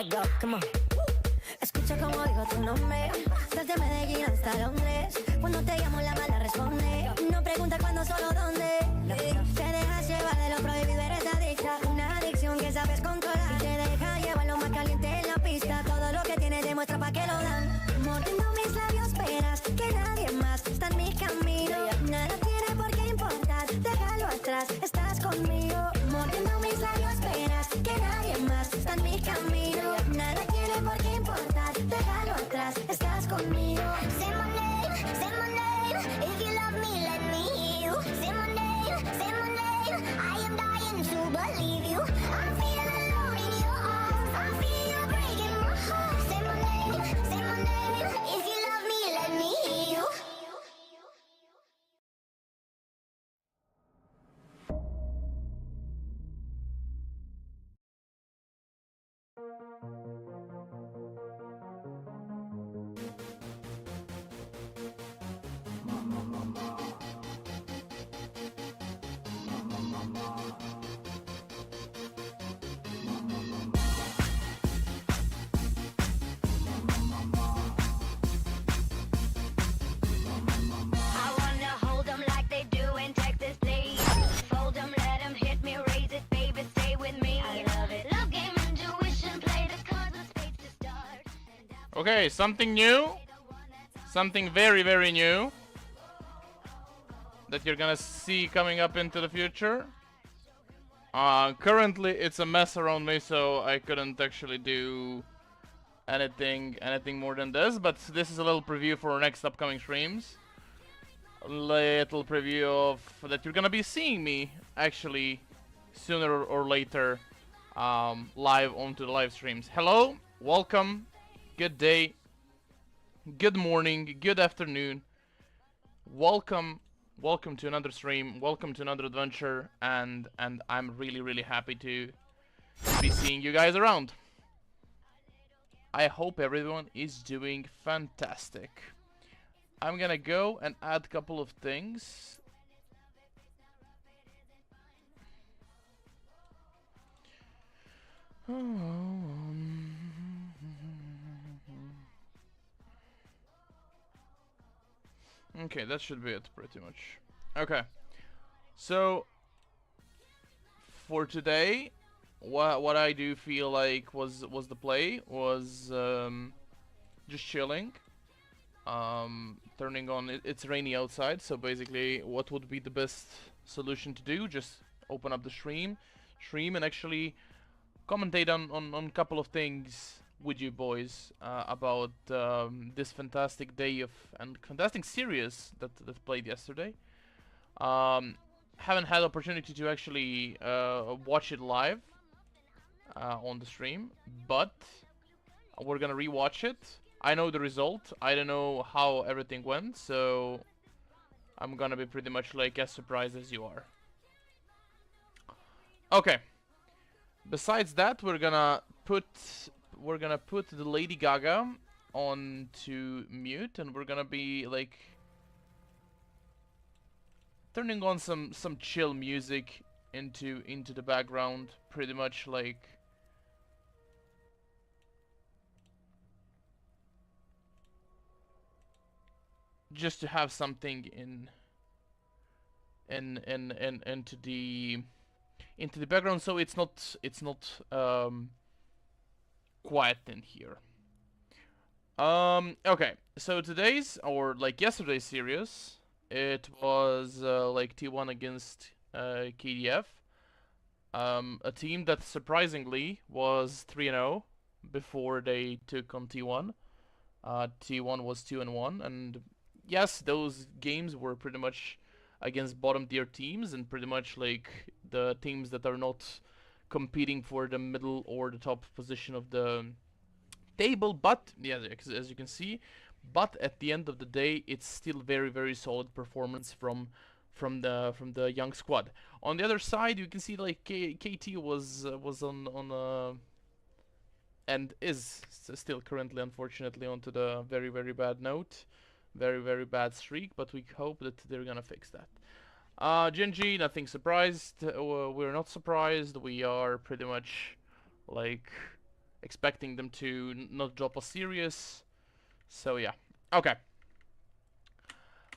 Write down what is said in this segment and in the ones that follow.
Let's go, come on. Escucha como digo tu nombre, desde Medellín hasta Londres. Cuando te llamo la mala responde. No pregunta cuándo, solo dónde. Te dejas llevar de lo prohibido, eres adicta. Una adicción que sabes controlar. Y te deja llevar lo más caliente en la pista. Todo lo que tienes demuestra pa' que lo dan. Mordiendo mis labios, esperas que nadie más está en mi camino. Nada tiene por qué importar, déjalo atrás, estás conmigo. Mordiendo mis labios, esperas que nadie más está en mi camino. Nada tiene por qué importar, déjalo atrás, estás conmigo. Say my name, if you love me, let me hear you. Say my name, I am dying to believe you. I'm feeling alone in your arms, I feel you breaking my heart. Say my name, if you love me, let me hear you. I wanna hold 'em like they do in Texas, please. Fold 'em, let 'em hit me, raise it, baby, stay with me. I love it. Love game, intuition, play the cards with spades to start. Okay, something new. Something very, very new. That you're gonna see coming up into the future. Currently it's a mess around me, so I couldn't actually do anything more than this, but this is a little preview for our next upcoming streams. A little preview of that you're gonna be seeing me actually sooner or later live onto the live streams. Hello, welcome, good day, good morning, good afternoon. Welcome to another stream, welcome to another adventure, and I'm really happy to be seeing you guys around. I hope everyone is doing fantastic. I'm gonna go and add a couple of things. Okay, that should be it pretty much. Okay, so for today, what I do feel like was the play was just chilling, turning on it's rainy outside, so basically what would be the best solution to do? Just open up the stream and actually commentate on a couple of things with you boys about this fantastic day of and fantastic series that played yesterday. Haven't had opportunity to actually watch it live on the stream, but we're gonna rewatch it. I know the result. I don't know how everything went, so I'm gonna be pretty much like as surprised as you are. Okay. Besides that, we're gonna put the Lady Gaga on to mute, and we're gonna be like turning on some chill music into the background, pretty much like just to have something into the background, so it's not quiet in here. Okay, so today's or like yesterday's series, it was like T1 against KDF, a team that surprisingly was 3-0 before they took on T1. T1 was 2-1, and yes, those games were pretty much against bottom tier teams and pretty much like the teams that are not competing for the middle or the top position of the table. But yeah, as you can see, but at the end of the day, it's still very solid performance from the young squad. On the other side, you can see like KT was on and is still currently unfortunately onto the very bad note, very bad streak, but we hope that they're gonna fix that. Genji, nothing surprised. We're not surprised. We are pretty much like expecting them to not drop a series. So yeah. Okay.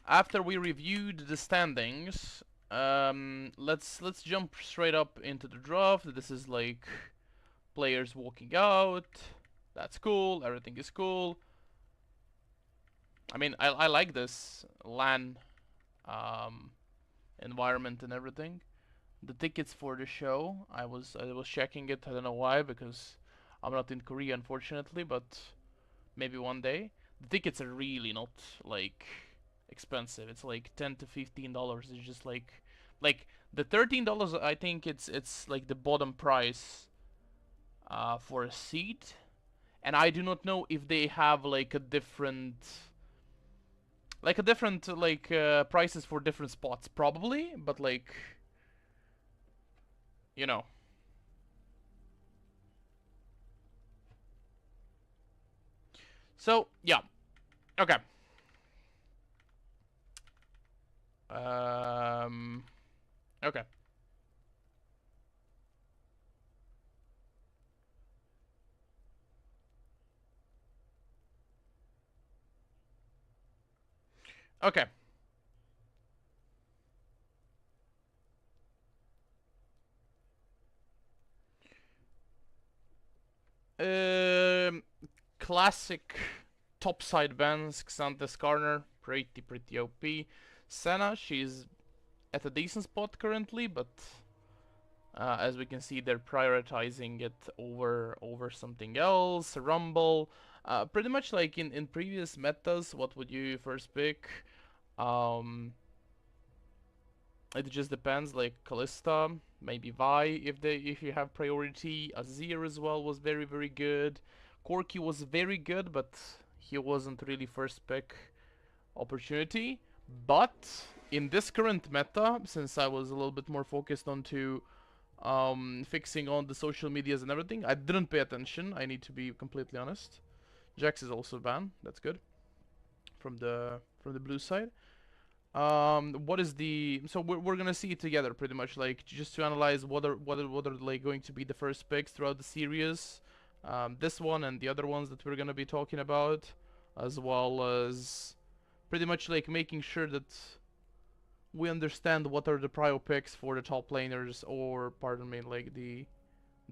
After we reviewed the standings, let's jump straight up into the draft. This is like players walking out. That's cool. Everything is cool. I mean, I like this LAN environment and everything. The tickets for the show, I was checking it. I don't know why, because I'm not in Korea, unfortunately, but maybe one day. The tickets are really not like expensive. It's like $10 to $15. It's just like the $13. I think it's like the bottom price for a seat, and I do not know if they have like a different prices for different spots, probably, but like, you know. So yeah, okay. Okay. Okay. Classic topside bans, Xanthus Garner, pretty OP. Senna, she's at a decent spot currently, but as we can see, they're prioritizing it over something else. Rumble, pretty much like in previous metas, what would you first pick? It just depends, like Kalista, maybe Vi if you have priority. Azir as well was very good. Corki was very good, but he wasn't really first pick opportunity. But in this current meta, since I was a little bit more focused onto fixing on the social medias and everything, I didn't pay attention. I need to be completely honest. Jax is also banned. That's good. From the blue side. What is the, so we're gonna see it together pretty much, like just to analyze what are like going to be the first picks throughout the series. This one and the other ones that we're gonna be talking about, as well as pretty much like making sure that we understand what are the prio picks for the top laners, or pardon me, like the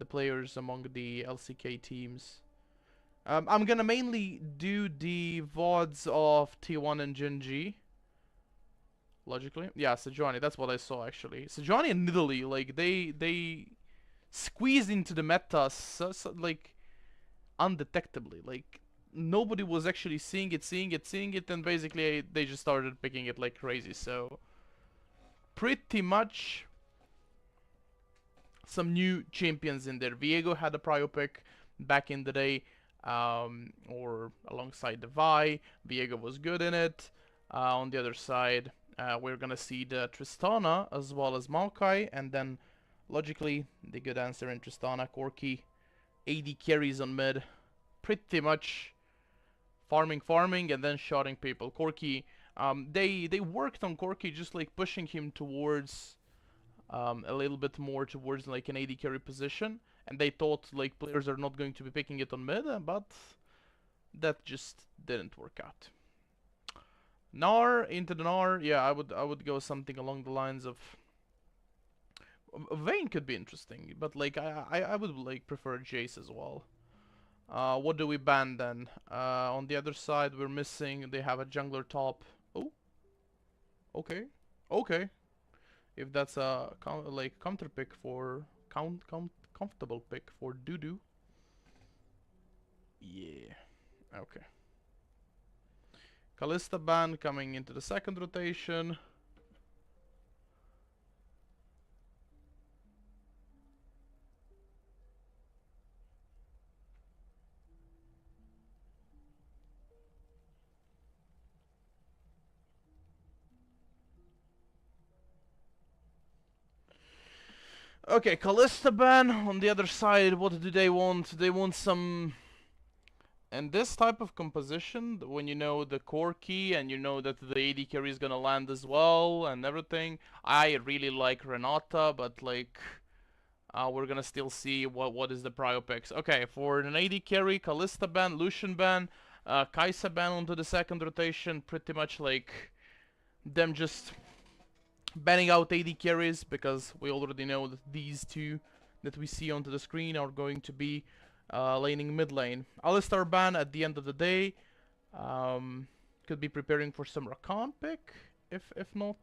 players among the LCK teams. I'm gonna mainly do the VODs of T1 and Gen.G. Logically, yeah, Sejuani. That's what I saw actually. Sejuani and Nidalee, like they squeezed into the meta like undetectably. Like nobody was actually seeing it, and basically they just started picking it like crazy. So pretty much some new champions in there. Viego had a prio pick back in the day, or alongside the Vi. Viego was good in it. On the other side, we're gonna see the Tristana as well as Maokai, and then logically the good answer in Tristana, Corki. AD carries on mid, pretty much farming and then shotting people. Corki, they worked on Corki, just like pushing him towards a little bit more towards like an AD carry position, and they thought like players are not going to be picking it on mid, but that just didn't work out. Gnar, into the Gnar, yeah, I would go something along the lines of Vayne could be interesting, but like I would like prefer Jace as well. What do we ban then? On the other side, we're missing. They have a jungler top. Oh, okay, okay. If that's a like counter pick for comfortable pick for Dudu. Yeah. Okay. Kalista ban coming into the second rotation. Okay, Kalista ban. On the other side, what do they want? They want some... And this type of composition, when you know the core key and you know that the AD carry is gonna land as well and everything, I really like Renata, but like... we're gonna still see what is the prio picks. Okay, for an AD carry, Kalista ban, Lucian ban, Kai'Sa ban onto the second rotation, pretty much like them just banning out AD carries, because we already know that these two that we see onto the screen are going to be laning mid lane. Alistar ban at the end of the day. Could be preparing for some Rakan pick, if not.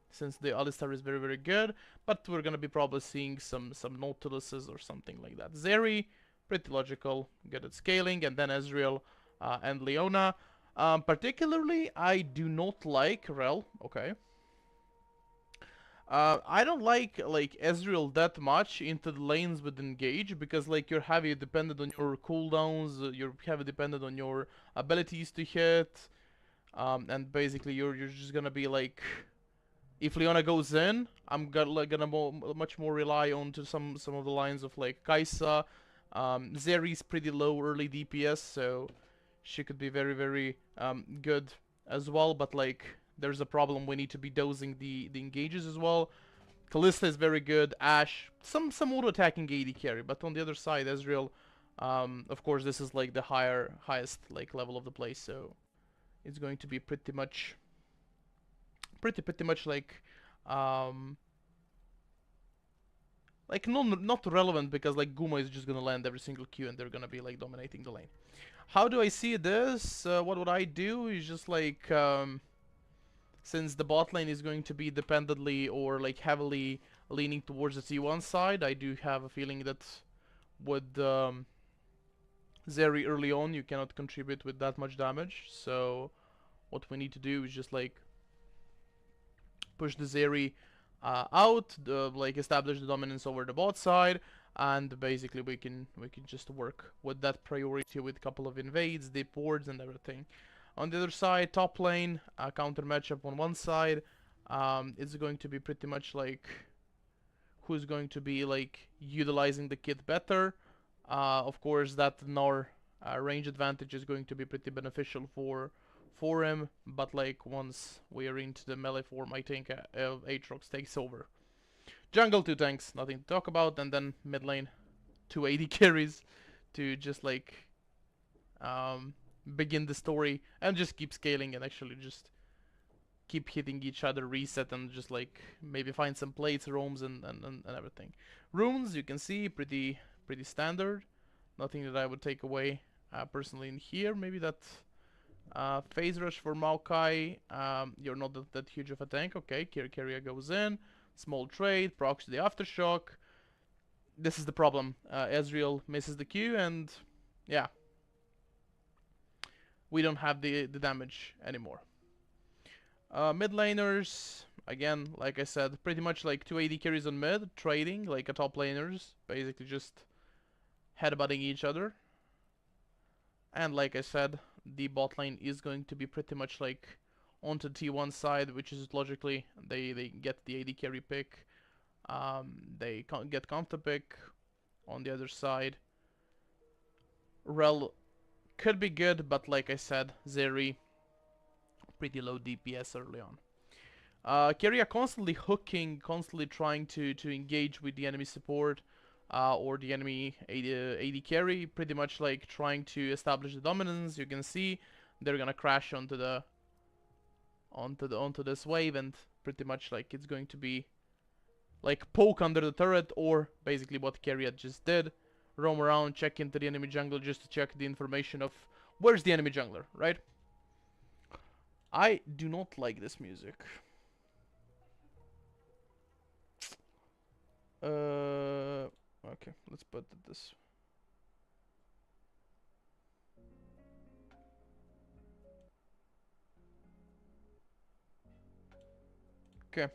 Since the Alistar is very good, but we're gonna be probably seeing some Nautiluses or something like that. Zeri, pretty logical, good at scaling, and then Ezreal and Leona. Particularly, I do not like Rel. Okay. I don't like Ezreal that much into the lanes with engage, because like you're heavy dependent on your cooldowns, you're heavy dependent on your abilities to hit, and basically you're just gonna be like, if Leona goes in, I'm gonna much more rely on to some of the lines of like Kai'Sa. Zeri's pretty low early DPS, so she could be very good as well, but like there's a problem, we need to be dosing the engages as well. Kalista is very good, Ashe, some auto attacking AD carry, but on the other side, Ezreal, of course this is like the highest like level of the play, so it's going to be pretty much like not relevant, because like Guma is just gonna land every single Q and they're gonna be like dominating the lane. How do I see this? What would I do is just like, since the bot lane is going to be dependently or like heavily leaning towards the T1 side, I do have a feeling that with Zeri early on you cannot contribute with that much damage, so what we need to do is just like push the Zeri out, like establish the dominance over the bot side, and basically we can just work with that priority with a couple of invades, deep wards, and everything. On the other side, top lane, counter matchup on one side, it's going to be pretty much like who's going to be like utilizing the kit better. Of course, that Gnar range advantage is going to be pretty beneficial for him, but like once we are into the melee form, I think Aatrox takes over. Jungle 2 tanks, nothing to talk about, and then mid lane 2 AD carries to just like begin the story and just keep scaling and actually just keep hitting each other, reset, and just like maybe find some plates, roams, and everything. Runes, you can see, pretty standard. Nothing that I would take away personally in here. Maybe that phase rush for Maokai. You're not that huge of a tank. Okay, Keria goes in. Small trade, procs the aftershock. This is the problem. Ezreal misses the Q, and yeah, we don't have the damage anymore. Mid laners, again, like I said, pretty much like 2 AD carries on mid, trading like a top laners, basically just headbutting each other. And like I said, the bot lane is going to be pretty much like onto the T1 side, which is logically they get the AD carry pick, they get counter pick on the other side. Rel could be good, but like I said, Zeri pretty low DPS early on. Keria constantly hooking, constantly trying to engage with the enemy support or the enemy AD carry, pretty much like trying to establish the dominance. You can see they're gonna crash onto this wave, and pretty much like it's going to be like poke under the turret, or basically what Keria just did, roam around, check into the enemy jungler just to check the information of where's the enemy jungler, right? I do not like this music. Okay, let's put this. Okay.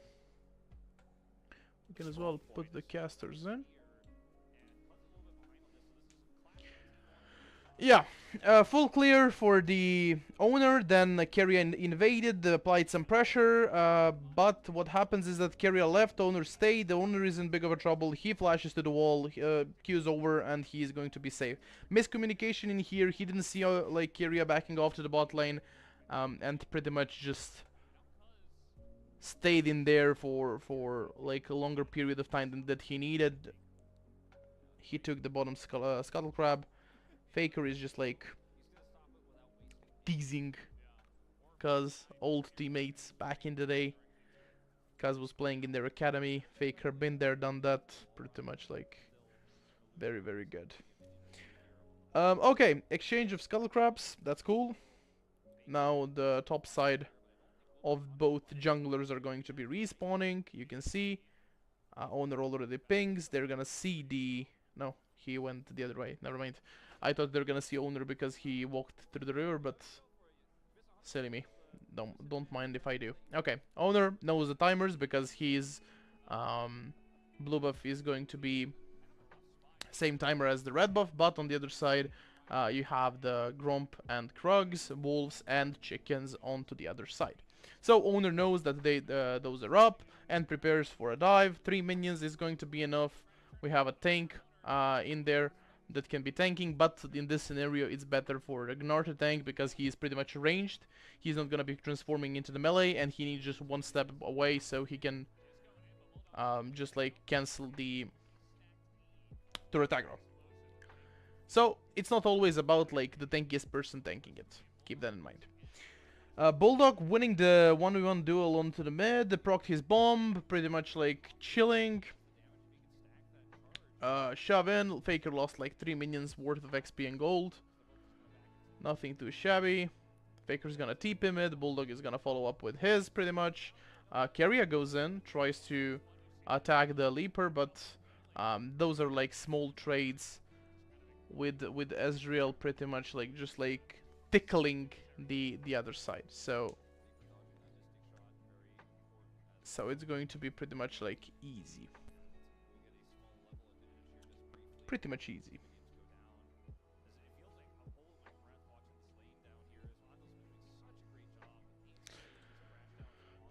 We can as well put the casters in. Yeah, full clear for the owner, then Keria invaded, applied some pressure, but what happens is that Keria left, owner stayed, the owner is in big of a trouble, he flashes to the wall, Q's over, and he is going to be safe. Miscommunication in here, he didn't see like Keria backing off to the bot lane, and pretty much just stayed in there for like a longer period of time than that he needed. He took the bottom Scuttle Crab. Faker is just like teasing, cause old teammates back in the day. Cause was playing in their academy. Faker been there, done that. Pretty much like very very good. Okay, exchange of Scuttle Crabs. That's cool. Now the top side of both junglers are going to be respawning. You can see owner already pings. They're gonna see the... No, he went the other way. Never mind. I thought they're gonna see owner because he walked through the river, but silly me. Don't mind if I do. Okay, owner knows the timers because his blue buff is going to be same timer as the red buff, but on the other side you have the Gromp and Krugs, wolves and chickens onto the other side. So owner knows that those are up and prepares for a dive. 3 minions is going to be enough. We have a tank in there that can be tanking, but in this scenario it's better for Gnar to tank because he is pretty much ranged. He's not gonna be transforming into the melee and he needs just one step away so he can just like cancel the turret aggro. So it's not always about like the tankiest person tanking it. Keep that in mind. Bulldog winning the 1v1 duel onto the mid, procced his bomb, pretty much like chilling. Shove in, Faker lost like 3 minions worth of XP and gold. Nothing too shabby. Faker's gonna TP him it, Bulldog is gonna follow up with his pretty much. Keria goes in, tries to attack the Leaper, but those are like small trades with Ezreal pretty much like just like tickling the other side. So it's going to be pretty much like easy. Pretty much easy.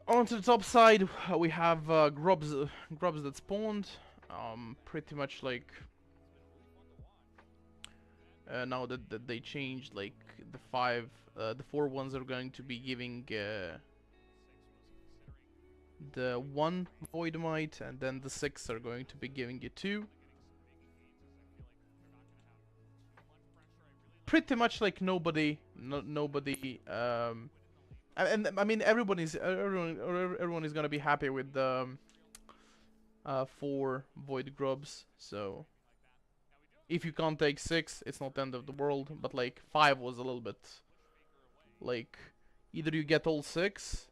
On to the top side, we have grubs that spawned. Pretty much like now that they changed, like the 4 ones are going to be giving the 1 Void Might, and then the 6 are going to be giving you 2. Pretty much like nobody. And I mean everyone is gonna be happy with the 4 Void Grubs. So if you can't take 6, it's not the end of the world. But like 5 was a little bit like either you get all 6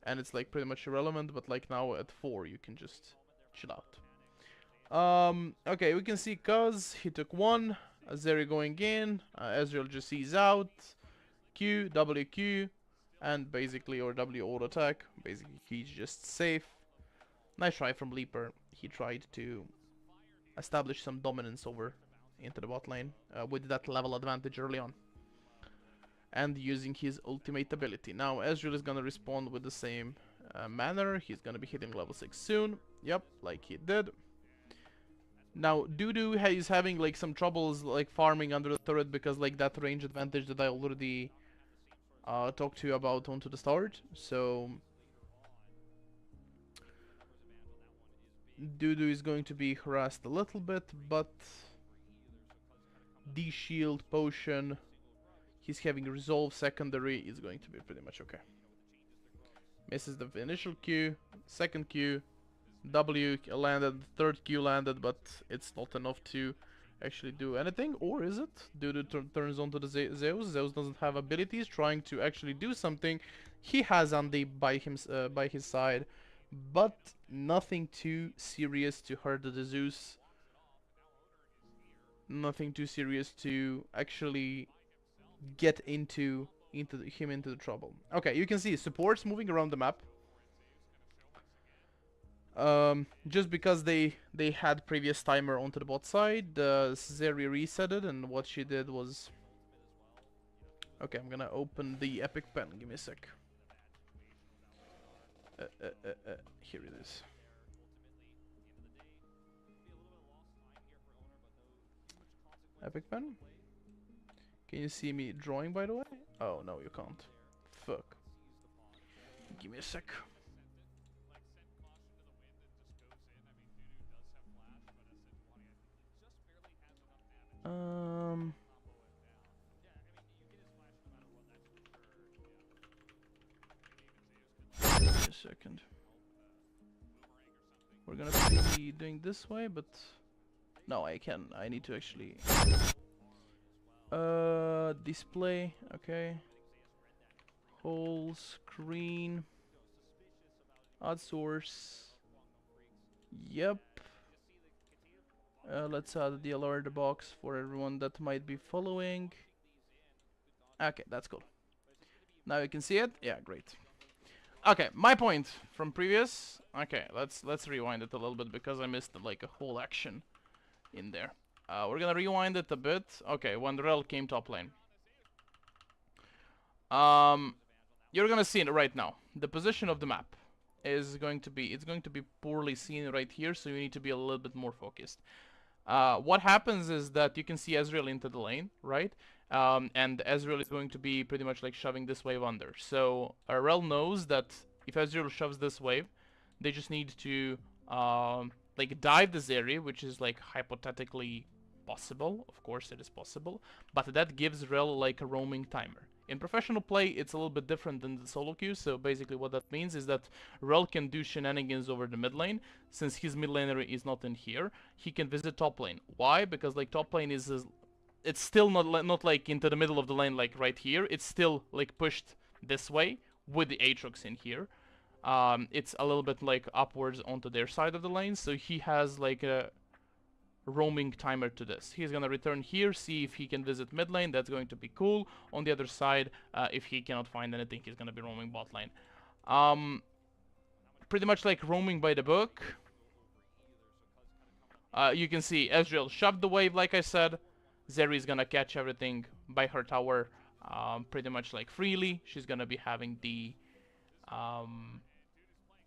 and it's like pretty much irrelevant, but like now at 4 you can just chill out. Okay, we can see Cuz he took 1. Azeri going in, Ezreal just sees out, Q, WQ, and basically, or W auto attack, basically he's just safe. Nice try from Leaper, he tried to establish some dominance over into the bot lane with that level advantage early on. And using his ultimate ability. Now Ezreal is gonna respond with the same manner, he's gonna be hitting level 6 soon, yep, like he did. Now, Dudu is having like some troubles like farming under the turret because like that range advantage that I already talked to you about onto the start. So Dudu is going to be harassed a little bit, but D-shield, potion, he's having resolve secondary, is going to be pretty much okay. Misses the initial Q, second Q, W landed, third Q landed, but it's not enough to actually do anything. Or is it? Dudu turns onto the Zeus. Zeus doesn't have abilities, trying to actually do something. He has Andy by his side, but nothing too serious to hurt the Zeus. Nothing too serious to actually get into the trouble. Okay, you can see supports moving around the map. Just because they had previous timer onto the bot side, Zeri reset it, and what she did was... Okay, I'm gonna open the epic pen, give me a sec. Here it is. Epic pen? Can you see me drawing, by the way? Oh, no, you can't. Fuck. Give me a sec. second. We're gonna be doing this way, but no, I can. I need to actually display. Okay. Whole screen. Add source. Yep. Let's add the alert box for everyone that might be following. Okay, that's cool. Now you can see it. Yeah, great. Okay, my point from previous. Okay, let's rewind it a little bit because I missed like a whole action in there. We're gonna rewind it a bit. Okay, when Rel came top lane. You're gonna see it right now. The position of the map is going to be poorly seen right here, so you need to be a little bit more focused. What happens is that you can see Ezreal into the lane, right? And Ezreal is going to be pretty much like shoving this wave under. So Rel knows that if Ezreal shoves this wave, they just need to like dive this area, which is like hypothetically possible. Of course it is possible, but that gives Rel like a roaming timer. In professional play, it's a little bit different than the solo queue, so basically what that means is that Rel can do shenanigans over the mid lane. Since his mid laner is not in here, he can visit top lane. Why? Because like top lane is it's still not like into the middle of the lane like right here. It's still like pushed this way with the Aatrox in here. It's a little bit like upwards onto their side of the lane, so he has like a roaming timer to this. He's gonna return here, see if he can visit mid lane. That's going to be cool. On the other side, if he cannot find anything, he's gonna be roaming bot lane. Pretty much like roaming by the book. You can see Ezreal shoved the wave, like I said. Zeri is gonna catch everything by her tower, pretty much like freely. She's gonna be having the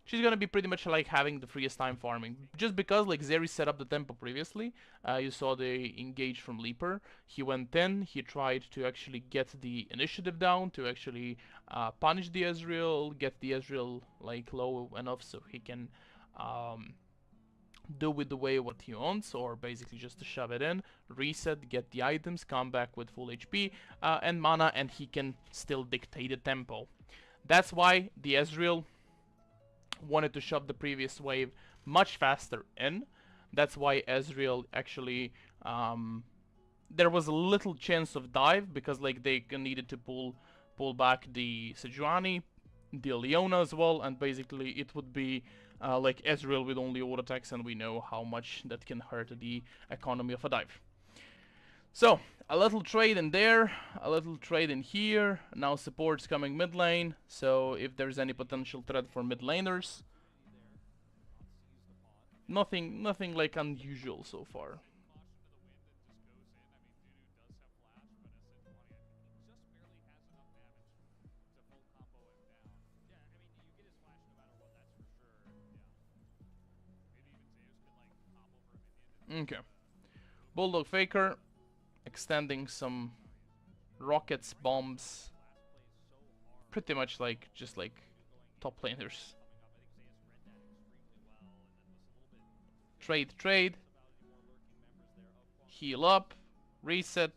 she's gonna be pretty much like having the freest time farming, just because like Zeri set up the tempo previously. You saw the engage from Leaper. He went in, he tried to actually get the initiative down, to actually punish the Ezreal, get the Ezreal like low enough so he can do with the way what he wants, or basically just to shove it in, reset, get the items, come back with full HP and mana, and he can still dictate the tempo. That's why the Ezreal wanted to shove the previous wave much faster in. That's why Ezreal actually there was a little chance of dive, because like they needed to pull back the Sejuani, the Leona as well, and basically it would be like Ezreal with only auto attacks, and we know how much that can hurt the economy of a dive. So, a little trade in there, a little trade in here. Now support's coming mid lane, so if there's any potential threat for mid laners, nothing like unusual so far. Okay. Bulldog Faker extending some rockets, bombs, pretty much like just like top laners. Trade, heal up, reset,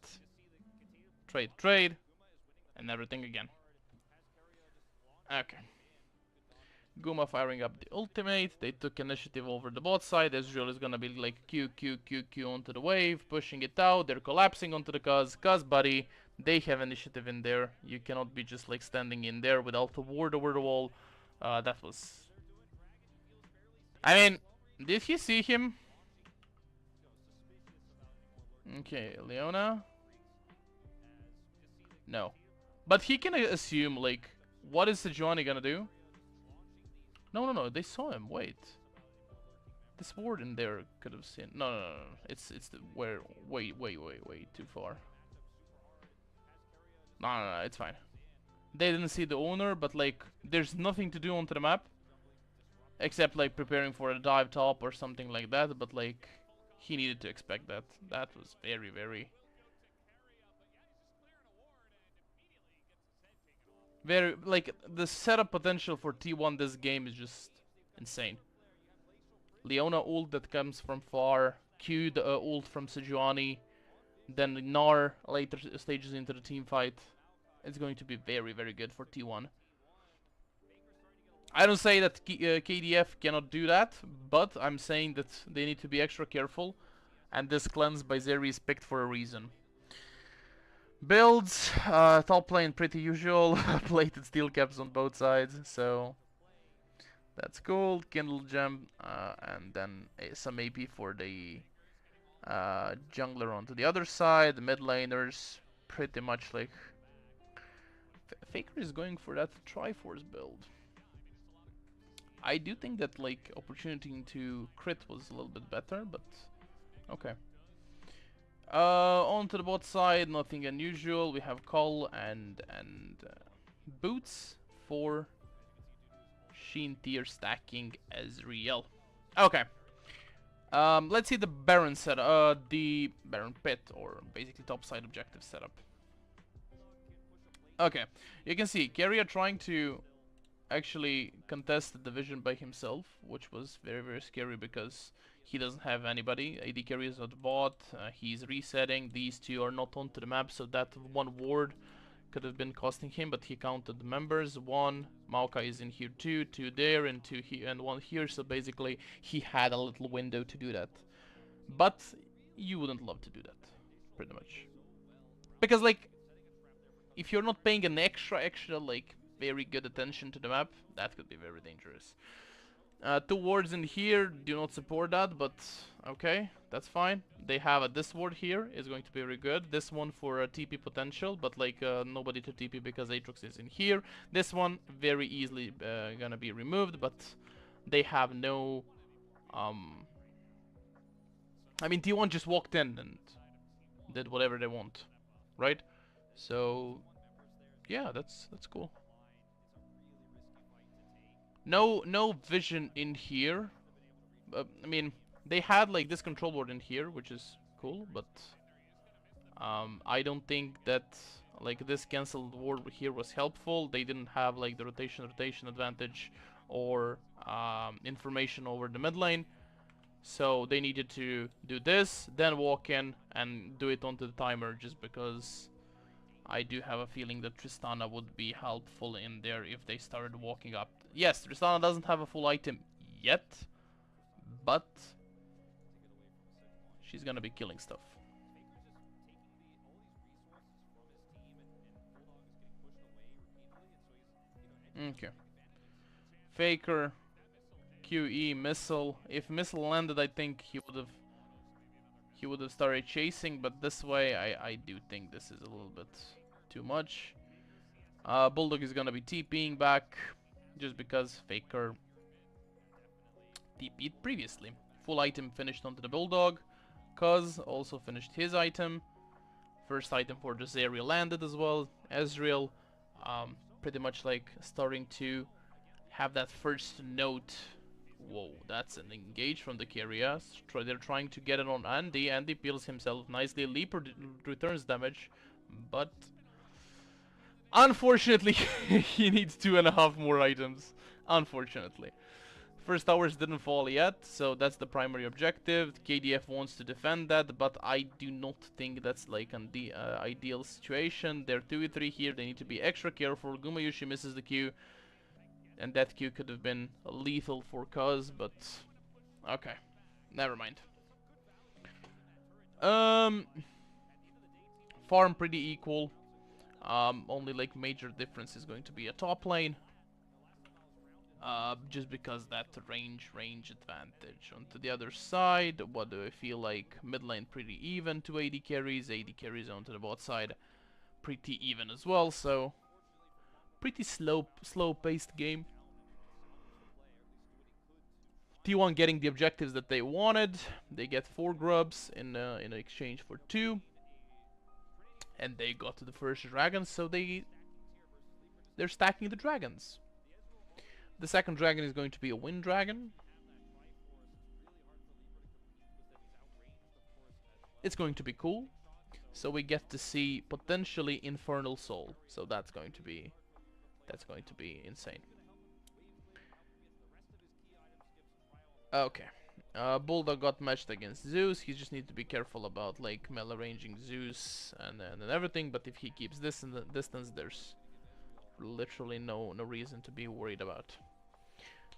trade, and everything again. Okay. Guma firing up the ultimate. They took initiative over the bot side. Ezreal is gonna be like Q onto the wave, pushing it out. They're collapsing onto the Cuz buddy. They have initiative in there. You cannot be just like standing in there without a ward over the wall. That was... I mean, did he see him? Okay, Leona? No. But he can assume, like, what is Sejuani gonna do? No, they saw him. Wait. This ward in there could have seen... No. It's the... Wait, too far. No, it's fine. They didn't see the owner, but, like, there's nothing to do onto the map. Except, like, preparing for a dive top or something like that, but, like, he needed to expect that. That was very... Very, like, the setup potential for T1 this game is just insane. Leona ult that comes from far, Q the ult from Sejuani, then Gnar later stages into the team fight. It's going to be very good for T1. I don't say that KDF cannot do that, but I'm saying that they need to be extra careful, and this cleanse by Zeri is picked for a reason. Builds, top lane pretty usual, plated steel caps on both sides, so that's cool. Kindle gem, and then some AP for the jungler onto the other side. The mid laners, pretty much like Faker is going for that Triforce build. I do think that like opportunity to crit was a little bit better, but okay. On to the bot side, nothing unusual. We have Call and Boots for Sheen tier stacking Ezreal. Okay. Let's see the Baron setup, the Baron pit, or basically top side objective setup. Okay, you can see Keria trying to actually contest the division by himself, which was very scary because he doesn't have anybody. AD carry is not bot, he's resetting, these two are not onto the map, so that one ward could have been costing him, but he counted the members. One, Maokai is in here too, two there, and two here, and one here, so basically he had a little window to do that. But you wouldn't love to do that, pretty much. Because like, if you're not paying an extra like very good attention to the map, that could be very dangerous. Two wards in here do not support that, but okay, that's fine. They have this ward here is going to be very good. This one for TP potential, but like nobody to TP because Aatrox is in here. This one very easily gonna be removed, but they have no. I mean, T1 just walked in and did whatever they want, right? So yeah, that's cool. No vision in here. I mean, they had like this control board in here, which is cool, but I don't think that like this cancelled ward here was helpful. They didn't have like the rotation advantage or information over the mid lane, so they needed to do this, then walk in and do it onto the timer, just because I do have a feeling that Tristana would be helpful in there if they started walking up. Yes, Tristana doesn't have a full item yet, but she's gonna be killing stuff. Okay. Faker, QE, missile. If missile landed, I think he would have started chasing, but this way I do think this is a little bit too much. Bulldog is gonna be TPing back just because Faker TP'd previously. Full item finished onto the Bulldog. Cuz also finished his item. First item for the Zeri landed as well. Ezreal pretty much like starting to have that first note. Whoa, that's an engage from the Keria. They're trying to get it on Andy. Andy peels himself nicely. Leap returns damage, but unfortunately he needs 2.5 more items. Unfortunately. First towers didn't fall yet, so that's the primary objective. KDF wants to defend that, but I do not think that's like an ideal situation. They're 2v3 here, they need to be extra careful. Gumayusi misses the Q, and that Q could have been lethal for Cuz, but okay, never mind. Farm pretty equal. Only like major difference is going to be a top lane. Just because that range advantage. Onto the other side, what do I feel like? Mid lane pretty even to AD carries. AD carries onto the bot side pretty even as well. So pretty slow paced game. T1 getting the objectives that they wanted. They get 4 grubs in exchange for 2, and they got to the first dragon. So they're stacking the dragons. The second dragon is going to be a wind dragon. It's going to be cool. So we get to see potentially Infernal Soul. So that's going to be insane. Okay. Bulldog got matched against Zeus. He just needs to be careful about like melee ranging Zeus and everything. But if he keeps this in the distance, there's literally no reason to be worried about.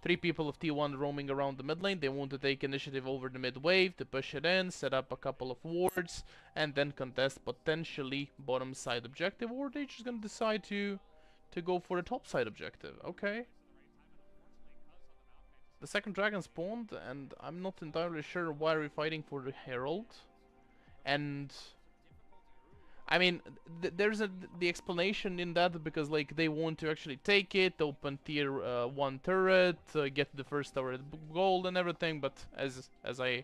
3 people of T1 roaming around the mid lane. They want to take initiative over the mid wave to push it in, set up a couple of wards, and then contest potentially bottom side objective, or they're just gonna decide to go for the top side objective. Okay. The second dragon spawned, and I'm not entirely sure why we're fighting for the Herald. And I mean, there's the explanation in that, because like they want to actually take it, open tier 1 turret, get the first turret gold and everything. But as I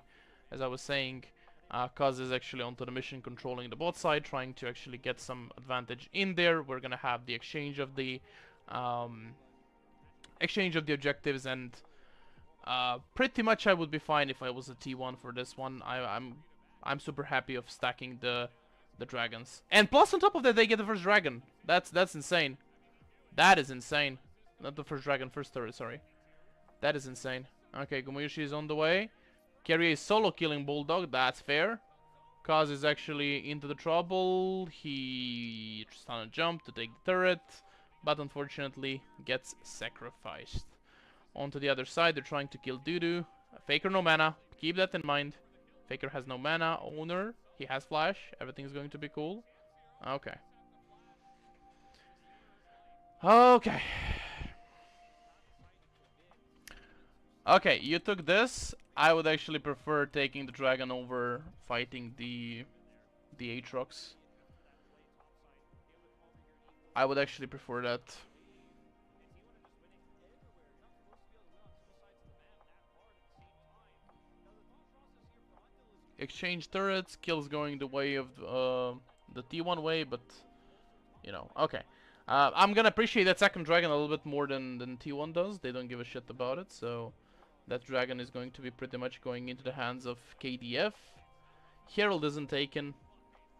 was saying, Kaz is actually onto the mission, controlling the bot side, trying to actually get some advantage in there. We're gonna have the exchange of the objectives, and pretty much I would be fine if I was a T1 for this one. I'm super happy of stacking the dragons, and plus on top of that they get the first dragon. That's insane. That is insane. Not the first dragon, first turret, sorry. That is insane. Okay, Gumayusi is on the way. Keria is solo killing Bulldog, that's fair. Kaz is actually into the trouble. He trying to jump to take the turret, but unfortunately gets sacrificed. Onto the other side, they're trying to kill Dudu. Faker no mana, keep that in mind. Faker has no mana. Owner, he has flash. Everything's going to be cool. Okay. Okay. Okay, you took this. I would actually prefer taking the dragon over fighting the Aatrox. I would actually prefer that. Exchange turrets, kills going the way of the T1 way, but you know, okay. I'm gonna appreciate that second dragon a little bit more than T1 does. They don't give a shit about it, so that dragon is going to be pretty much going into the hands of KDF. Herald isn't taken.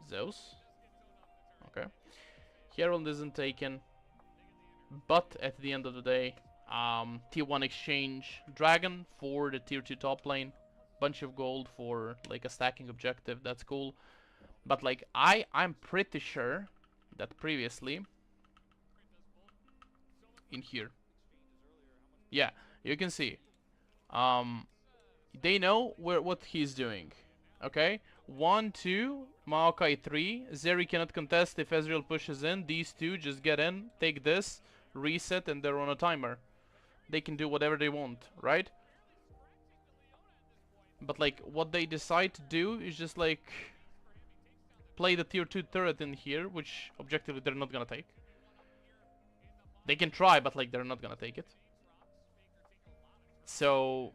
Zeus. Okay. Herald isn't taken. But at the end of the day, T1 exchange dragon for the tier 2 top lane. Bunch of gold for like a stacking objective. That's cool. But like I'm pretty sure that previously in here, yeah, you can see they know what he's doing. Okay, 1, 2, Maokai 3. Zeri cannot contest if Ezreal pushes in. These two just get in, take this, reset, and they're on a timer. They can do whatever they want, right? But like what they decide to do is just like play the tier 2 turret in here, which objectively they're not gonna take. They can try, but like they're not gonna take it. So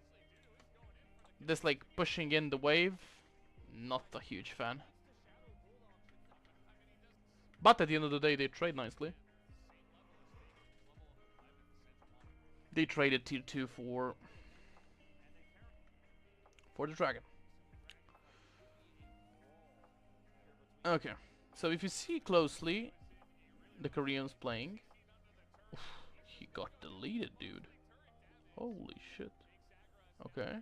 this like pushing in the wave, not a huge fan. But at the end of the day, they trade nicely. They traded tier 2 for the dragon. Okay, so if you see closely, the Korean's playing. Oof, he got deleted, dude. Holy shit. Okay.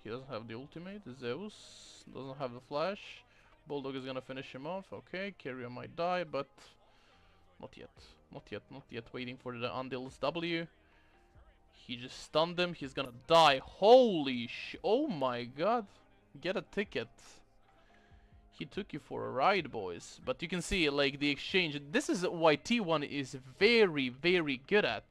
He doesn't have the ultimate. Zeus doesn't have the flash. Bulldog is gonna finish him off. Okay, Keria might die, but not yet. Not yet, not yet. Waiting for the Undil's W. He just stunned him. He's gonna die. Holy sh... Oh my god. Get a ticket. He took you for a ride, boys. But you can see, like, the exchange. This is what T1 is very, very good at.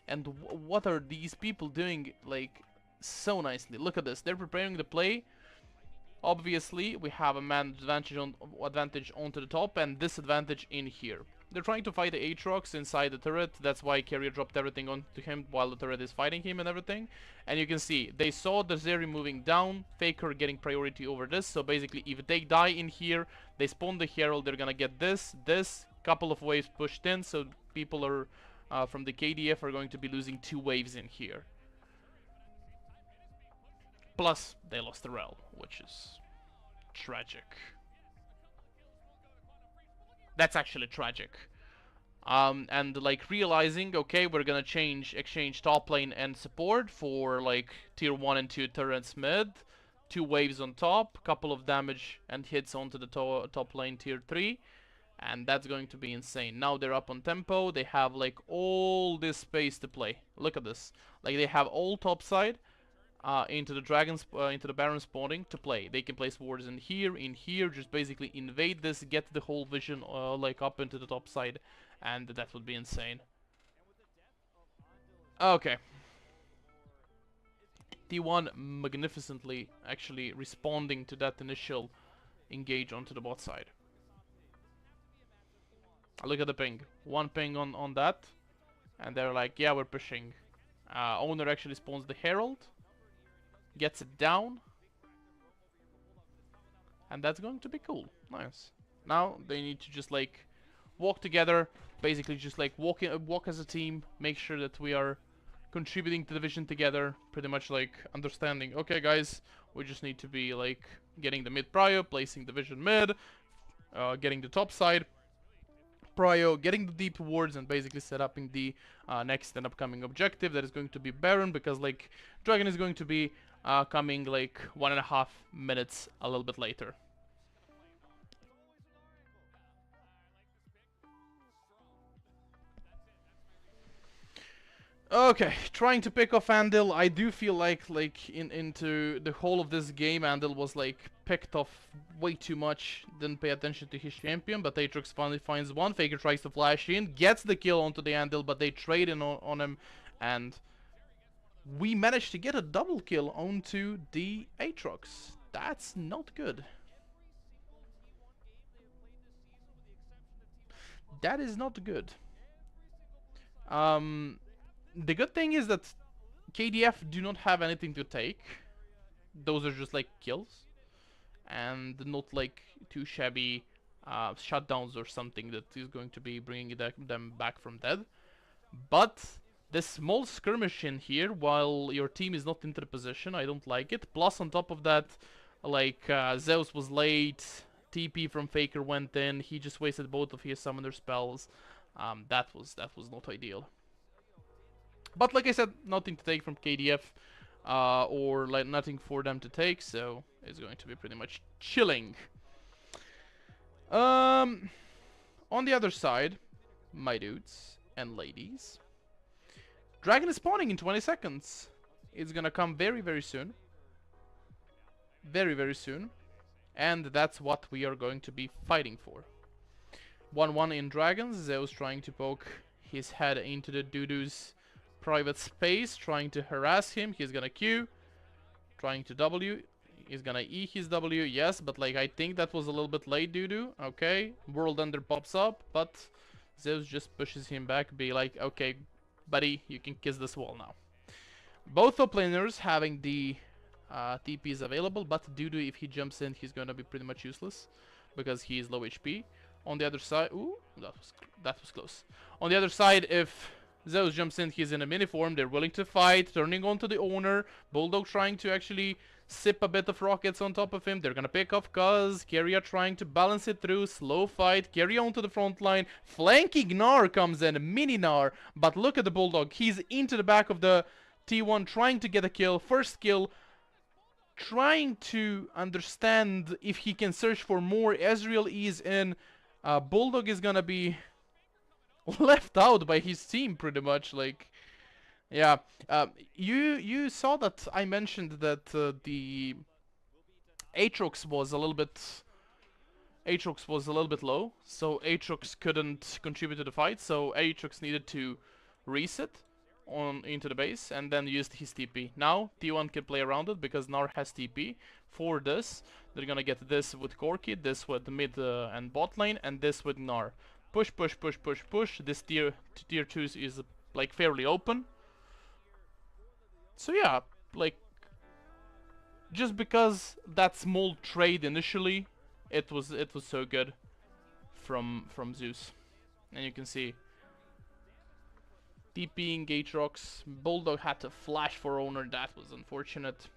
And what are these people doing, like, so nicely? Look at this. They're preparing the play. Obviously, we have a man advantage onto the top and disadvantage in here. They're trying to fight the Aatrox inside the turret. That's why Keria dropped everything onto him while the turret is fighting him and everything. And you can see, they saw the Zeri moving down, Faker getting priority over this. So basically, if they die in here, they spawn the Herald, they're gonna get this, couple of waves pushed in. So people are from the KDF are going to be losing 2 waves in here. Plus, they lost the Rel, which is tragic. That's actually tragic. And like realizing, okay, we're gonna exchange top lane and support for like tier 1 and 2 turrets mid, 2 waves on top, couple of damage and hits onto the top lane tier 3, and that's going to be insane. Now they're up on tempo, they have like all this space to play. Look at this. Like they have all top side into the dragons, into the Baron spawning to play. They can place wards in here, just basically invade this, get the whole vision like up into the top side, and that would be insane. Okay. T1 magnificently actually responding to that initial engage onto the bot side. Look at the ping. One ping on that, and they're like, yeah, we're pushing. Owner actually spawns the Herald, gets it down, and that's going to be cool. Nice. Now they need to just like walk together, basically just like walk as a team, make sure that we are contributing to the vision together, pretty much like understanding, okay guys, we just need to be like getting the mid prio, placing the vision mid, getting the top side prio, getting the deep wards, and basically set up in the next and upcoming objective that is going to be Baron, because like Dragon is going to be coming like 1.5 minutes a little bit later. Okay, trying to pick off Andal. I do feel like into the whole of this game, Andal was like picked off way too much. Didn't pay attention to his champion, but Aatrox finally finds one. Faker tries to flash in, gets the kill onto the Andal, but they trade in on him, and we managed to get a double kill onto the Aatrox. That's not good. That is not good. The good thing is that KDF do not have anything to take. Those are just like kills, and not like too shabby shutdowns or something that is going to be bringing them back from dead. But this small skirmish in here, while your team is not into the position, I don't like it. Plus on top of that, like Zeus was late, TP from Faker went in, he just wasted both of his summoner spells. That was not ideal. But like I said, nothing to take from KDF, or like nothing for them to take, so it's going to be pretty much chilling. On the other side, my dudes and ladies, Dragon is spawning in 20 seconds. It's gonna come very, very soon. Very, very soon. And that's what we are going to be fighting for. 1-1 in Dragons. Zeus trying to poke his head into the Dudu's private space, trying to harass him. He's gonna Q, trying to W. He's gonna E his W, yes, but like I think that was a little bit late, Dudu. Okay, World Ender pops up, but Zeus just pushes him back, be like, okay, buddy, you can kiss this wall now. Both top laners having the TPs available, but Dudu, if he jumps in, he's gonna be pretty much useless because he is low HP. On the other side, ooh, that was close. On the other side, if Zeus jumps in, he's in a mini form, they're willing to fight, turning onto the owner. Bulldog trying to actually sip a bit of rockets on top of him. They're gonna pick off Kaz. Keria trying to balance it through. Slow fight. Keria onto the front line. Flanking Gnar comes in. Mini Gnar. But look at the Bulldog. He's into the back of the T1 trying to get a kill. First kill. Trying to understand if he can search for more. Ezreal is in. Bulldog is gonna be left out by his team pretty much, like, yeah. You saw that I mentioned that the Aatrox was a little bit low, so Aatrox couldn't contribute to the fight, so Aatrox needed to reset on into the base and then used his TP. Now T1 can play around it because Gnar has TP. For this, they're gonna get this with Corki, this with the mid and bot lane, and this with Gnar. Push, push, push, push, push. This tier 2 is like fairly open. So yeah, like just because that small trade initially, it was so good from Zeus. And you can see TPing Aatrox. Bulldog had to flash for owner, that was unfortunate.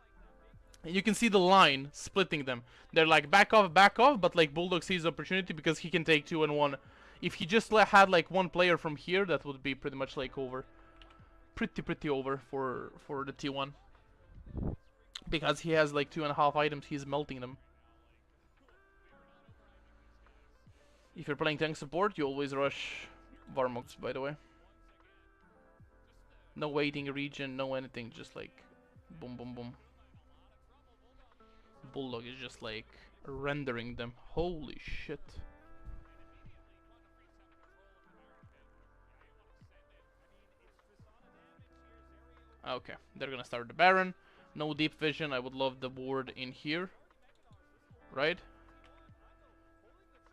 And you can see the line splitting them. They're like back off, but like Bulldog sees the opportunity because he can take 2 and 1. If he just had like one player from here, that would be pretty much like over. Pretty over for the T1. Because he has like 2.5 items, he's melting them. If you're playing tank support, you always rush Varmox, by the way. No waiting region, no anything, just like boom, boom, boom. Bulldog is just like rendering them. Holy shit. Okay, they're gonna start the Baron. No deep vision, I would love the ward in here. Right?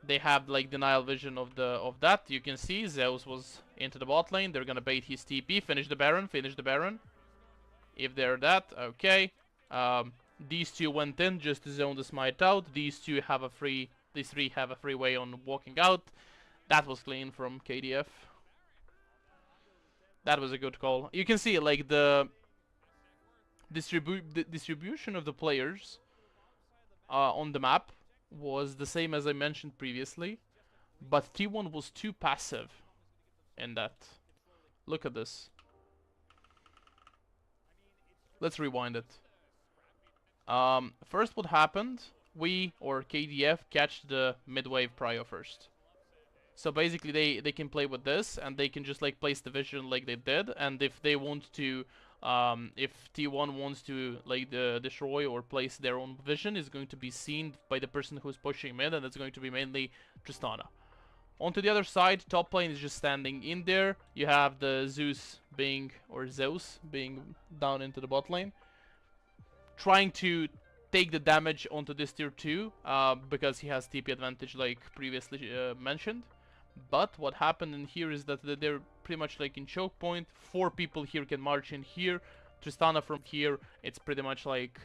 They have like denial vision of that. You can see Zeus was into the bot lane. They're gonna bait his TP, finish the Baron, finish the Baron. If they're that, okay. These two went in just to zone the smite out. These three have a free way on walking out. That was clean from KDF. That was a good call. You can see like the distribution of the players on the map was the same as I mentioned previously, but T1 was too passive in that. Look at this. Let's rewind it. First what happened, we, or KDF, catch the mid-wave prio first. So basically they can play with this, and they can just like place the vision like they did, and if they want to, if T1 wants to like destroy or place their own vision, is going to be seen by the person who's pushing mid, and it's going to be mainly Tristana. Onto the other side, top lane is just standing in there. You have the Zeus being down into the bot lane, trying to take the damage onto this tier 2, because he has TP advantage like previously mentioned. But what happened in here is that they're pretty much like in choke point. 4 people here can march in here. Tristana from here, it's pretty much like,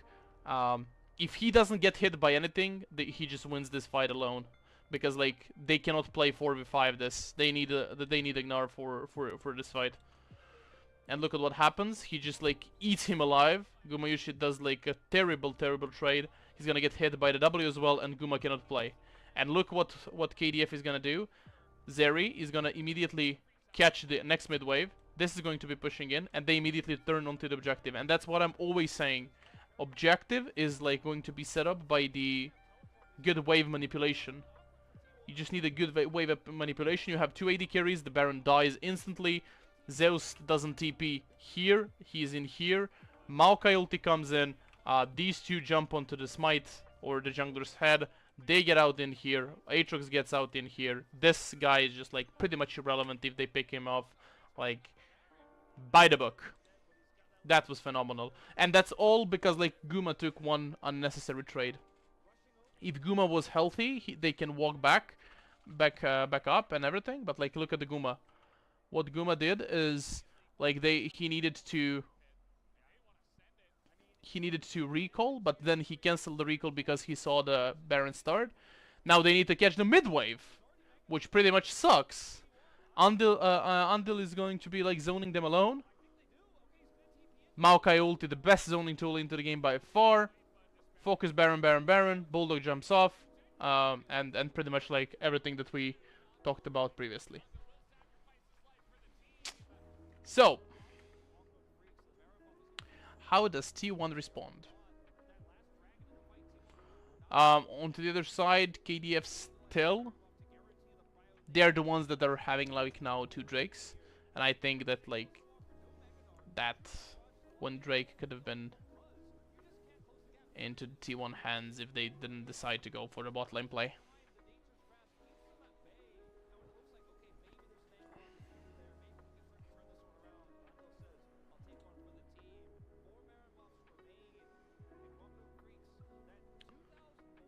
if he doesn't get hit by anything, he just wins this fight alone. Because like they cannot play 4v5 this. They need Ignar for this fight. And look at what happens. He just like eats him alive. Gumayusi does like a terrible trade. He's gonna get hit by the W as well, and Guma cannot play. And look what KDF is gonna do. Zeri is gonna immediately catch the next mid wave. This is going to be pushing in, and they immediately turn onto the objective. And that's what I'm always saying. Objective is like going to be set up by the good wave manipulation. You just need a good wave manipulation. You have 2 AD carries. The Baron dies instantly. Zeus doesn't TP here. He's in here. Maokai ulti comes in. These two jump onto the smite or the jungler's head. They get out in here. Aatrox gets out in here. This guy is just like pretty much irrelevant if they pick him off. Like, by the book. That was phenomenal. And that's all because like Guma took one unnecessary trade. If Guma was healthy, they can walk back up and everything. But like, look at the Guma. What Guma did is like he needed to recall, but then he cancelled the recall because he saw the Baron start. Now they need to catch the mid wave, which pretty much sucks. Andil is going to be like zoning them alone. Maokai ulti, the best zoning tool into the game by far. Focus Baron. Bulldog jumps off, and pretty much like everything that we talked about previously. So, how does T1 respond? Onto the other side, KDF still. They're the ones that are having like now 2 Drakes. And I think that like that one Drake could have been into T1 hands if they didn't decide to go for the bot lane play.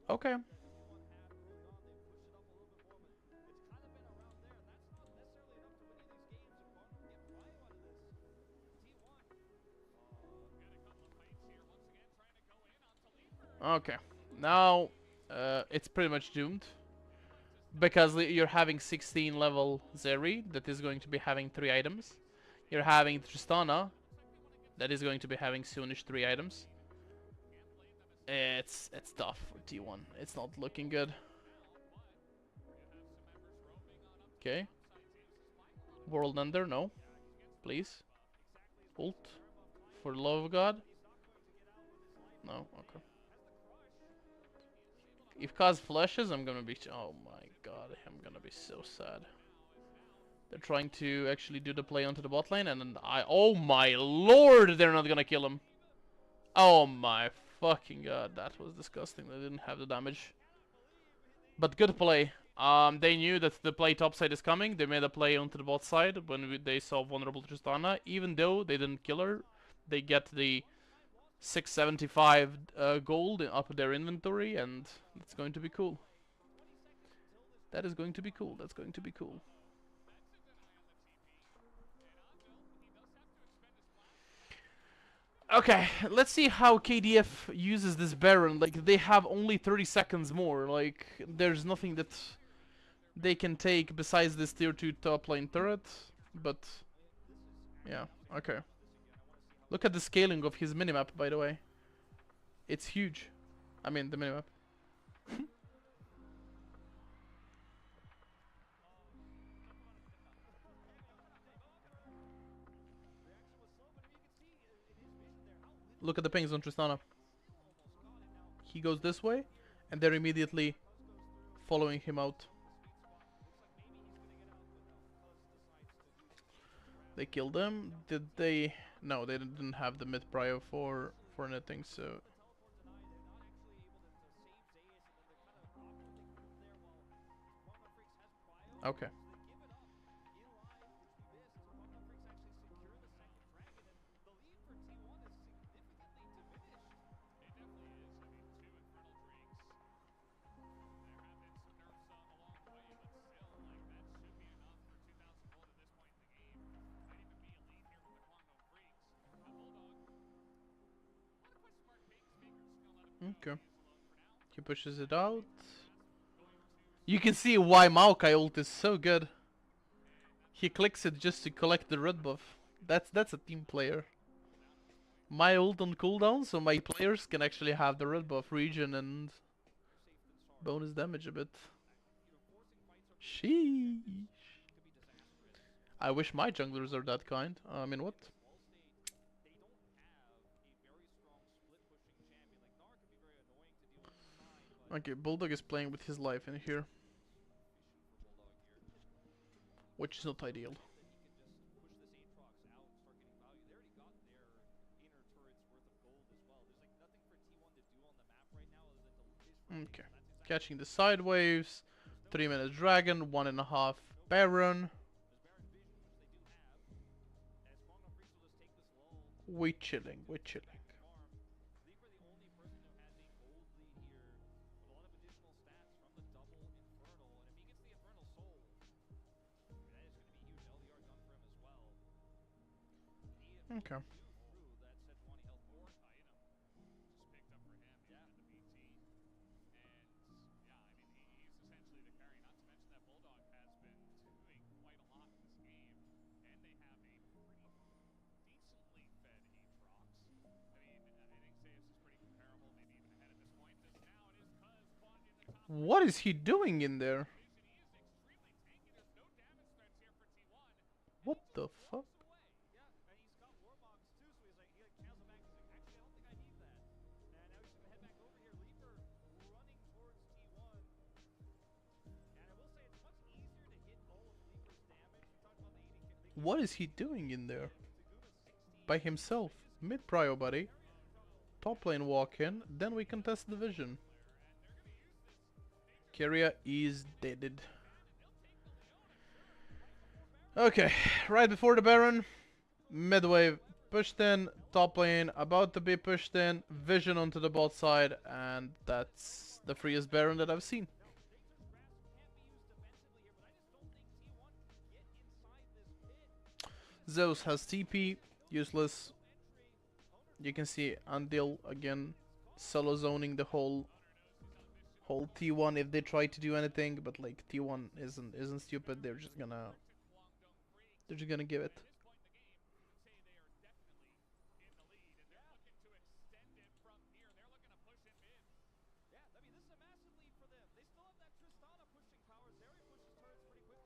Okay. Okay. Now, it's pretty much doomed. Because you're having 16 level Zeri that is going to be having 3 items. You're having Tristana that is going to be having soonish 3 items. It's tough for T1. It's not looking good. Okay. World Ender, no. Please. Ult. For the love of God. No, okay. If Kaz flashes, I'm gonna be... Oh my god, I'm gonna be so sad. They're trying to actually do the play onto the bot lane, and then oh my lord, they're not gonna kill him. Oh my fucking god, that was disgusting. They didn't have the damage. But good play. They knew that the play topside is coming. They made a play onto the bot side when they saw vulnerable Tristana. Even though they didn't kill her, they get the 675 gold up their inventory, and that's going to be cool. That is going to be cool. That's going to be cool. Okay, let's see how KDF uses this Baron. Like, they have only 30 seconds more. Like, there's nothing that they can take besides this tier 2 top lane turret. But, yeah, okay. Look at the scaling of his minimap, by the way. It's huge. I mean, the minimap. Look at the pings on Tristana. He goes this way, and they're immediately following him out. They killed him. Did they? No, they didn't have the mid prio for anything, so... Okay. Okay. He pushes it out. You can see why Maokai ult is so good. He clicks it just to collect the red buff. That's a team player. My ult on cooldown, so my players can actually have the red buff regen and bonus damage a bit. Sheesh. I wish my junglers are that kind. I mean, what? Okay, Bulldog is playing with his life in here, which is not ideal. Okay, catching the side waves, 3 minutes dragon, 1.5 baron. We chilling, we chilling. Okay. What is he doing in there? What the fuck? What is he doing in there? By himself. Mid prio, buddy. Top lane walk in, then we contest the vision. Keria is deaded. Okay, right before the Baron, mid wave pushed in, top lane about to be pushed in, vision onto the bot side, and that's the freest Baron that I've seen. Zeus has TP, useless. You can see Andil again solo zoning the whole T1 if they try to do anything, but like T1 isn't stupid. They're just gonna give it.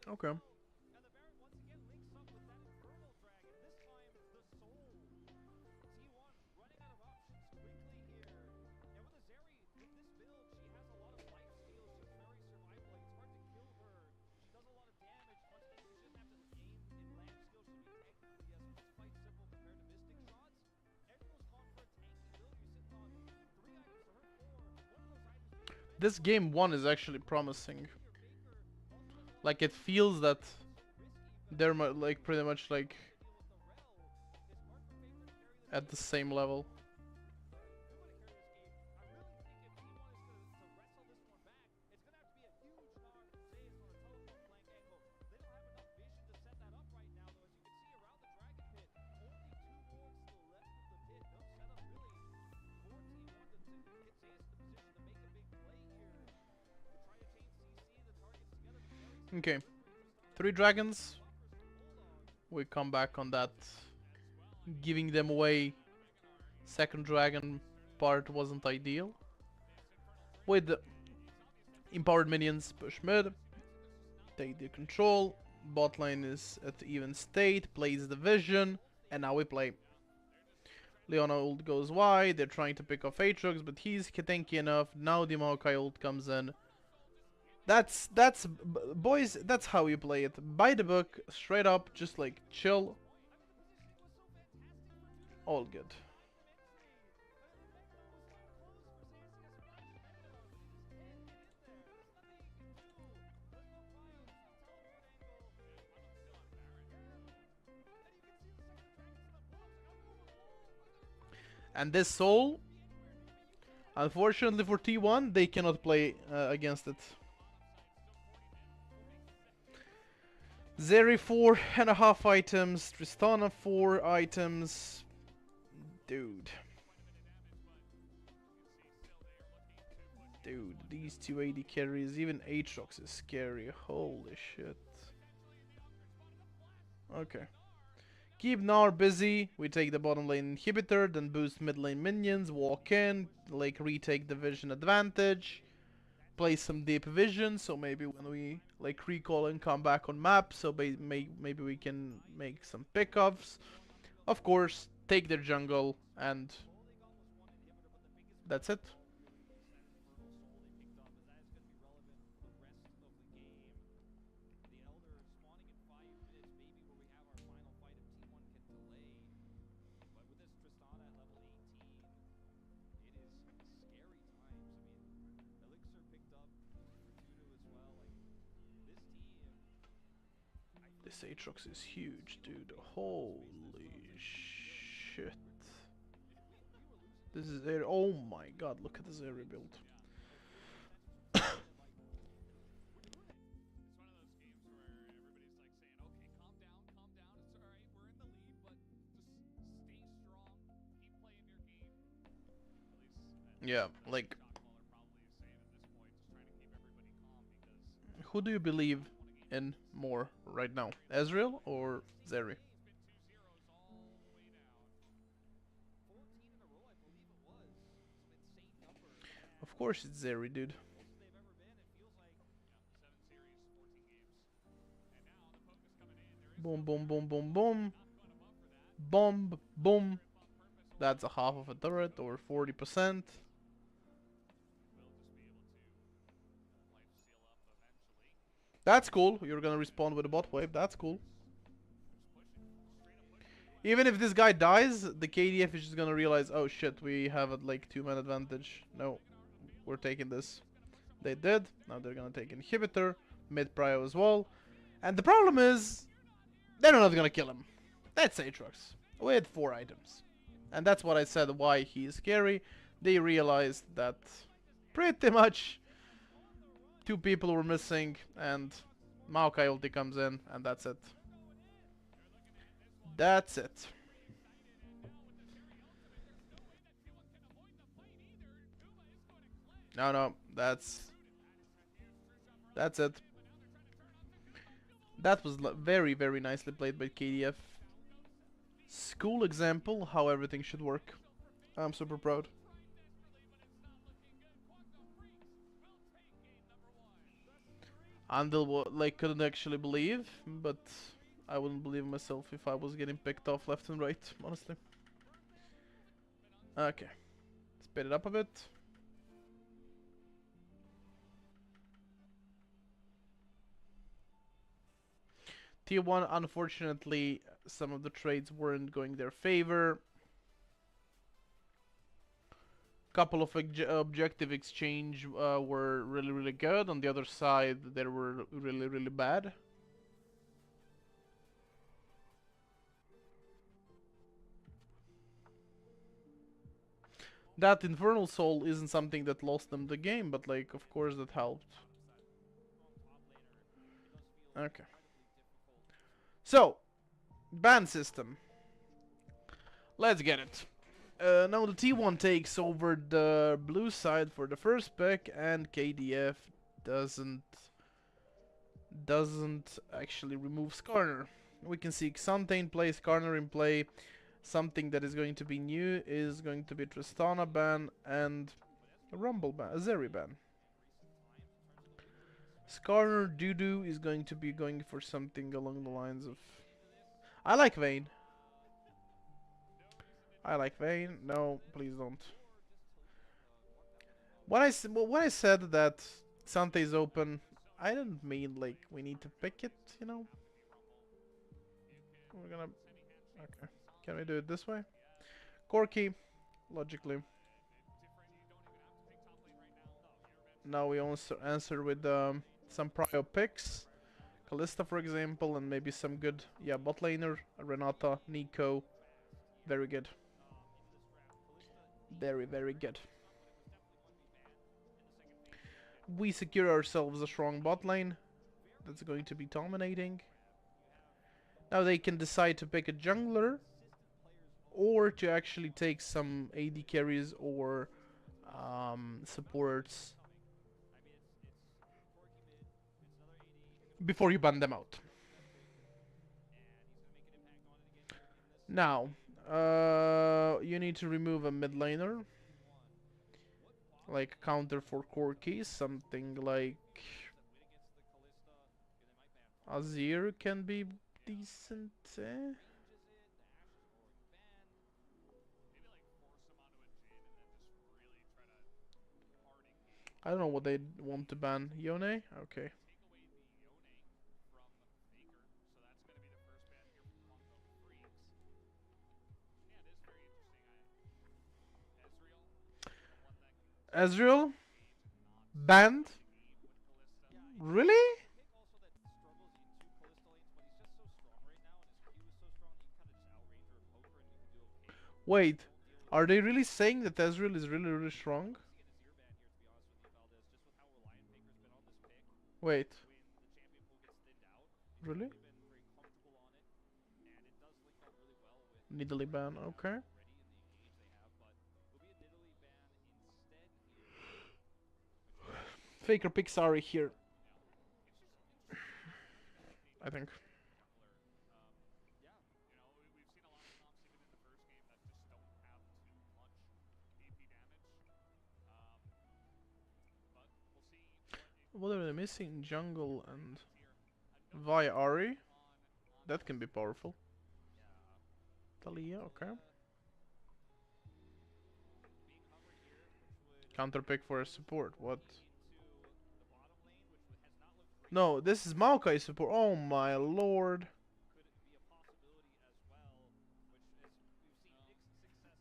Okay. This game 1 is actually promising. Like, it feels that they're like pretty much like at the same level. Okay, 3 dragons. We come back on that. Giving them away. Second dragon part wasn't ideal. With the empowered minions, push mid. Take the control. Bot lane is at even state. Plays the vision. And now we play. Leona ult goes wide. They're trying to pick off Aatrox, but he's tanky enough. Now the Maokai ult comes in. Boys, that's how you play it. By the book, straight up, just like chill. All good. And this soul, unfortunately for T1, they cannot play against it. Zeri 4.5 items, Tristana 4 items. Dude. Dude, these 280 carries, even Aatrox is scary. Holy shit. Okay. Keep Gnar busy. We take the bottom lane inhibitor, then boost mid lane minions, walk in, like retake the vision advantage. Play some deep vision, so maybe when we like recall and come back on map, so maybe we can make some pickoffs. Of course, take their jungle, and that's it. This Aatrox is huge, dude. Holy shit. This is Zeri. Oh my god, look at the Zeri build. Yeah, like, who do you believe in more right now, Ezreal or Zeri? Of course it's Zeri, dude. Boom, boom, boom, boom, boom. Bomb, boom. That's a half of a turret, or 40%. That's cool. You're gonna respawn with a bot wave. That's cool. Even if this guy dies, the KDF is just gonna realize, oh shit, we have a like 2-man advantage. No, we're taking this. They did. Now they're gonna take inhibitor, mid prio as well. And the problem is, they're not gonna kill him. That's Aatrox with 4 items. And that's what I said why he is scary. They realized that pretty much 2 people were missing, and Maokai ulti comes in, and that's it. That's it. No, that's it. That was very, very nicely played by KDF. School example how everything should work. I'm super proud. Andal like couldn't actually believe, but I wouldn't believe myself if I was getting picked off left and right, honestly. Okay, speed it up a bit. T1, unfortunately, some of the trades weren't going their favor. couple of objective exchange were really good. On the other side, they were really bad. That Infernal Soul isn't something that lost them the game, but like, of course, that helped. Okay. So, ban system. Let's get it. Now the T1 takes over the blue side for the first pick, and KDF doesn't actually remove Skarner. We can see Xante in play, Skarner in play. Something that is going to be new is going to be Tristana ban and a Rumble ban, a Zeri ban. Skarner Dudu is going to be going for something along the lines of... I like Vayne. I like Vayne. No, please don't. When I said that Xante is open, I didn't mean like we need to pick it, you know? We're gonna... Okay. Can we do it this way? Corki, logically. Now we also answer with some prior picks. Kalista, for example, and maybe some good, yeah, bot laner, Renata, Neeko. Very good. Very good. We secure ourselves a strong bot lane that's going to be dominating. Now they can decide to pick a jungler or to actually take some AD carries or supports before you ban them out. Now, you need to remove a mid laner, like counter for Corki, something like Azir can be decent. I don't know what they want to ban. Yone? Okay. Ezreal? Banned? Really? Wait, are they really saying that Ezreal is really strong? Wait. Really? Nidalee ban, okay. Faker picks Ahri here. I think. What are they missing? Jungle and Vi Ahri? That can be powerful. Talia, okay. Counter pick for a support, what? No, this is Maokai support. Oh my lord.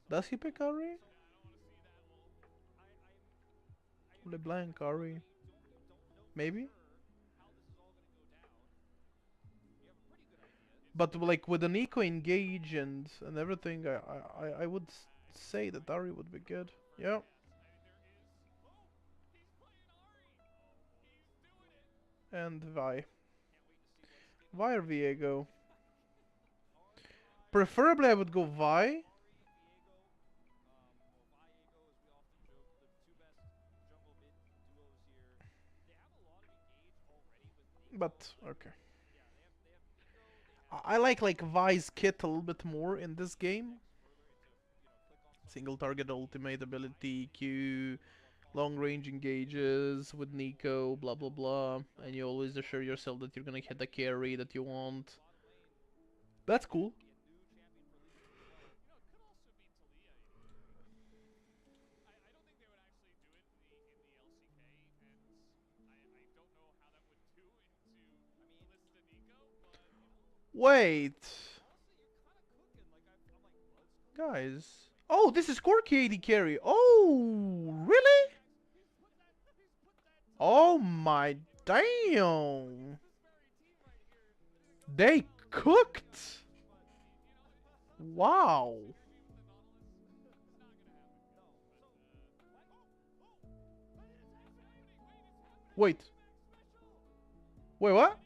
Does he pick Ahri? LeBlanc Ahri? Maybe? But like with an eco engage and everything, I would say that Ahri would be good. Yeah. And Vi. Vi or Viego? Preferably I would go Vi. But, okay. I like Vi's kit a little bit more in this game. Single target ultimate ability, Q, long range engages with Neeko, blah blah blah. And you always assure yourself that you're gonna hit the carry that you want. That's cool. Wait. Guys, Oh, this is Corki AD carry. Oh, really? Oh my damn. They cooked. Wow. Wait. Wait, what?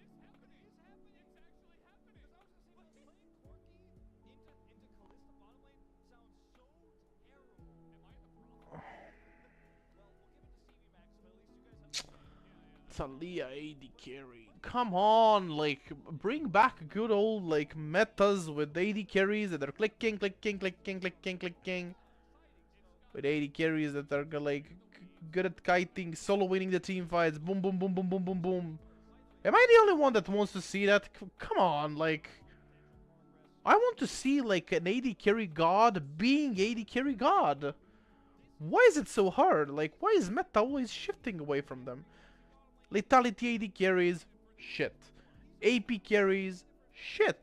Talia AD carry. Come on, like, bring back good old, like, metas with AD carries that are clicking, clicking, clicking, clicking, clicking. With AD carries that are, like, good at kiting, solo winning the team fights. Boom, boom, boom, boom, boom, boom, boom. Am I the only one that wants to see that? Come on, like... I want to see, like, an AD carry god being AD carry god. Why is it so hard? Like, why is meta always shifting away from them? Lethality AD carries, shit. AP carries, shit.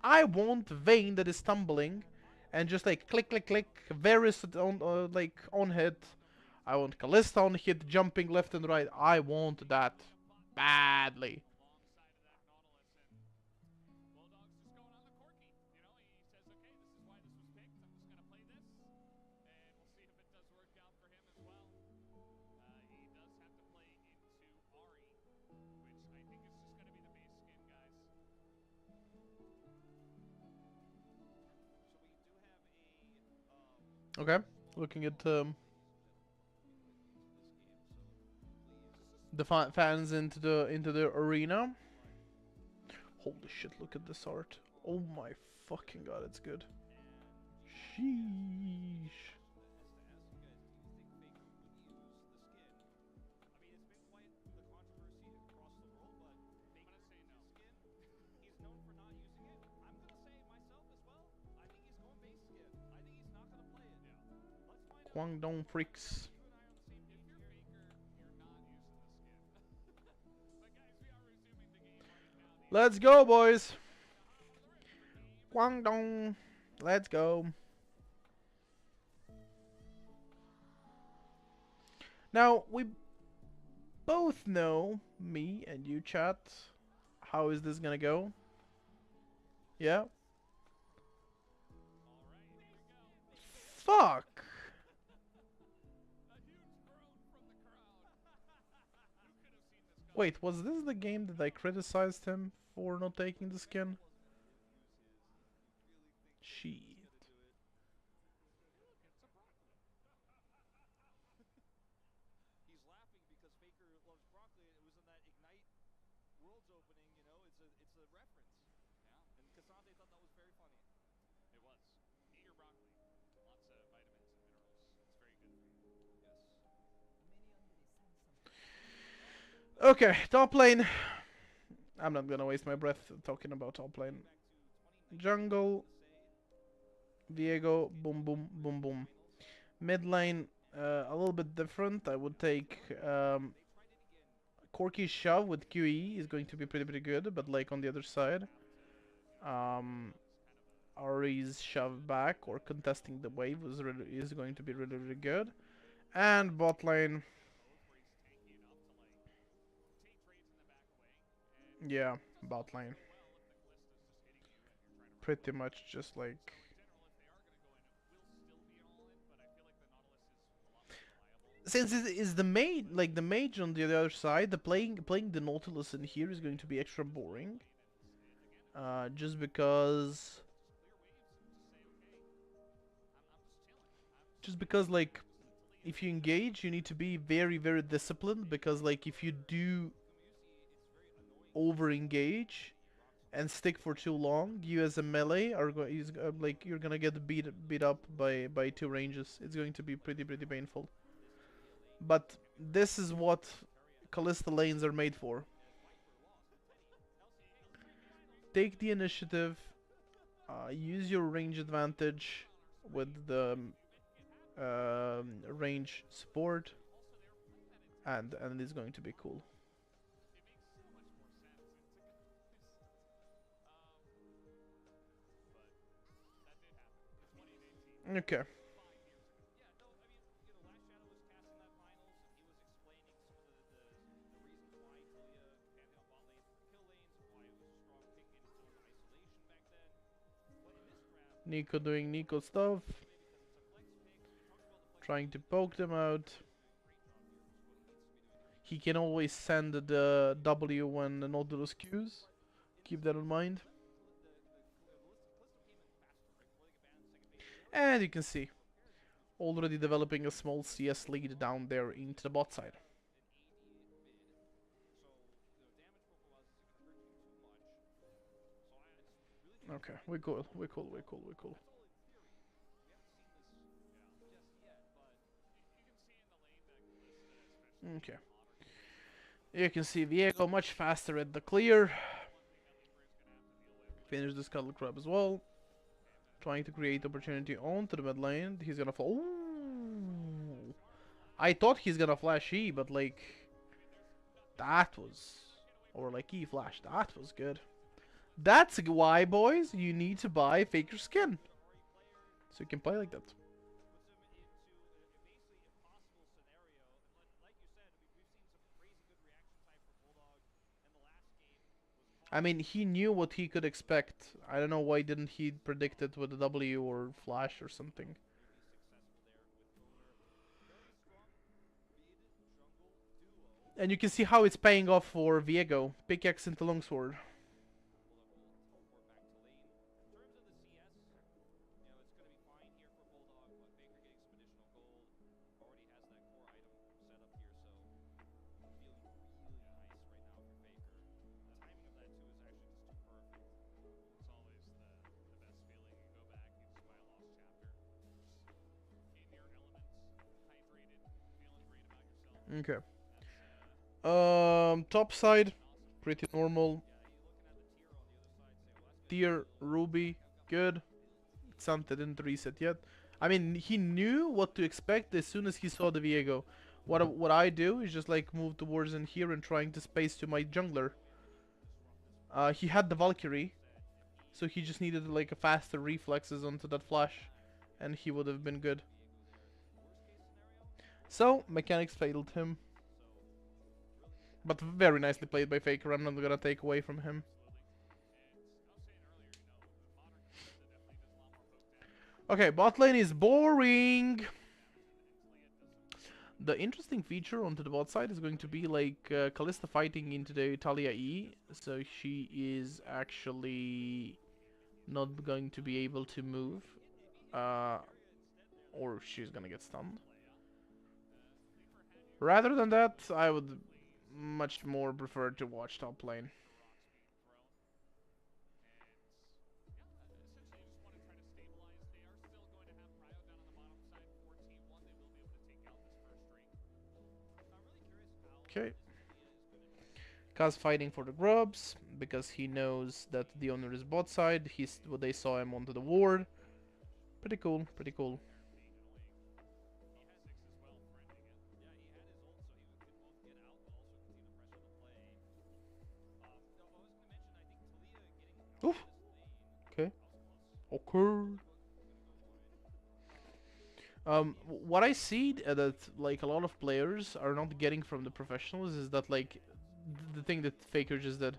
I want Vayne that is tumbling and just like click, click, click, Varus on, like on hit. I want Kalista on hit, jumping left and right. I want that badly. Okay, looking at the fans into the arena. Holy shit! Look at this art. Oh my fucking god, it's good. Sheesh. Guangdong freaks. Let's go, boys. Guangdong. Let's go. Now, we both know, me and you chat, how is this gonna go? Yeah? Fuck! Wait, was this the game that I criticized him for not taking the skin? Shit. Okay, top lane. I'm not gonna waste my breath talking about top lane. Jungle, Viego, boom, boom, boom, boom. Mid lane, a little bit different. I would take Corki's shove with QE is going to be pretty good, but like on the other side, Ari's shove back or contesting the wave is going to be really good. And bot lane, yeah, bot lane. Pretty much just like since it is the mage, like the mage on the other side, the playing the Nautilus in here is going to be extra boring. Just because like if you engage, you need to be very disciplined because like if you do over engage and stick for too long, you as a melee are like you're gonna get beat up by two ranges. It's going to be pretty painful. But this is what Kalista lanes are made for. Take the initiative, use your range advantage with the range support, and it's going to be cool. Okay. Nico doing Nico stuff. Trying to poke them out. He can always send the W when the Nautilus queues. Keep that in mind. And you can see, already developing a small CS lead down there into the bot side. Okay, we're cool, we're cool, we're cool, we're cool. Okay. You can see Viego much faster at the clear. Finish the Scuttle Crab as well. Trying to create opportunity onto the mid lane. He's gonna fall. Ooh. I thought he's gonna flash E, but like that was, or like E flash. That was good. That's why, boys, you need to buy Faker skin, so you can play like that. I mean, he knew what he could expect. I don't know why didn't he predict it with a W or flash or something. And you can see how it's paying off for Viego. Pickaxe into longsword. Okay. Top side, pretty normal. Tier, Ruby, good. Santa didn't reset yet. I mean, he knew what to expect as soon as he saw the Viego. What I do is just like move towards in here and trying to space to my jungler. He had the Valkyrie, so he just needed like a faster reflexes onto that flash, and he would have been good. So mechanics failed him, but very nicely played by Faker. I'm not gonna take away from him. Okay, bot lane is boring. The interesting feature onto the bot side is going to be like Kalista fighting into the Talia E, so she is actually not going to be able to move, or she's gonna get stunned. Rather than that, I would much more prefer to watch top lane. Okay. Kaz fighting for the grubs because he knows that the owner is bot side. They saw him onto the ward. Pretty cool, pretty cool. Oof. Okay. Okay. What I see that like a lot of players are not getting from the professionals is that like the thing that Faker just did,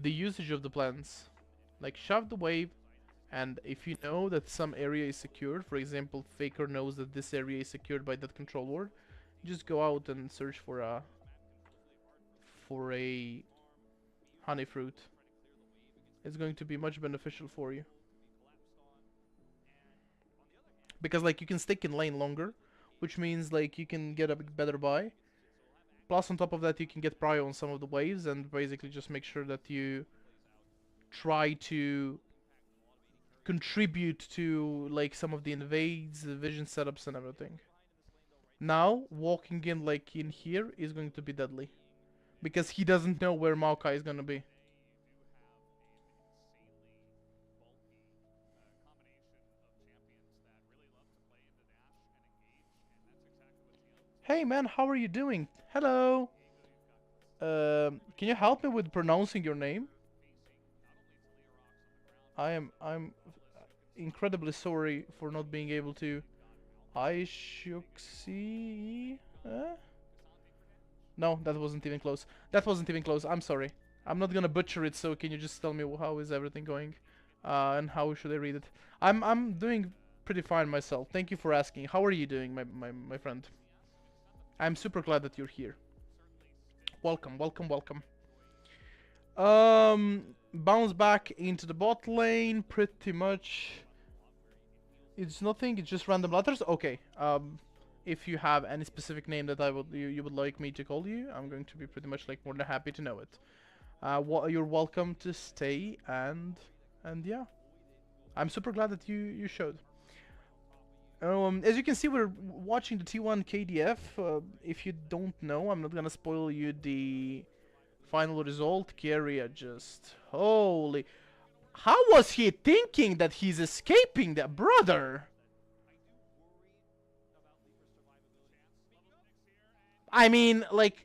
the usage of the plants, like shove the wave, and if you know that some area is secured, for example, Faker knows that this area is secured by that control ward, just go out and search for a honey fruit. It's going to be much beneficial for you. Because like you can stick in lane longer, which means like you can get a better buy. Plus on top of that you can get prio on some of the waves and basically just make sure that you try to contribute to like some of the invades, the vision setups and everything. Now walking in like in here is going to be deadly. Because he doesn't know where Maokai is gonna be. Hey man, how are you doing? Hello. Can you help me with pronouncing your name? I'm incredibly sorry for not being able to. Aishuxi? No, that wasn't even close. That wasn't even close. I'm sorry. I'm not gonna butcher it, so can you just tell me how is everything going? And how should I read it? I'm doing pretty fine myself. Thank you for asking. How are you doing, my friend? I'm super glad that you're here. Welcome, welcome, welcome. Bounce back into the bot lane, pretty much. It's nothing, it's just random letters? Okay, if you have any specific name that you would like me to call you, I'm going to be pretty much like more than happy to know it. You're welcome to stay, and yeah. I'm super glad that you showed. As you can see, we're watching the T1 KDF. If you don't know, I'm not gonna spoil you the final result. Keria just... Holy... How was he thinking that he's escaping that brother? I mean, like...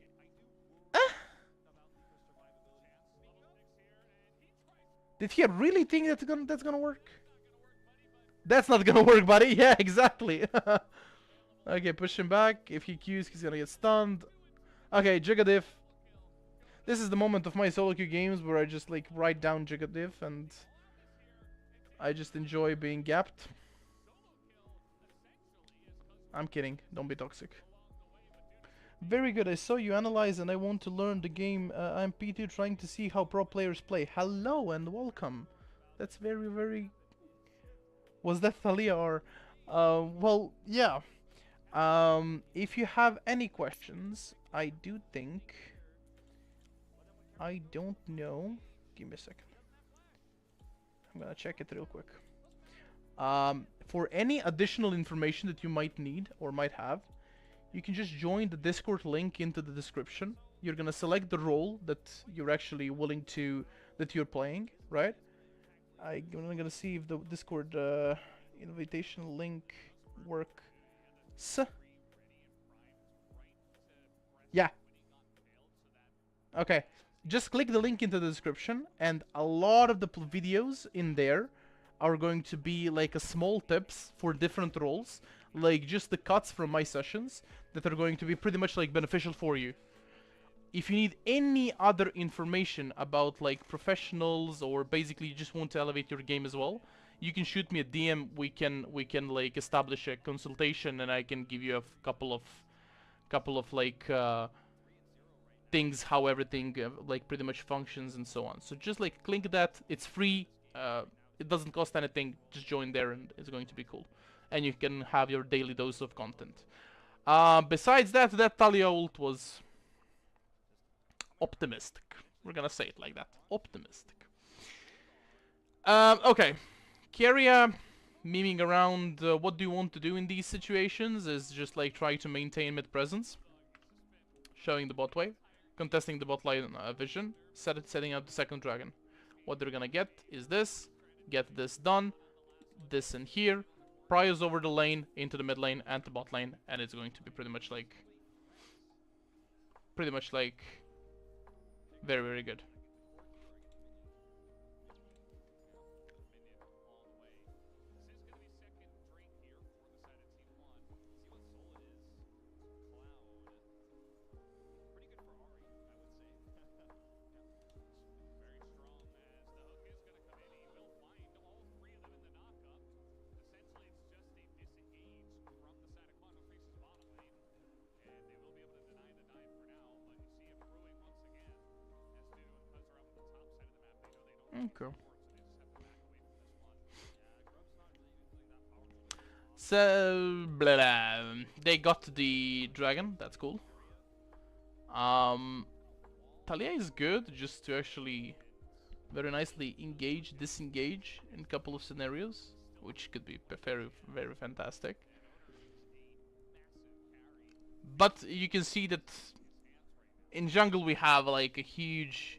Did he really think that's gonna work? That's not gonna work, buddy. Yeah, exactly. Okay, push him back. If he Qs, he's gonna get stunned. Okay, Jigadiv. This is the moment of my solo queue games where I just like write down Jigadiv and I just enjoy being gapped. I'm kidding. Don't be toxic. Very good. I saw you analyze and I want to learn the game. I'm P2 trying to see how pro players play. Hello and welcome. That's very, very... Was that Thalia or... well, yeah. If you have any questions, I do think... I don't know. Give me a second. I'm gonna check it real quick. For any additional information that you might need or might have, you can just join the Discord link into the description. You're gonna select the role that you're actually willing to... that you're playing, right? I'm gonna see if the Discord invitation link works. Yeah. Okay. Just click the link into the description, and a lot of the videos in there are going to be like a small tips for different roles, like just the cuts from my sessions that are going to be pretty much like beneficial for you. If you need any other information about like professionals or basically you just want to elevate your game as well, you can shoot me a DM. We can like establish a consultation and I can give you a couple of like things, how everything like pretty much functions and so on. So just like click that. It's free. It doesn't cost anything. Just join there and it's going to be cool. And you can have your daily dose of content. Besides that, that Thalia ult was optimistic. We're gonna say it like that. Optimistic. Okay. Keria memeing around what do you want to do in these situations is just like try to maintain mid presence. Showing the bot wave. Contesting the bot line vision. Setting up the second dragon. What they're gonna get is this. Get this done. This in here. Priors over the lane, into the mid lane and the bot lane. And it's going to be pretty much like... very, very good. Okay. So, blah, blah. They got the dragon. That's cool. Thalia is good, just to actually very nicely engage, disengage in a couple of scenarios, which could be very, very fantastic. But you can see that in jungle we have like a huge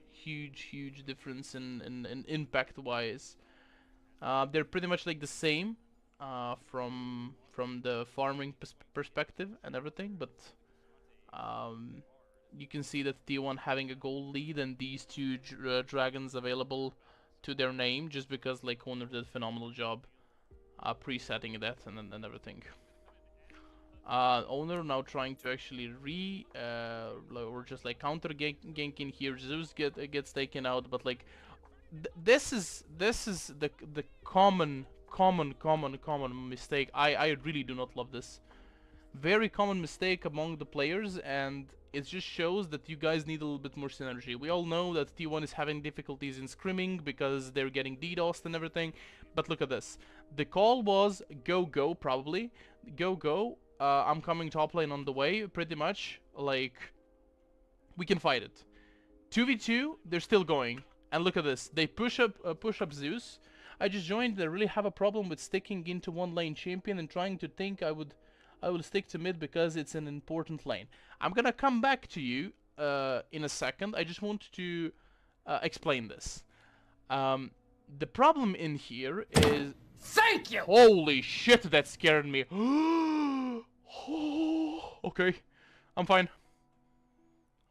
difference in impact wise. They're pretty much like the same from the farming perspective and everything, but you can see that T1 having a gold lead and these two dragons available to their name just because like Honor did a phenomenal job presetting that and everything. Owner now trying to actually or just like counter gank in here. Zeus gets taken out, but like this is the common mistake. I really do not love this. Very common mistake among the players, and it just shows that you guys need a little bit more synergy. We all know that T1 is having difficulties in scrimming because they're getting DDoSed and everything, but look at this. The call was go, probably. Go, I'm coming top lane on the way, pretty much. Like, we can fight it. 2v2, they're still going. And look at this. They push up Zeus. I just joined. They really have a problem with sticking into one lane champion and trying to think I will stick to mid because it's an important lane. I'm gonna come back to you in a second. I just want to explain this. The problem in here is... Thank you! Holy shit, that scared me. Okay, I'm fine.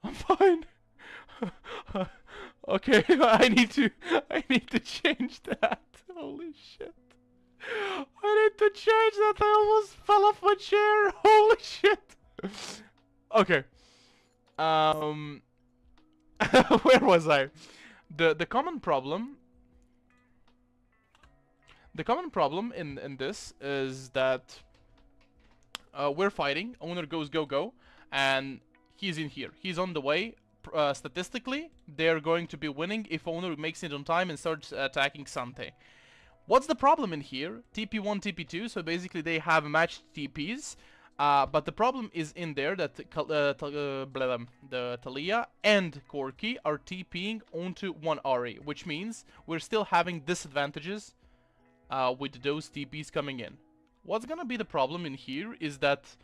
I'm fine. Okay, I need to change that. Holy shit. I need to change that. I almost fell off my chair. Holy shit. Okay. Where was I? The common problem. The common problem in this is that we're fighting. Owner goes go, and he's in here. He's on the way. Statistically, they're going to be winning if Owner makes it on time and starts attacking Sante. What's the problem in here? TP1, TP2, so basically they have matched TPs, but the problem is in there that the Taliyah and Corki are TPing onto one Ahri, which means we're still having disadvantages with those TPs coming in. What's gonna be the problem in here is that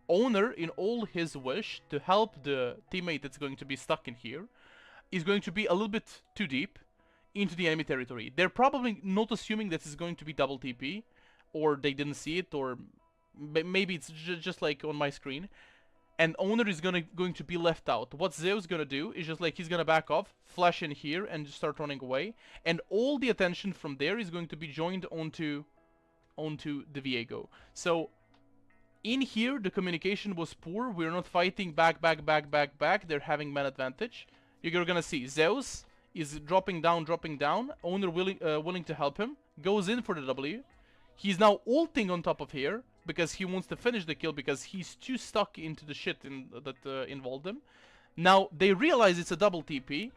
Owner, in all his wish to help the teammate that's going to be stuck in here, is going to be a little bit too deep into the enemy territory. They're probably not assuming that it's going to be double TP, or they didn't see it, or maybe it's just like on my screen. And Owner is going to be left out. What Zeus gonna do is just like he's gonna back off, flash in here, and just start running away. And all the attention from there is going to be joined onto the Viego. So in here, the communication was poor. We're not fighting back. They're having man advantage. You're gonna see Zeus is dropping down. Owner willing to help him. Goes in for the W. He's now ulting on top of here because he wants to finish the kill because he's too stuck into the shit that involved him. Now, they realize it's a double TP.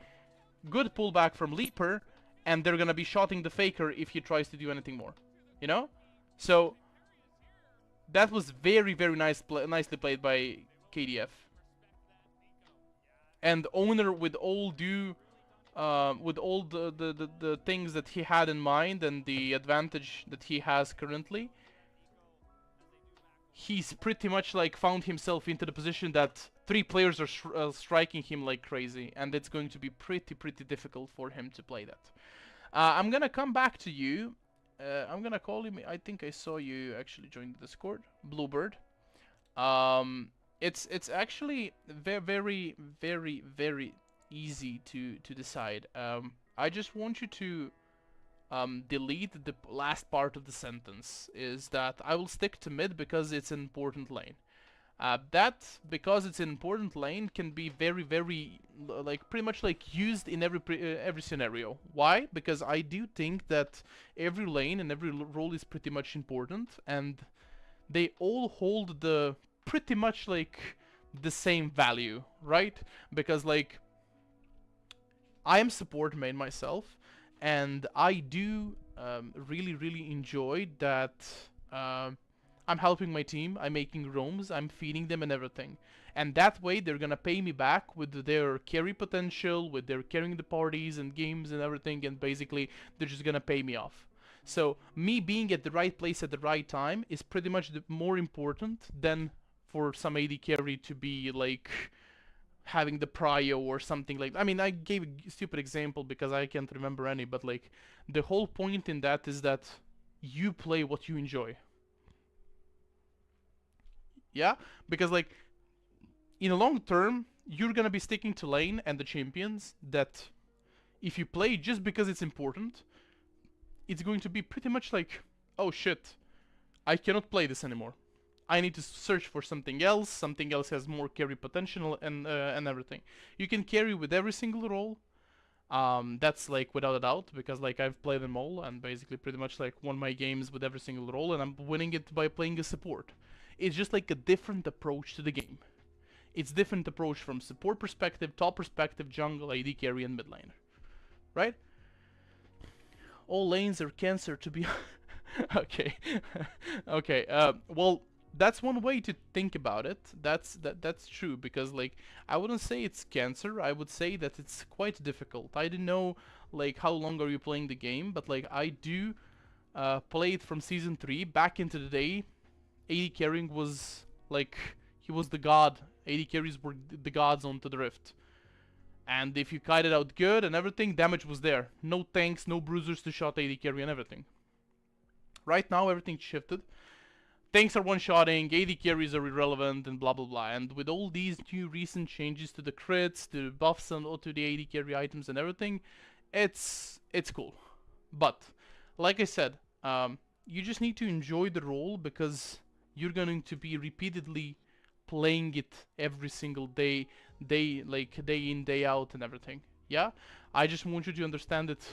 Good pullback from Leaper. And they're gonna be shotting the Faker if he tries to do anything more. You know? So that was very nicely played by KDF. And Owner, with all the things that he had in mind and the advantage that he has currently, he's pretty much like found himself into the position that 3 players are striking him like crazy, and it's going to be pretty difficult for him to play that. I'm gonna come back to you. I'm gonna call him. I think I saw you actually join the Discord, Bluebird. It's actually very easy to decide. I just want you to delete the last part of the sentence. Is that I will stick to mid because it's an important lane. That, because it's an important lane, can be very like pretty much like used in every scenario. Why? Because I do think that every lane and every role is pretty much important, and they all hold the pretty much like the same value, right? Because like I am support main myself, and I do really enjoy that. I'm helping my team, I'm making roams, I'm feeding them and everything. And that way they're gonna pay me back with their carry potential, with their carrying the parties and games and everything, and basically they're just gonna pay me off. So me being at the right place at the right time is pretty much more important than for some AD carry to be like having the prio or something like. I mean, I gave a stupid example because I can't remember any, but like the whole point in that is that you play what you enjoy. Yeah, because like in a long term you're gonna be sticking to lane and the champions that if you play just because it's important, it's going to be pretty much like, oh shit, I cannot play this anymore. I need to search for something else. Something else has more carry potential and everything. You can carry with every single role. That's like without a doubt, because like I've played them all and basically pretty much like won my games with every single role, and I'm winning it by playing a support. It's just like a different approach to the game. It's different approach from support perspective, top perspective, jungle, AD carry, and mid laner, right? All lanes are cancer to be. Okay, okay. Well, that's one way to think about it. That's true, because like I wouldn't say it's cancer. I would say that it's quite difficult. I don't know like how long are you playing the game, but like I do play it from season 3 back into the day. AD carrying was like he was the god. AD carries were the gods onto the Rift. And if you kited out good and everything, damage was there. No tanks, no bruisers to shot AD carry and everything. Right now everything shifted. Tanks are one-shotting, AD carries are irrelevant, and blah blah blah. And with all these new recent changes to the crits, to the buffs, and to the AD carry items and everything, it's cool. But like I said, you just need to enjoy the role, because you're going to be repeatedly playing it every single day, like day in, day out, and everything. Yeah, I just want you to understand it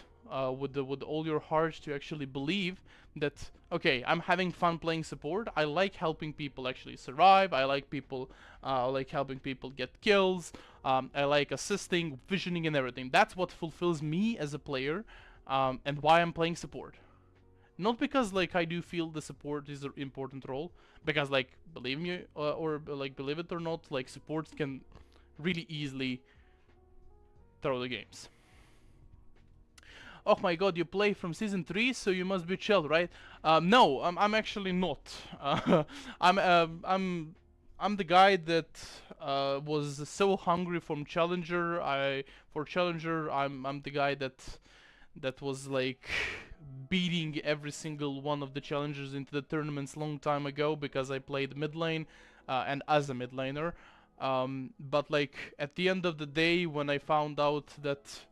with all your heart, to actually believe that okay, I'm having fun playing support. I like helping people actually survive. I like people like helping people get kills. I like assisting, visioning, and everything. That's what fulfills me as a player, and why I'm playing support. Not because like I do feel the support is an important role, because like believe me or like believe it or not, like supports can really easily throw the games. Oh my god, you play from season 3, so you must be chill, right? No, I'm actually not. I'm the guy that was so hungry from Challenger. For Challenger, I'm the guy that was like beating every single one of the challengers into the tournaments long time ago, because I played mid lane and as a mid laner. But like at the end of the day, when I found out that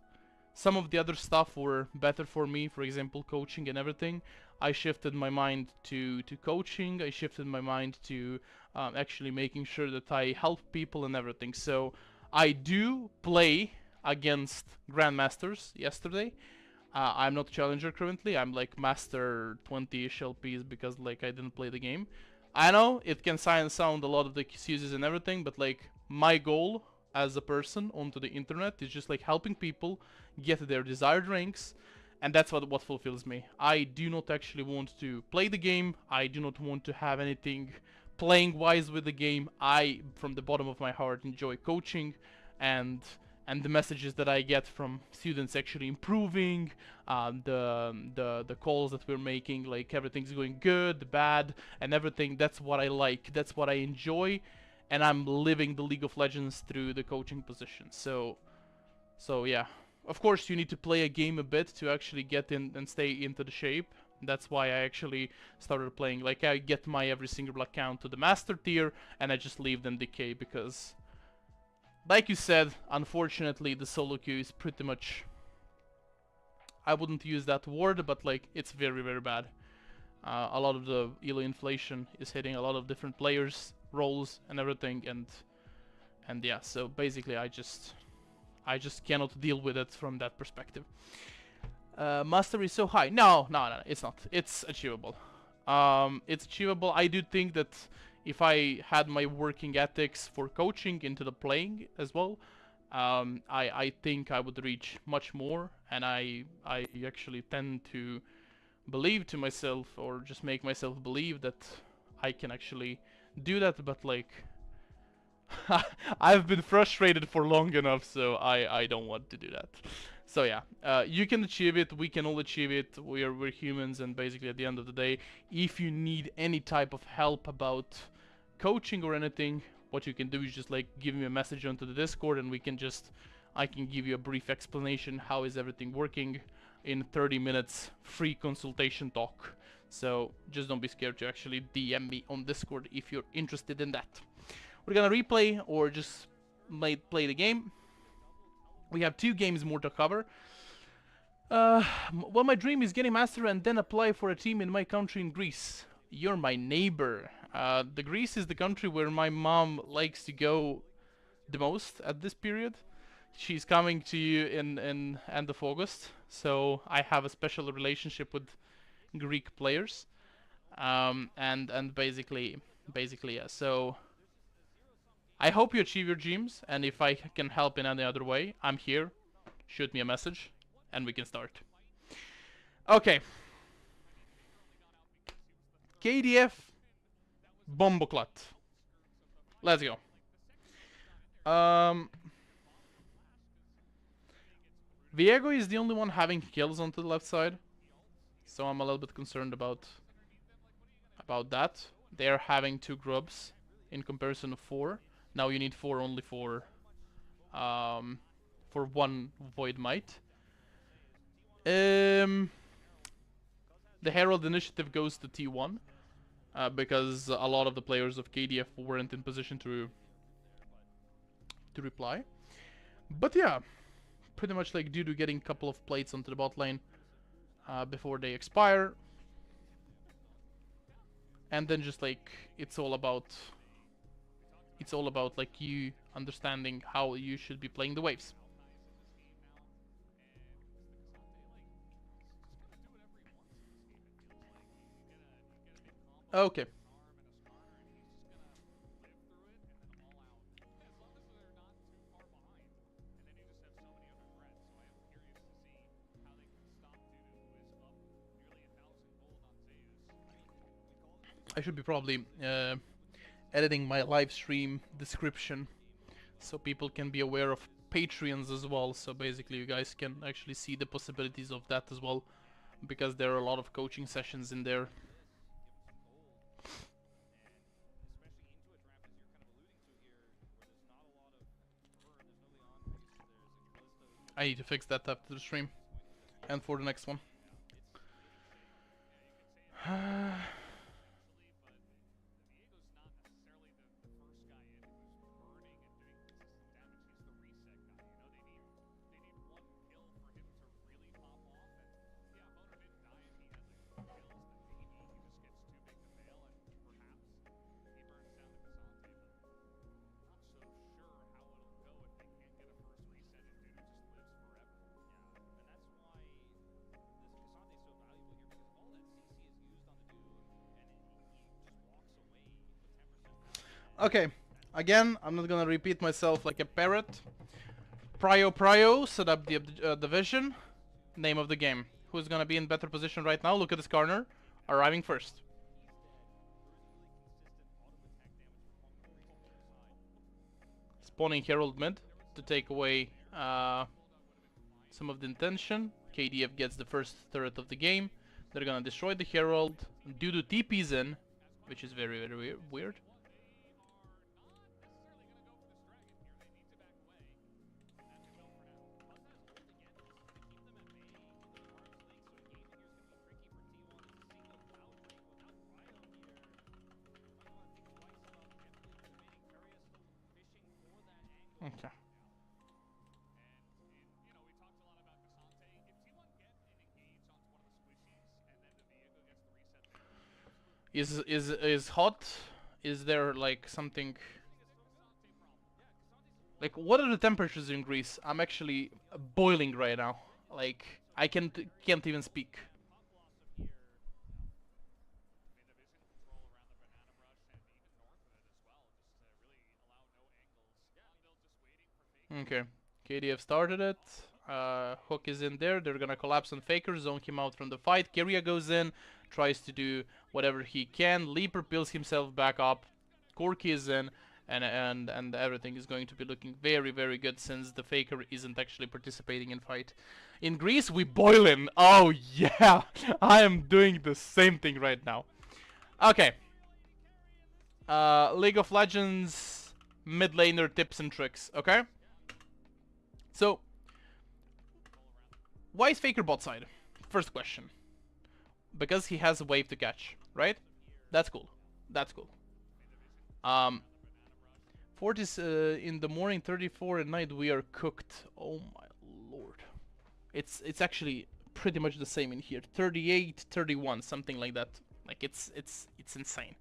some of the other stuff were better for me, for example coaching and everything, I shifted my mind to coaching. I shifted my mind to actually making sure that I help people and everything. So I do play against Grandmasters yesterday. I'm not Challenger currently. I'm like Master 20-ish LPs, because like I didn't play the game. I know it can sound a lot of the excuses and everything, but like my goal as a person onto the internet is just like helping people get their desired ranks, and that's what fulfills me. I do not actually want to play the game. I do not want to have anything playing wise with the game. I, from the bottom of my heart, enjoy coaching and the messages that I get from students actually improving, the calls that we're making, like everything's going good, bad, and everything. That's what I like. That's what I enjoy, and I'm living the League of Legends through the coaching position. So yeah. Of course, you need to play a game a bit to actually get in and stay into the shape. That's why I actually started playing. Like I get my every single account to the master tier, and I just leave them decay, because like you said, unfortunately, the solo queue is pretty much... I wouldn't use that word, but like, it's very, very bad. A lot of the elo inflation is hitting a lot of different players, roles, and everything, and yeah, so basically I just cannot deal with it from that perspective. Mastery is so high. No, it's not. It's achievable. It's achievable. I do think that if I had my working ethics for coaching into the playing as well, I think I would reach much more, and I actually tend to believe to myself, or just make myself believe that I can actually do that, but like I've been frustrated for long enough, so I don't want to do that. So yeah, you can achieve it, we can all achieve it, we're humans, and basically at the end of the day, if you need any type of help about coaching or anything, what you can do is just like give me a message onto the Discord, and I can give you a brief explanation how is everything working in 30 minutes free consultation talk. So just don't be scared to actually DM me on Discord if you're interested in that. We're gonna replay or just play the game. We have 2 games more to cover. Well, my dream is getting master and then apply for a team in my country in Greece. You're my neighbor. The Greece is the country where my mom likes to go the most at this period. She's coming to you in end of August, so I have a special relationship with Greek players. And basically yeah. So I hope you achieve your dreams, and if I can help in any other way, I'm here. Shoot me a message, and we can start. Okay. KDF Bomboclat. Let's go. Viego is the only one having kills onto the left side, so I'm a little bit concerned about that. They're having 2 grubs in comparison to 4. Now you need 4 only for 1 Void Might. The Herald initiative goes to T1 because a lot of the players of KDF weren't in position to reply. But yeah, pretty much like due to getting a couple of plates onto the bot lane before they expire. And then just like it's all about like you understanding how you should be playing the waves. Okay. I should be probably editing my live stream description so people can be aware of Patreons as well. So basically you guys can actually see the possibilities of that as well, because there are a lot of coaching sessions in there. I need to fix that after the stream and for the next one. Okay, again, I'm not gonna repeat myself like a parrot. Prio, set up the division. Name of the game. Who's gonna be in better position right now? Look at this corner. Arriving first. Spawning Herald mid to take away some of the intention. KDF gets the first turret of the game. They're gonna destroy the Herald. Due to TP's in, which is very, very weird. Okay. Is hot? Is there like something? Like, what are the temperatures in Greece? I'm actually boiling right now. Like, I can't even speak. Okay, KDF started it. Hook is in there. They're gonna collapse on Faker, zone him out from the fight. Keria goes in, tries to do whatever he can. Leaper peels himself back up. Corki is in, and everything is going to be looking very, very good since the Faker isn't actually participating in fight. In Greece, we boilin'. Oh yeah, I am doing the same thing right now. Okay. League of Legends mid laner tips and tricks. Okay. So, why is Faker bot side? First question. Because he has a wave to catch, right? That's cool. That's cool. 40 in the morning, 34 at night. We are cooked. Oh my lord. It's actually pretty much the same in here. 38, 31, something like that. Like it's insane.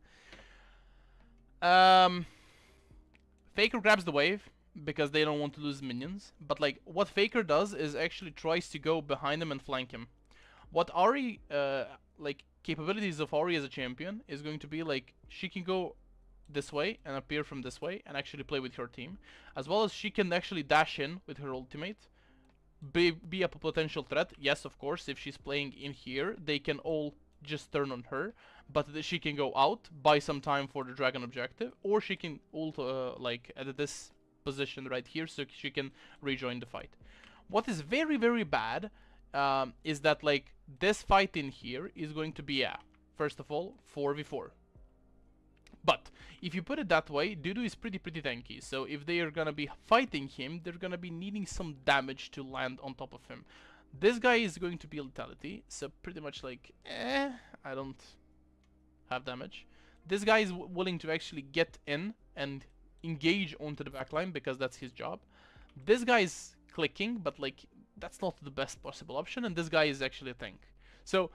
Um, Faker grabs the wave because they don't want to lose minions. But like what Faker does is actually tries to go behind him and flank him. What Ahri, like capabilities of Ahri as a champion is going to be like she can go this way and appear from this way and actually play with her team, as well as she can actually dash in with her ultimate, be a potential threat. Yes, of course, if she's playing in here, they can all just turn on her, but she can go out, buy some time for the dragon objective, or she can ult like at this position right here, so she can rejoin the fight. What is very, very bad is that like this fight in here is going to be, yeah, first of all, 4v4. But if you put it that way, Dudu is pretty tanky, so if they are gonna be fighting him, they're gonna be needing some damage to land on top of him. This guy is going to be lethality, so pretty much like, I don't have damage. This guy is willing to actually get in and engage onto the backline because that's his job. This guy is clicking, but like, that's not the best possible option, and this guy is actually a tank. So,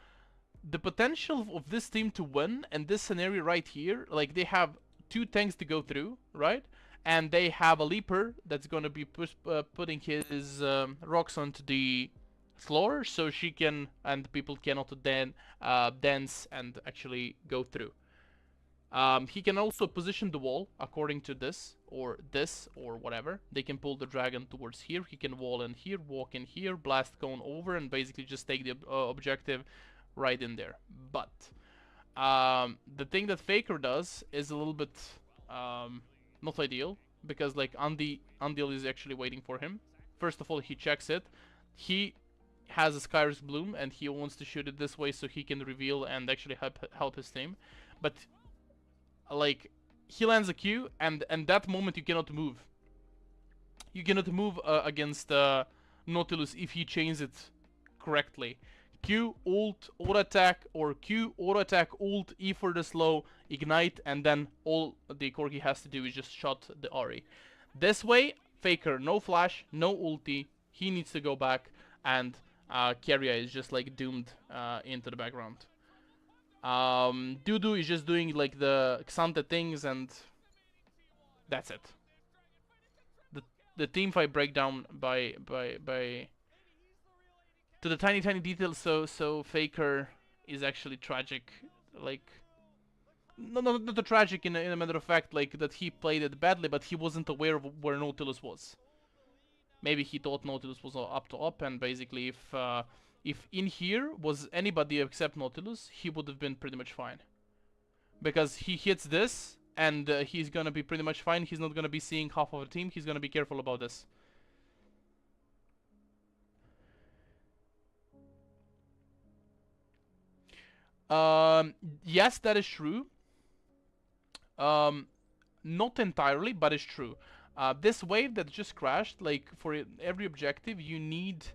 the potential of this team to win and this scenario right here, like they have 2 tanks to go through, right? And they have a leaper that's going to be putting his rocks onto the floor so she can, and people cannot then dance and actually go through. He can also position the wall according to this or whatever. They can pull the dragon towards here. He can wall in here, walk in here, blast cone over, and basically just take the objective right in there. But the thing that Faker does is a little bit not ideal, because like Undeal is actually waiting for him. First of all, he checks it. He has a Skyr's Bloom and he wants to shoot it this way so he can reveal and actually help his team. But like he lands a Q, and that moment you cannot move. You cannot move against Nautilus if he chains it correctly. Q, ult, auto attack, or Q, auto attack, ult, E for the slow, ignite, and then all the Corgi has to do is just shot the Ahri. This way, Faker, no flash, no ulti, he needs to go back, and Keria is just like doomed into the background. Dudu is just doing like the Xante things, and that's it. The team fight breakdown by to the tiny details, so Faker is actually tragic, like not the tragic in a matter of fact, like that he played it badly, but he wasn't aware of where Nautilus was. Maybe he thought Nautilus was up to up, and basically if in here was anybody except Nautilus, he would have been pretty much fine. Because he hits this, and he's gonna be pretty much fine. He's not gonna be seeing half of the team. He's gonna be careful about this. Yes, that is true. Not entirely, but it's true. This wave that just crashed, like for every objective, you need,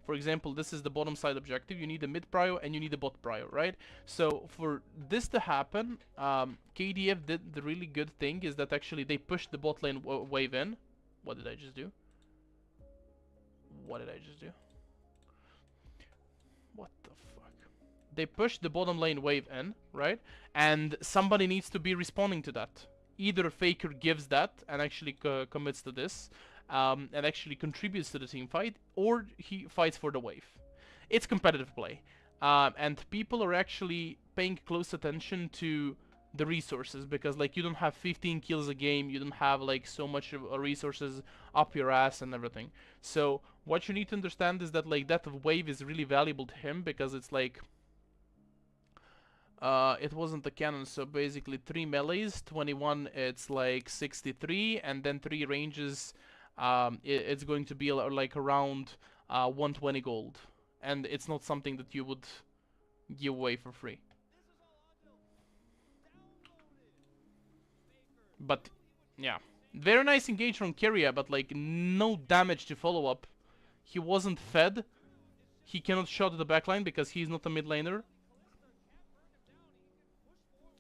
for example, this is the bottom side objective, you need a mid prio and you need a bot prio, right? So for this to happen, KDF did the really good thing is that actually they pushed the bot lane wave in. What did I just do? What did I just do? What the fuck? They pushed the bottom lane wave in, right? And somebody needs to be responding to that. Either Faker gives that and actually commits to this, and actually contributes to the team fight, or he fights for the wave. It's competitive play, and people are actually paying close attention to the resources, because like you don't have 15 kills a game, you don't have like so much resources up your ass and everything. So what you need to understand is that like that wave is really valuable to him, because it's like it wasn't a cannon, so basically 3 melees, 21, it's like 63, and then 3 ranges, it's going to be like around 120 gold, and it's not something that you would give away for free. But yeah, very nice engage from Keria, but like no damage to follow up. He wasn't fed. He cannot shot the backline because he's not a mid laner.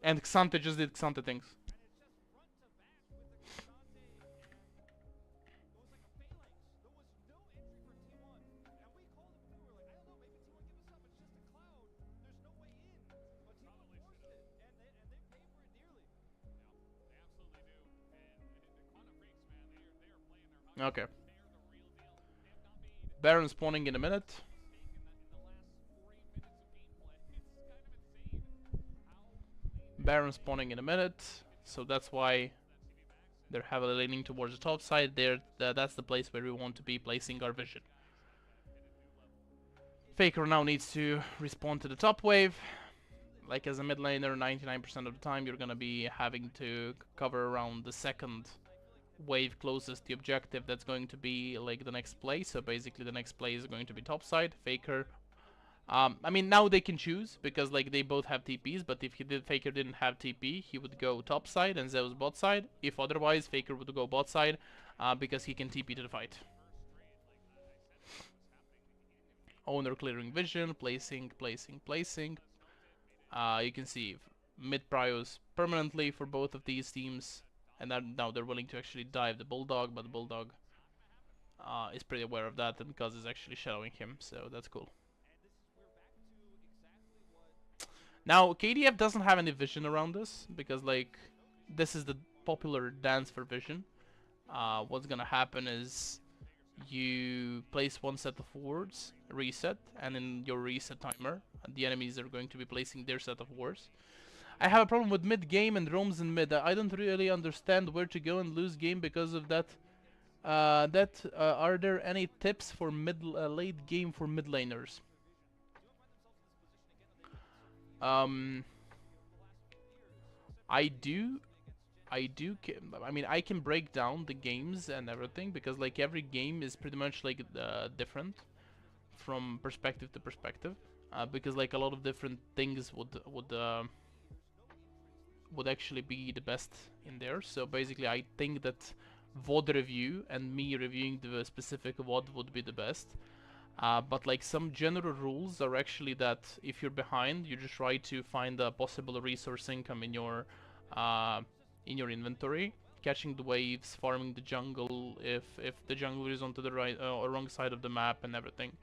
And Xante just did Xante things. Okay. Baron spawning in a minute. Baron spawning in a minute. So that's why they're heavily leaning towards the top side. That's the place where we want to be placing our vision. Faker now needs to respond to the top wave. Like as a mid laner, 99% of the time you're gonna be having to cover around the second wave closest to the objective. That's going to be like the next play. So basically the next play is going to be top side. Faker. I mean, now they can choose because like they both have TPs, but if Faker didn't have TP, he would go top side and Zeus bot side. If otherwise, Faker would go bot side because he can TP to the fight. Owner clearing vision, placing. You can see mid prios permanently for both of these teams, and now they're willing to actually dive the Bulldog, but the Bulldog is pretty aware of that, and Cuz is actually shadowing him, so that's cool. Now, KDF doesn't have any vision around this, because like, this is the popular dance for vision. What's gonna happen is you place one set of wards, reset, and in your reset timer, the enemies are going to be placing their set of wards. I have a problem with mid game and roams in mid. I don't really understand where to go and lose game because of that. Are there any tips for late game for mid laners? I mean, I can break down the games and everything because like every game is pretty much like different from perspective to perspective, because like a lot of different things would actually be the best in there. So basically, I think that VOD review and me reviewing the specific VOD would be the best. But like some general rules are actually that if you're behind, you just try to find a possible resource income in your inventory, catching the waves, farming the jungle if the jungler is onto the right or wrong side of the map and everything.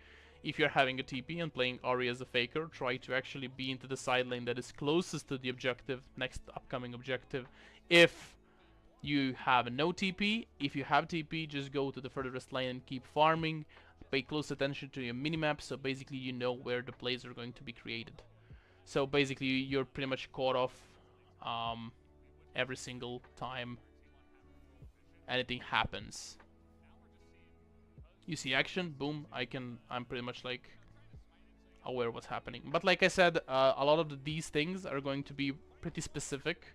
If you're having a TP and playing Ahri as a faker, try to actually be into the side lane that is closest to the objective, next upcoming objective. If you have no TP, if you have TP, just go to the furthest lane and keep farming. Pay close attention to your minimap, so basically you know where the plays are going to be created. So basically you're pretty much caught off every single time anything happens. You see action, boom, I'm pretty much like aware of what's happening. But like I said, a lot of these things are going to be pretty specific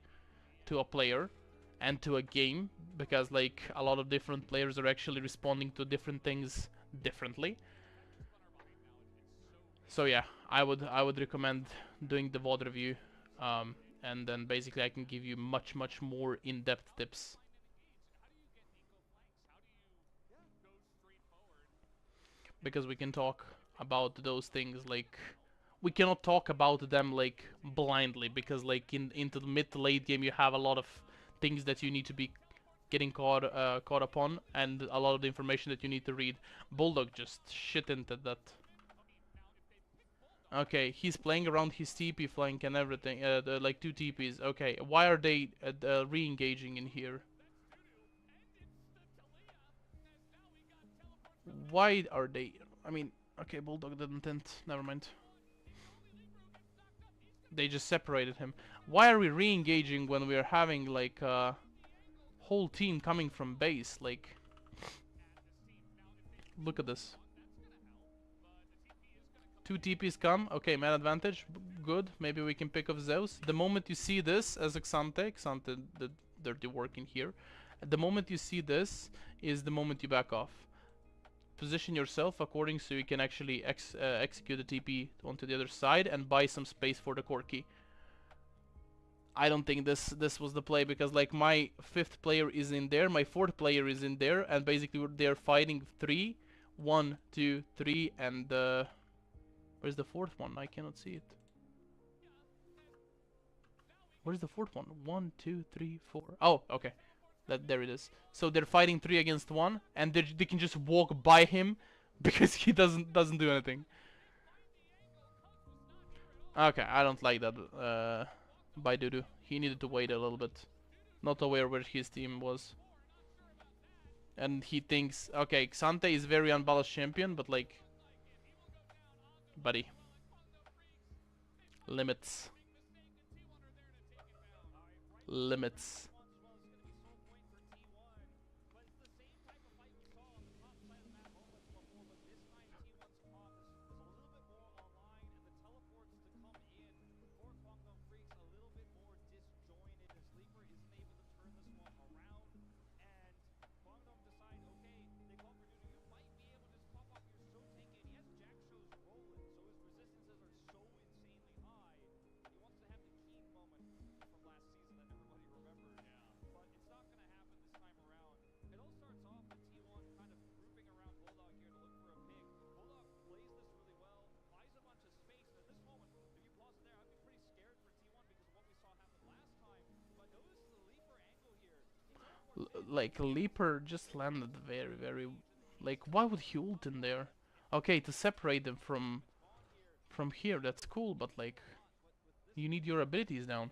to a player and to a game, because like a lot of different players are actually responding to different things differently. So yeah, I would recommend doing the VOD review, and then basically I can give you much more in-depth tips. Because we can talk about those things, like we cannot talk about them like blindly, because like into the mid to late game you have a lot of things that you need to be getting caught upon, and a lot of the information that you need to read. Bulldog just shit into that. Okay, he's playing around his TP flank and everything, like 2 TPs. Okay, why are they re-engaging in here? Why are they... I mean, okay, Bulldog didn't int, never mind. They just separated him. Why are we re-engaging when we are having like a whole team coming from base? Like, look at this. 2 TPs come. Okay, man advantage. Good. Maybe we can pick off Zeus. The moment you see this as Xante did dirty work in here. The moment you see this is the moment you back off. Position yourself according so you can actually execute the TP onto the other side and buy some space for the Corki. I don't think this was the play, because like my 5th player is in there, my 4th player is in there, and basically they're fighting 3, 1, 2, 3, and where's the 4th one? I cannot see it. Where's the 4th one? 1, 2, 3, 4. Oh, okay. There it is. So they're fighting 3 against 1, and they can just walk by him because he doesn't do anything. Okay, I don't like that by Dudu. He needed to wait a little bit. Not aware where his team was. And he thinks, okay, Xante is very unbalanced champion, but like, buddy, limits, limits. Like Leaper just landed very like, why would he ult in there? Okay, to separate them from here, that's cool, but like, you need your abilities down.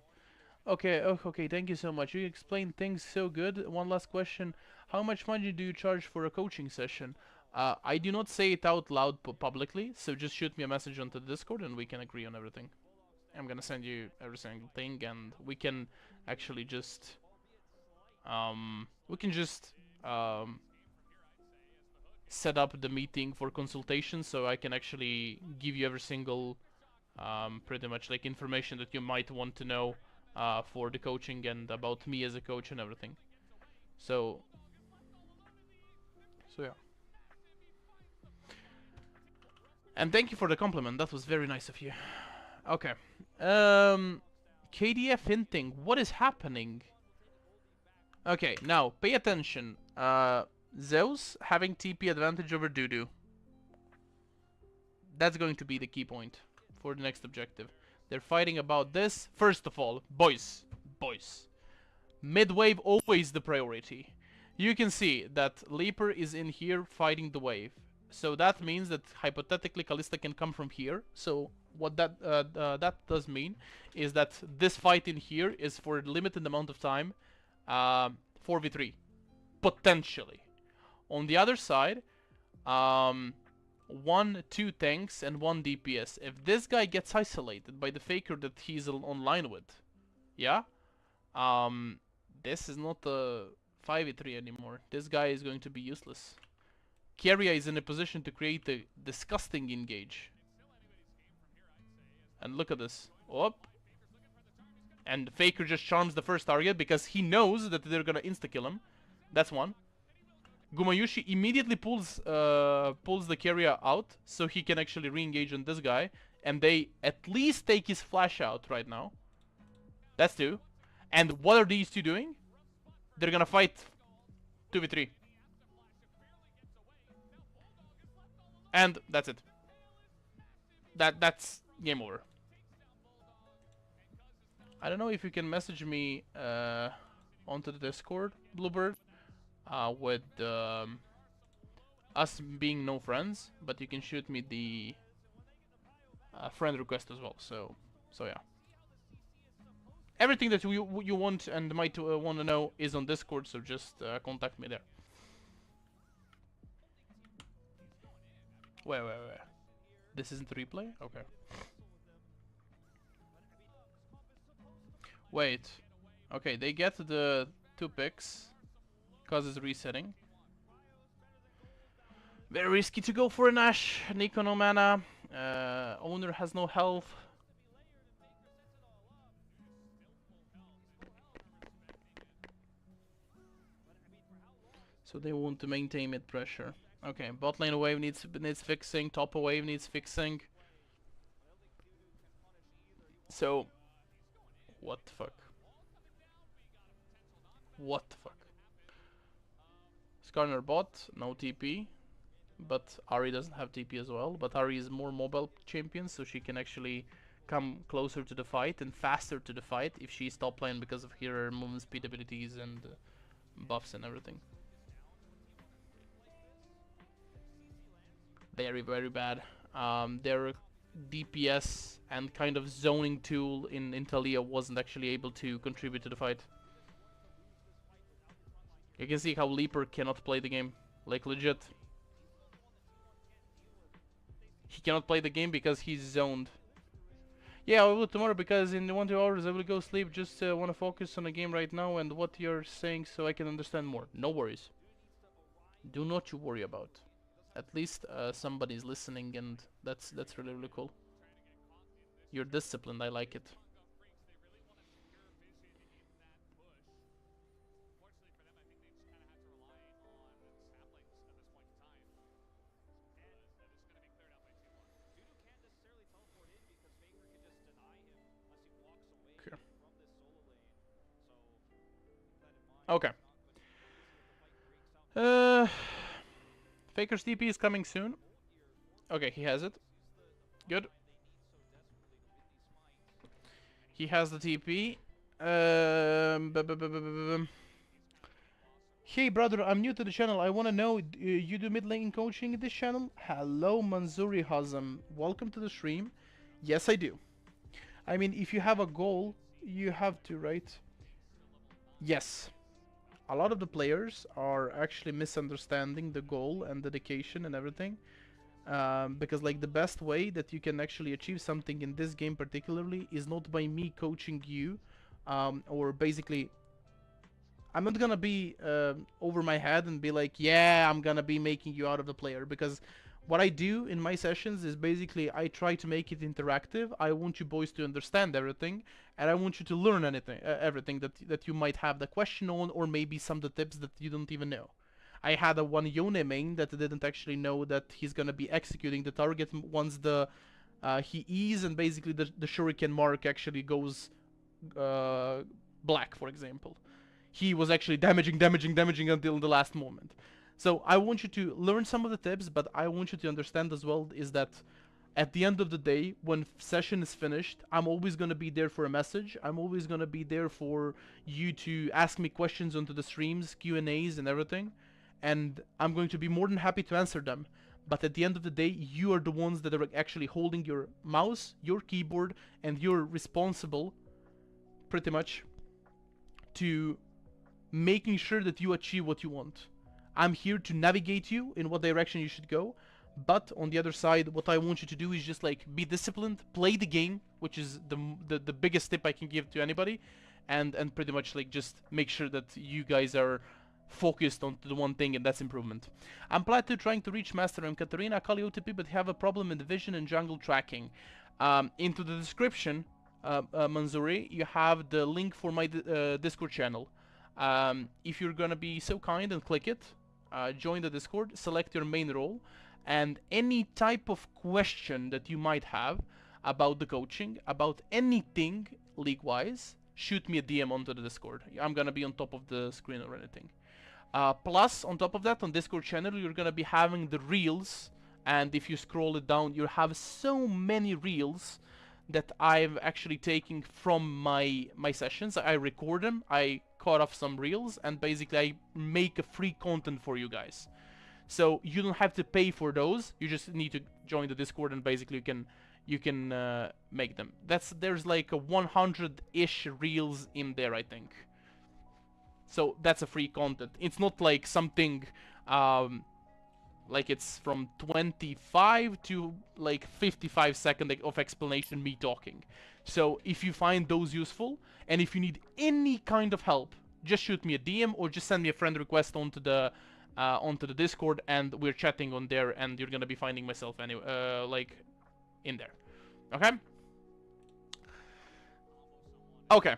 Okay, okay, thank you so much. You explained things so good. One last question. How much money do you charge for a coaching session? I do not say it out loud publicly, so just shoot me a message onto the Discord and we can agree on everything. I'm gonna send you every single thing and we can actually just set up the meeting for consultation, so I can actually give you every single pretty much like information that you might want to know for the coaching and about me as a coach and everything. So yeah. And thank you for the compliment. That was very nice of you. Okay. KDF hinting. What is happening? Okay, now pay attention. Zeus having TP advantage over Dudu. That's going to be the key point for the next objective. They're fighting about this. First of all, boys. Mid-wave always the priority. You can see that Leaper is in here fighting the wave. So that means that hypothetically Kalista can come from here. So what that does mean is that this fight in here is for a limited amount of time. 4v3. Potentially. On the other side, 1, 2 tanks and 1 DPS. If this guy gets isolated by the faker that he's online with, yeah, this is not a 5v3 anymore. This guy is going to be useless. Keria is in a position to create a disgusting engage. And look at this. Oh. And Faker just charms the first target because he knows that they're gonna insta-kill him. That's one. Gumayushi immediately pulls the Keria out so he can actually re-engage on this guy. And they at least take his flash out right now. That's two. And what are these two doing? They're gonna fight 2v3. And that's it. That's game over. I don't know if you can message me onto the Discord, Bluebird, with us being no friends, but you can shoot me the friend request as well. So yeah. Everything that you want and might want to know is on Discord, so just contact me there. Wait. This isn't replay? Okay. Wait. Okay, they get the 2 picks because it's resetting. Very risky to go for an Ashe. Nico no mana. Owner has no health. So they want to maintain mid pressure. Okay, bot lane wave needs fixing. Top wave needs fixing. So, what the fuck? What the fuck? Skarner bot, no TP. But Ahri doesn't have TP as well. But Ahri is more mobile champion, so she can actually come closer to the fight and faster to the fight if she's top lane because of her movement speed abilities and buffs and everything. Very, very bad. Their DPS and kind of zoning tool in Taliyah wasn't actually able to contribute to the fight. You can see how Leaper cannot play the game. Like, legit. He cannot play the game because he's zoned. Yeah, I will tomorrow because in 1-2 hours I will go sleep. Just want to focus on the game right now and what you're saying so I can understand more. No worries. Do not you worry about. At least somebody's listening, and that's really, really cool. You're disciplined, I like it. Okay. Faker's TP is coming soon. Okay, he has it. Good. He has the TP. Hey brother, I'm new to the channel. I wanna know, you do mid lane coaching in this channel? Hello Manzuri Hazam. Welcome to the stream. Yes, I do. I mean, if you have a goal, you have to, right? Yes. A lot of the players are actually misunderstanding the goal and dedication and everything. Because like the best way that you can actually achieve something in this game particularly is not by me coaching you, or basically I'm not gonna be over my head and be like, yeah, I'm gonna be making you out of the player, because what I do in my sessions is basically I try to make it interactive. I want you boys to understand everything, and I want you to learn anything, everything that you might have the question on, or maybe some of the tips that you don't even know. I had a one Yone main that didn't actually know that he's gonna be executing the target once the he E's, and basically the shuriken mark actually goes black, for example. He was actually damaging until the last moment. So I want you to learn some of the tips, but I want you to understand as well is that at the end of the day, when session is finished, I'm always going to be there for a message. I'm always going to be there for you to ask me questions onto the streams, Q&As and everything. And I'm going to be more than happy to answer them. But at the end of the day, you are the ones that are actually holding your mouse, your keyboard, and you're responsible, pretty much, to making sure that you achieve what you want. I'm here to navigate you in what direction you should go, but on the other side, what I want you to do is just like be disciplined, play the game, which is the biggest tip I can give to anybody, and pretty much like just make sure that you guys are focused on the one thing, and that's improvement. I'm Plato trying to reach Master. I'm Katarina, Kali OTP, but have a problem in the vision and jungle tracking. Into the description, Manzuri, you have the link for my Discord channel. If you're gonna be so kind and click it, join the Discord, select your main role, and any type of question that you might have about the coaching, about anything league-wise, shoot me a DM onto the Discord. I'm gonna be on top of the screen or anything. Plus, on top of that, on Discord channel, you're gonna be having the reels, and if you scroll it down, you have so many reels that I've actually taken from my sessions. I record them, I cut off some reels, and basically I make a free content for you guys. So you don't have to pay for those. You just need to join the Discord, and basically you can make them. There's like a 100-ish reels in there, I think. So that's a free content. It's not like something like it's from 25 to like 55 seconds of explanation me talking. So if you find those useful, and if you need any kind of help, just shoot me a DM or just send me a friend request onto the Discord, and we're chatting on there, and you're gonna be finding myself anyway, like in there. Okay. Okay.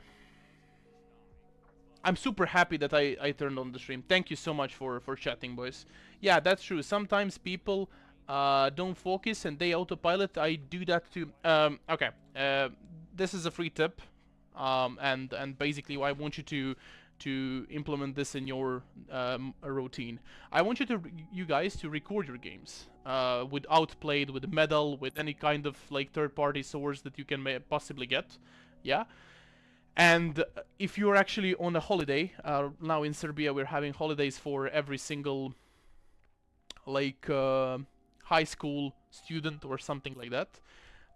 I'm super happy that I turned on the stream. Thank you so much for chatting, boys. Yeah, that's true. Sometimes people don't focus and they autopilot. I do that too. Okay. This is a free tip, and basically I want you to implement this in your routine. I want you guys to record your games with Outplayed, with Medal, with any kind of like third-party source that you can possibly get. Yeah. And if you're actually on a holiday, now in Serbia we're having holidays for every single like high school student or something like that.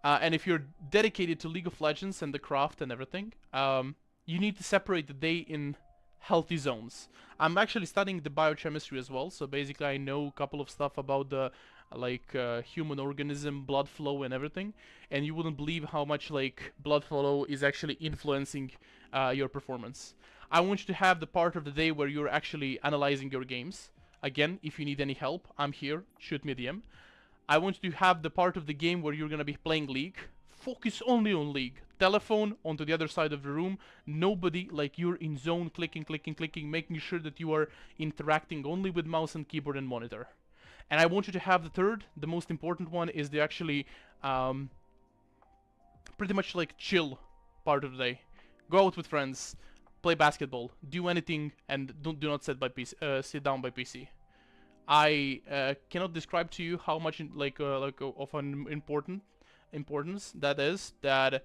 And if you're dedicated to League of Legends and the craft and everything, you need to separate the day in healthy zones. I'm actually studying the biochemistry as well, so basically I know a couple of stuff about the human organism, blood flow and everything, and you wouldn't believe how much like blood flow is actually influencing your performance. I want you to have the part of the day where you're actually analyzing your games. Again, if you need any help, I'm here, shoot me a DM. I want you to have the part of the game where you're gonna be playing League. Focus only on League. Telephone onto the other side of the room. Nobody, like you're in zone, clicking, clicking, clicking, making sure that you are interacting only with mouse and keyboard and monitor. And I want you to have the third, the most important one, is the actually pretty much like chill part of the day. Go out with friends, play basketball, do anything, and do not sit sit down by PC. I cannot describe to you how much of an importance that is, that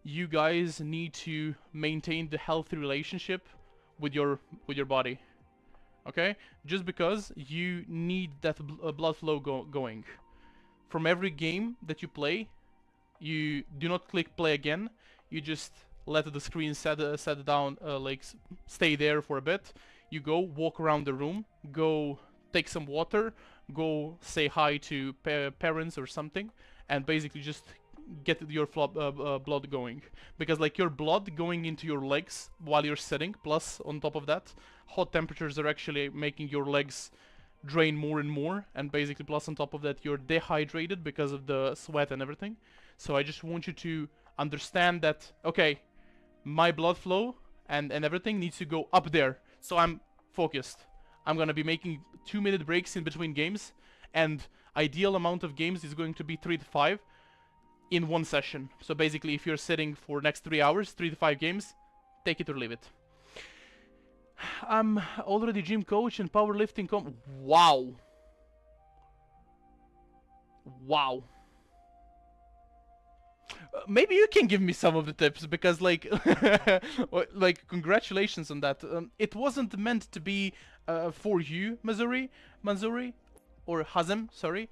you guys need to maintain the healthy relationship with your body. Okay, just because you need that blood flow going. From every game that you play, you do not click play again. You just let the screen set down, stay there for a bit. You go walk around the room, go take some water, go say hi to parents or something, and basically just get your blood going. Because like your blood going into your legs while you're sitting, plus on top of that, hot temperatures are actually making your legs drain more and more, and basically plus on top of that you're dehydrated because of the sweat and everything. So I just want you to understand that, okay, my blood flow and everything needs to go up there, so I'm focused. I'm gonna be making 2-minute breaks in between games, and ideal amount of games is going to be 3 to 5 in one session. So basically if you're sitting for next 3 hours, 3 to 5 games, take it or leave it. I'm already gym coach and powerlifting wow. Wow. Maybe you can give me some of the tips, because like like congratulations on that. It wasn't meant to be for you, Manzuri, or Hazem, sorry.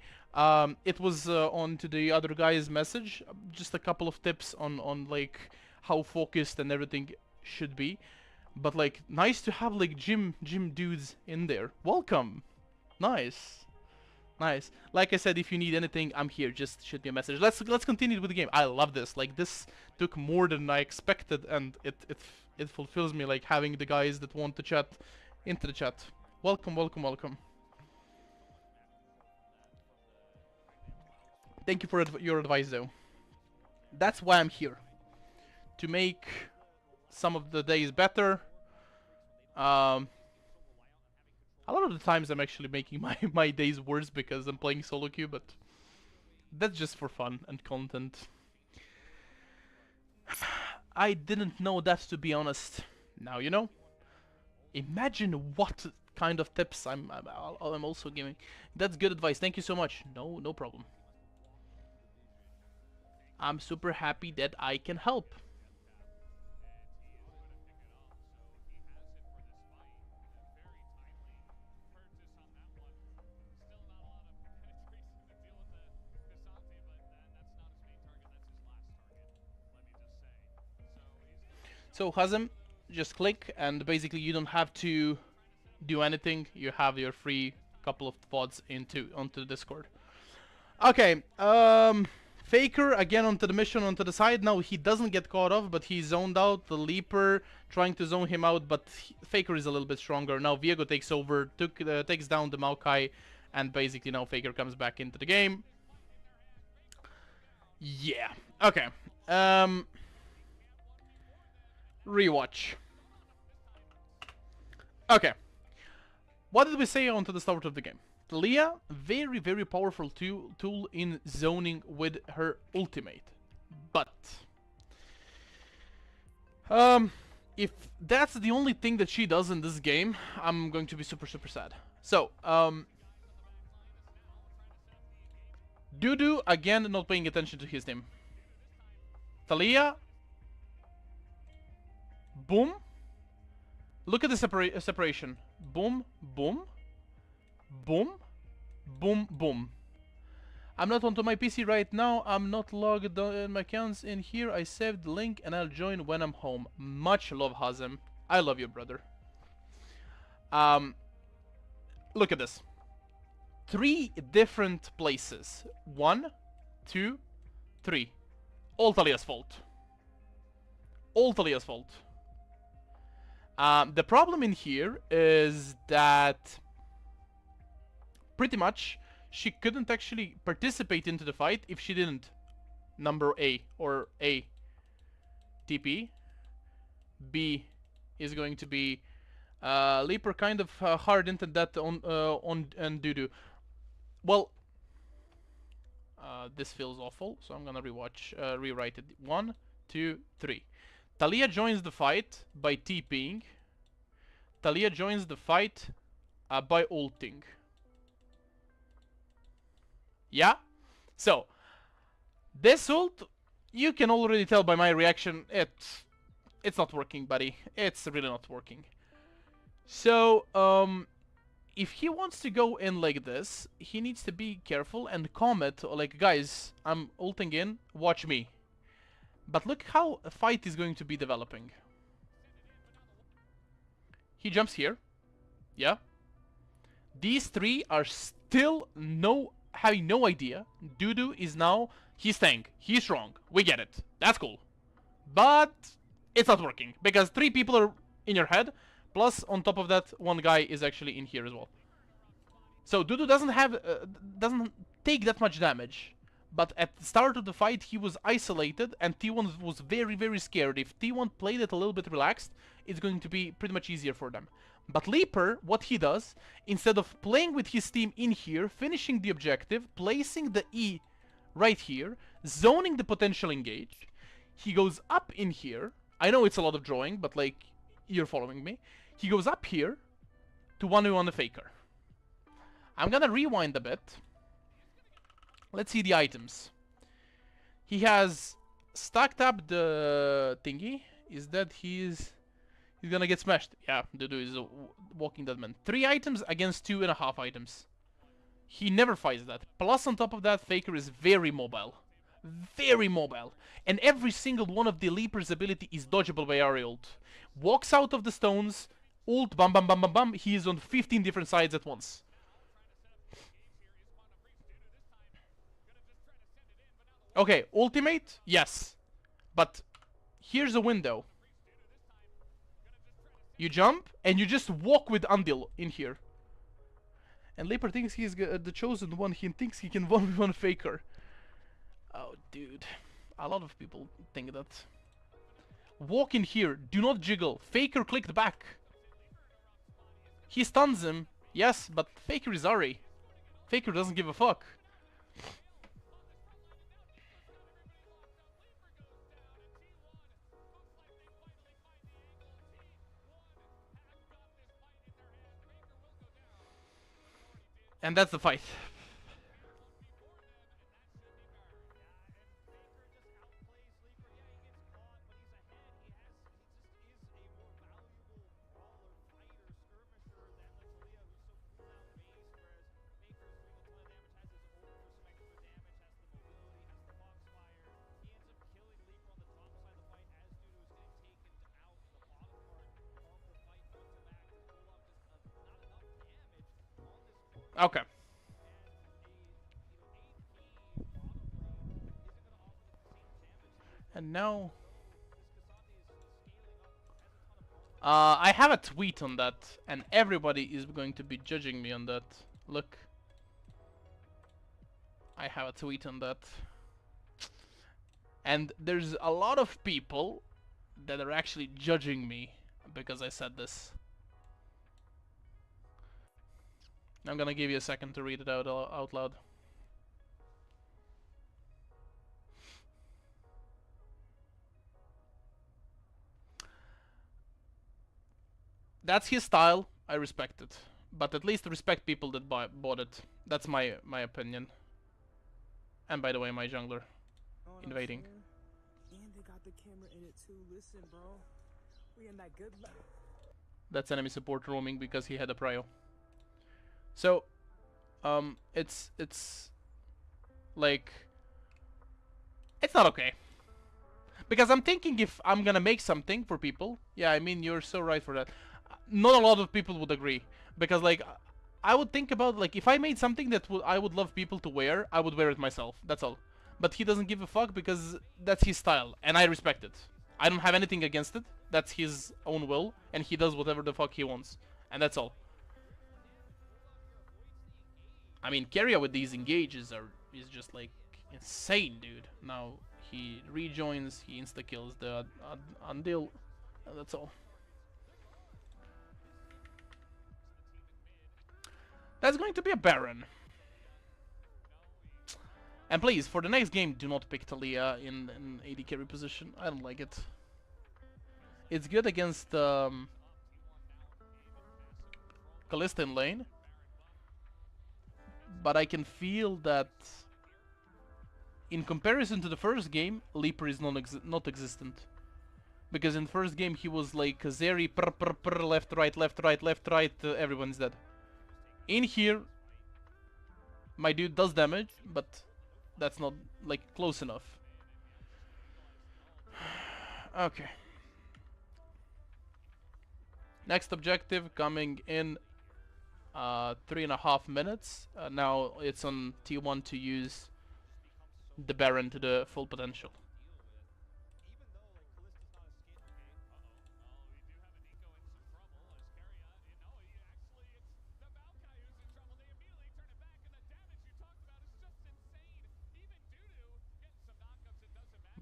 It was on to the other guy's message. Just a couple of tips on like how focused and everything should be. But like nice to have like gym dudes in there. Welcome. Nice. Nice. Like I said, if you need anything, I'm here. Just shoot me a message. Let's continue with the game. I love this. Like this took more than I expected, and it fulfills me, like having the guys that want to chat into the chat. Welcome, welcome, welcome. Thank you for your advice, though. That's why I'm here, to make some of the days better. A lot of the times I'm actually making my days worse because I'm playing solo queue, but that's just for fun and content. I didn't know that, to be honest. Now you know. Imagine what kind of tips I'm also giving. That's good advice. Thank you so much. No problem. I'm super happy that I can help. So Hazem, just click, and basically you don't have to do anything. You have your free couple of pods onto Discord. Okay, Faker again onto the mission onto the side. Now he doesn't get caught off, but he's zoned out. The Leaper trying to zone him out, but Faker is a little bit stronger. Now Viego takes over, takes down the Maokai, and basically now Faker comes back into the game. Yeah. Okay. Rewatch. Okay. What did we say onto the start of the game? Leah, very, very powerful tool in zoning with her ultimate. But if that's the only thing that she does in this game, I'm going to be super, super sad. So, Dudu, again, not paying attention to his name. Talia, boom. Look at the separation. Boom, boom, boom, boom, boom. I'm not onto my PC right now. I'm not logged in my accounts in here. I saved the link and I'll join when I'm home. Much love, Hazem. I love you, brother. Look at this. 3 different places. 1, 2, 3. All Talia's fault. All Talia's fault. The problem in here is that pretty much she couldn't actually participate into the fight if she didn't number A or A TP. B is going to be Leaper kind of hard into that on Dudu. Well, this feels awful, so I'm gonna rewrite it. 1, 2, 3. Talia joins the fight by TPing. Talia joins the fight by ulting. Yeah? So, this ult, you can already tell by my reaction, it's not working, buddy. It's really not working. So, if he wants to go in like this, he needs to be careful and comment, like, guys, I'm ulting in, watch me. But look how a fight is going to be developing. He jumps here. Yeah. These 3 are still having no idea. Dudu is now, he's tank, he's strong, we get it, that's cool. But it's not working, because 3 people are in your head, plus on top of that, 1 guy is actually in here as well. So Dudu doesn't take that much damage, but at the start of the fight he was isolated and T1 was very, very scared. If T1 played it a little bit relaxed, it's going to be pretty much easier for them. But Leaper, what he does, instead of playing with his team in here, finishing the objective, placing the E right here, zoning the potential engage, he goes up in here. I know it's a lot of drawing, but like, you're following me. He goes up here to 1v1 the Faker. I'm gonna rewind a bit. Let's see the items. He has stacked up the thingy. Is that he's gonna get smashed? Yeah, Dudu is a walking dead man. 3 items against 2.5 items. He never fights that. Plus on top of that, Faker is very mobile. Very mobile. And every single one of the Leaper's ability is dodgeable by Ahri ult. Walks out of the stones, ult, bam bam bam bam bam, he is on 15 different sides at once. Okay, ultimate? Yes. But here's a window. You jump, and you just walk with Andil in here. And Leaper thinks he's the chosen one, he thinks he can 1v1 Faker. Oh, dude. A lot of people think that. Walk in here, do not jiggle. Faker clicked back. He stuns him, yes, but Faker is Ahri. Faker doesn't give a fuck. And that's the fight. Okay. And now... I have a tweet on that, and everybody is going to be judging me on that. Look. I have a tweet on that. And there's a lot of people that are actually judging me because I said this. I'm gonna give you a second to read it out loud. That's his style, I respect it. But at least respect people that bought it. That's my opinion. And by the way, my jungler invading. And they got the camera in it too. Listen, bro. We in that good level. That's enemy support roaming because he had a prio. So, it's like, it's not okay. Because I'm thinking if I'm gonna make something for people, yeah, I mean, you're so right for that. not a lot of people would agree, because like I would think about, like, if I made something that I would love people to wear, I would wear it myself. That's all. But he doesn't give a fuck because that's his style, and I respect it. I don't have anything against it. That's his own will, and he does whatever the fuck he wants, and that's all. I mean, Keria with these engages is just like insane, dude. Now he rejoins, he insta kills the Undil, and that's all. That's going to be a Baron. And please, for the next game, do not pick Taliyah in AD carry position. I don't like it. It's good against Kalista in lane, but I can feel that in comparison to the first game, Leaper is not existent. Because in the first game he was like Zeri, left, right, left, right, left, right, everyone's dead. In here, my dude does damage, but that's not like close enough. Okay. Next objective coming in 3.5 minutes. Now it's on T1 to use the Baron to the full potential.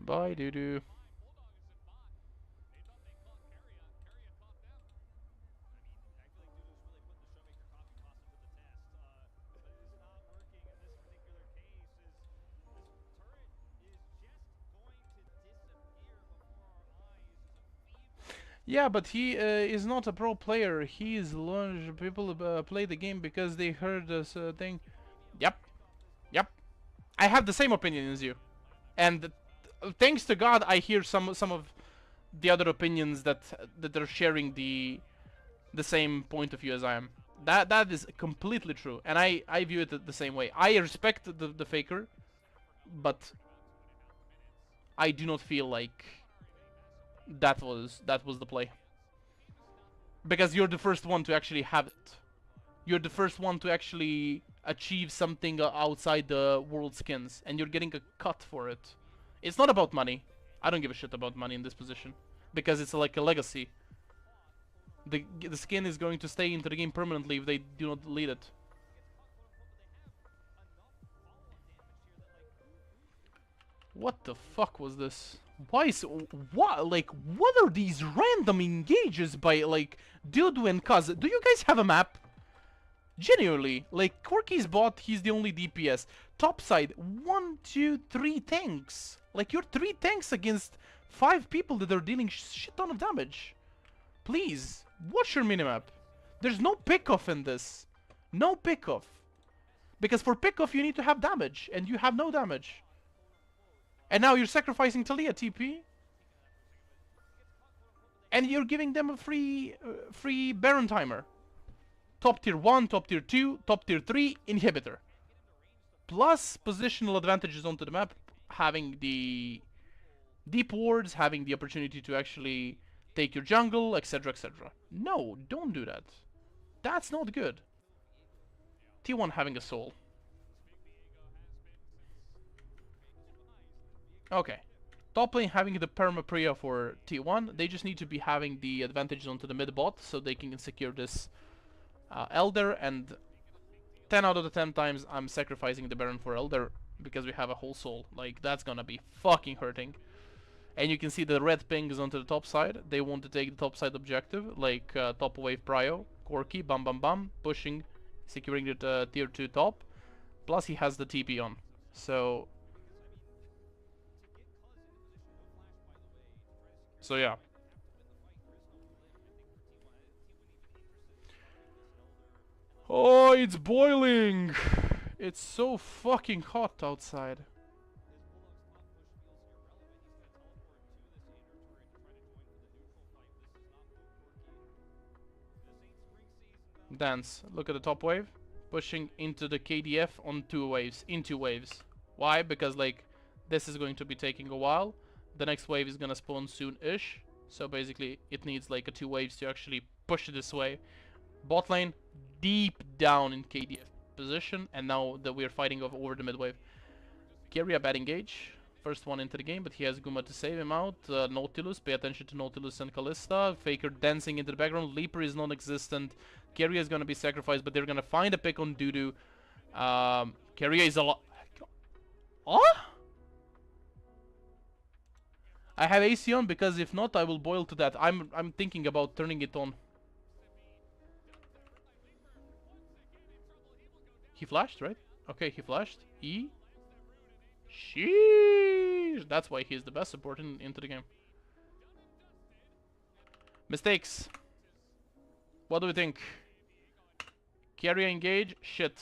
Bye, doo-doo. Yeah, but he is not a pro player. He is learned. People play the game because they heard this thing. Yep, yep. I have the same opinion as you, and thanks to God, I hear some of the other opinions that are sharing the same point of view as I am. That is completely true, and I view it the same way. I respect the faker, but I do not feel like that was the play. Because you're the first one to actually have it. You're the first one to actually achieve something outside the world skins, and you're getting a cut for it. It's not about money. I don't give a shit about money in this position, because it's like a legacy. The skin is going to stay into the game permanently if they do not delete it. What the fuck was this? Why is what are these random engages by like Dudu and Kaz? Do you guys have a map? Genuinely, like Corky's bot, he's the only DPS. Topside, 1, 2, 3 tanks. Like you're 3 tanks against 5 people that are dealing shit ton of damage. Please, watch your minimap. There's no pick-off in this. No pick-off. Because for pick-off you need to have damage, and you have no damage. And now you're sacrificing Taliyah TP. And you're giving them a free Baron timer. Top tier 1, top tier 2, top tier 3, inhibitor. Plus positional advantages onto the map, having the deep wards, having the opportunity to actually take your jungle, etc, etc. No, don't do that. That's not good. T1 having a soul. Okay. Top lane having the Permapriya for T1. They just need to be having the advantage onto the mid bot so they can secure this Elder, and 10 out of the 10 times I'm sacrificing the Baron for Elder because we have a whole soul. Like, that's gonna be fucking hurting. And you can see the red ping is onto the top side. They want to take the top side objective, like top wave prio, Corky, bam bam bam, pushing, securing the tier 2 top. Plus he has the TP on. So yeah. Oh, it's boiling! It's so fucking hot outside. Dance. Look at the top wave. Pushing into the KDF on 2 waves. In 2 waves. Why? Because, like, this is going to be taking a while. The next wave is gonna spawn soon-ish. So basically, it needs, like, 2 waves to actually push it this way. Bot lane deep down in KDF position, and now that we're fighting over the mid wave. Keria bad engage. First one into the game, but he has Guma to save him out. Nautilus, pay attention to Nautilus and Kalista. Faker dancing into the background. Leaper is non-existent. Keria is gonna be sacrificed, but they're gonna find a pick on Dudu. Keria is a lot. Oh? I have AC on because if not, I will boil to that. I'm thinking about turning it on. He flashed, right? Okay, he flashed. E. Sheesh. That's why he's the best support into the game. Mistakes. What do we think? Keria engage. Shit.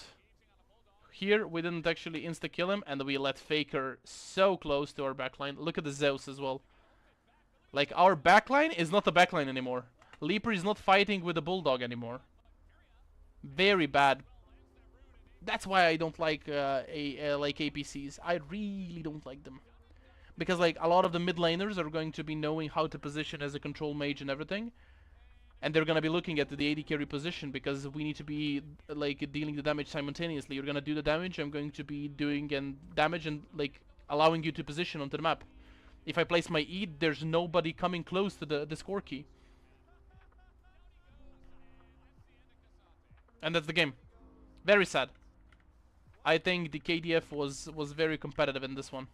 Here we didn't actually insta-kill him, and we let Faker so close to our backline. Look at the Zeus as well. Like, our backline is not a backline anymore. Leaper is not fighting with the Bulldog anymore. Very bad. That's why I don't like like APCs. I really don't like them. Because like a lot of the mid laners are going to be knowing how to position as a control mage and everything. And they're gonna be looking at the AD carry position because we need to be like dealing the damage simultaneously. You're gonna do the damage, I'm going to be doing damage and like allowing you to position onto the map. If I place my E, there's nobody coming close to the score key. And that's the game. Very sad. I think the KDF was very competitive in this one.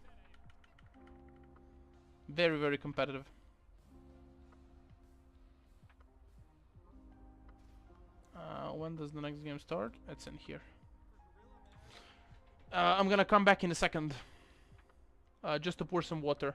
Very, very competitive. When does the next game start? It's in here. I'm gonna come back in a second. Just to pour some water.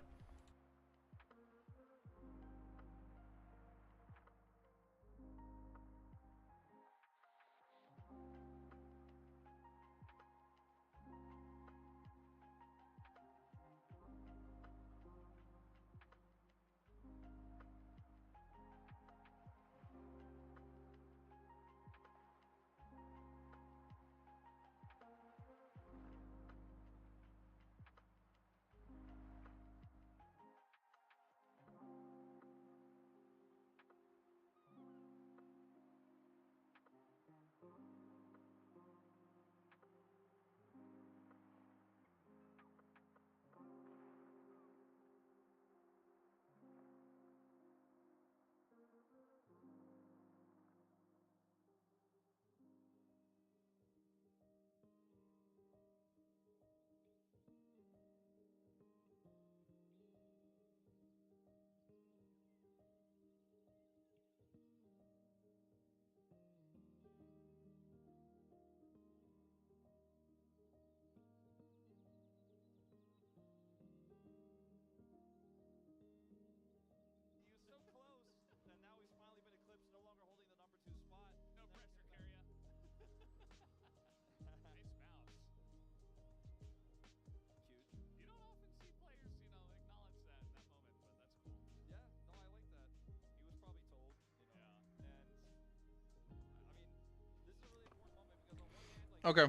Okay.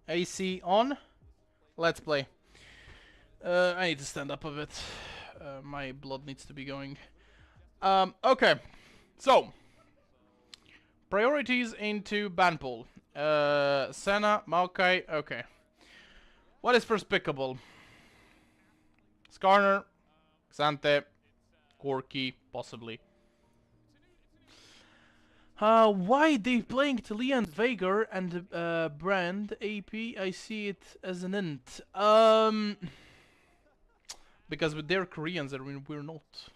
AC on. Let's play. I need to stand up a bit. My blood needs to be going. Okay. So. Priorities into ban pool. Senna, Maokai. Okay. What is first pickable? Skarner, Xante, Corki, possibly. Why they playing Talia and Veigar and Brand AP? I see it as an int. Because they're Koreans and we're not.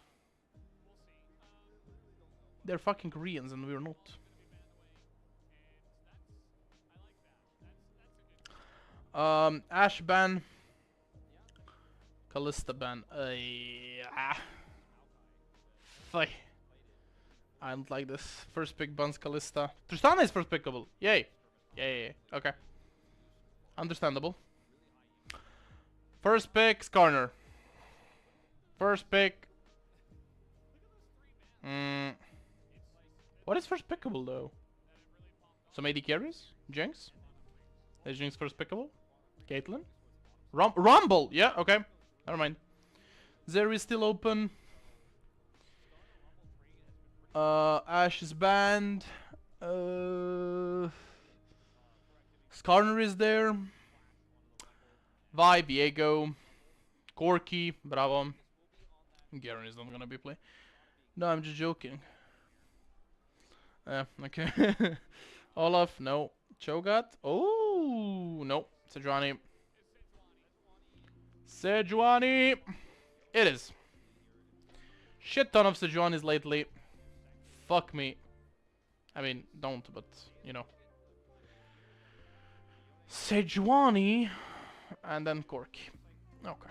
They're fucking Koreans and we're not. Ashe ban. Kalista ban. Fuck. I don't like this. First pick bans Kalista. Tristana is first pickable. Yay. Yay. Okay. Understandable. First pick Skarner. First pick. What is first pickable though? Some AD carries? Jinx? Is Jinx first pickable? Caitlyn? Rumble! Yeah, okay. Never mind. Zeri is still open. Ash is banned. Skarner is there. Vi, Viego, Corky, Bravo. Garen is not gonna be playing. No, I'm just joking. Okay. Olaf, no. Cho'Gath, oh, no. Sejuani. Sejuani! It is. Shit ton of Sejuanis lately. Fuck me. I mean, don't, but, you know. Sejuani, and then Corky. Okay.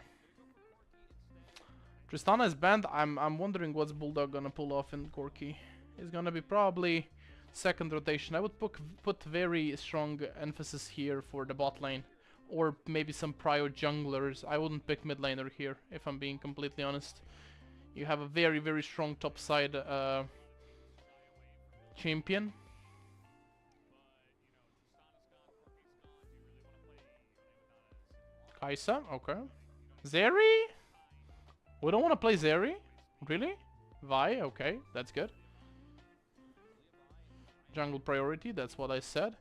Tristana is banned. I'm wondering what's Bulldog gonna pull off in Corky. It's gonna be probably second rotation. I would put very strong emphasis here for the bot lane. Or maybe some prio junglers. I wouldn't pick mid laner here, if I'm being completely honest. You have a very, very strong top side champion. Kai'Sa, okay. Zeri? We don't want to play Zeri? Really? Vi, okay, that's good. Jungle priority, that's what I said.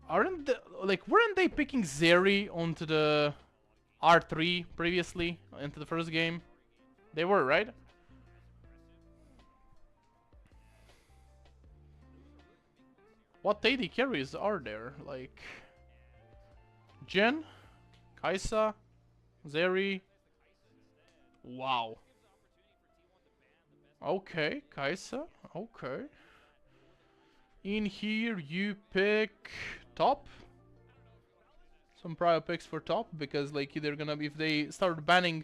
Weren't they picking Zeri onto the R3 previously, into the first game? They were, right? What AD carries are there? Like... Jhin? Kai'Sa? Zeri? Wow. Okay, Kai'Sa. Okay. In here you pick top. Some prior picks for top because like they're gonna be, if they start banning,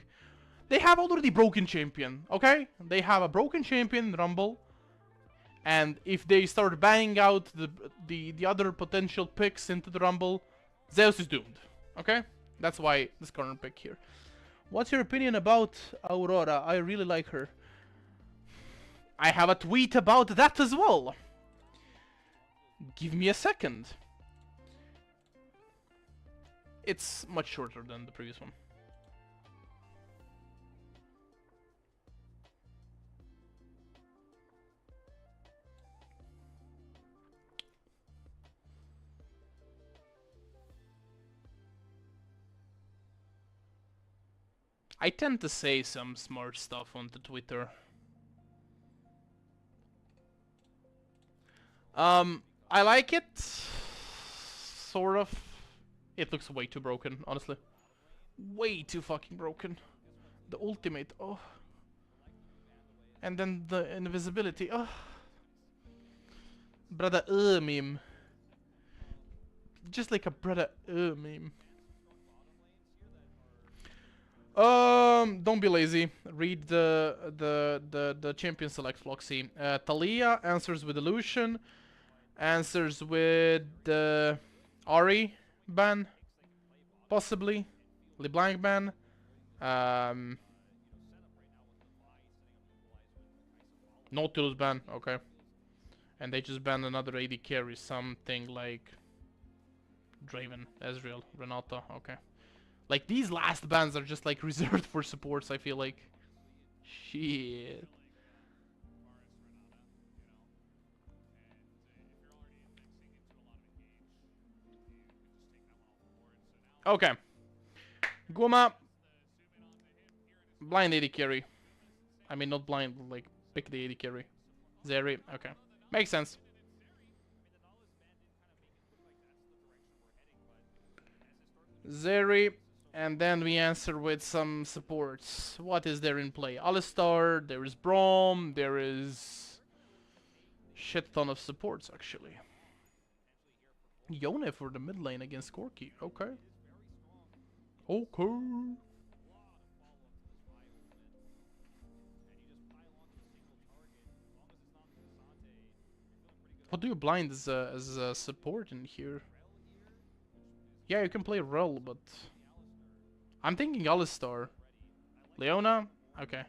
they have already broken champion. Okay, they have a broken champion in Rumble, and if they start banning out the other potential picks into the Rumble, Zeus is doomed. Okay, that's why this current pick here. What's your opinion about Aurora? I really like her. I have a tweet about that as well. Give me a second. It's much shorter than the previous one. I tend to say some smart stuff on the Twitter. I like it. Sort of. It looks way too broken, honestly. Way too fucking broken. The ultimate, oh. And then the invisibility, oh. Brother, meme. Just like a brother, meme. Don't be lazy. Read the champion select, Floxy. Talia answers with Illusion. Answers with Ari ban, possibly. LeBlanc ban. Nautilus ban, okay. And they just banned another AD carry, something like Draven, Ezreal, Renata, okay. Like, these last bans are just like reserved for supports, I feel like. Shit. Okay. Guma. Blind AD carry. I mean, not blind, like, pick the AD carry. Zeri, okay. Makes sense. Zeri. And then we answer with some supports. What is there in play? Alistar, there is Braum, there is... shit ton of supports, actually. Yone for the mid lane against Corky, okay. Okay. What do you blind as a support in here? Yeah, you can play Rel, but... I'm thinking Alistar. Leona? Okay.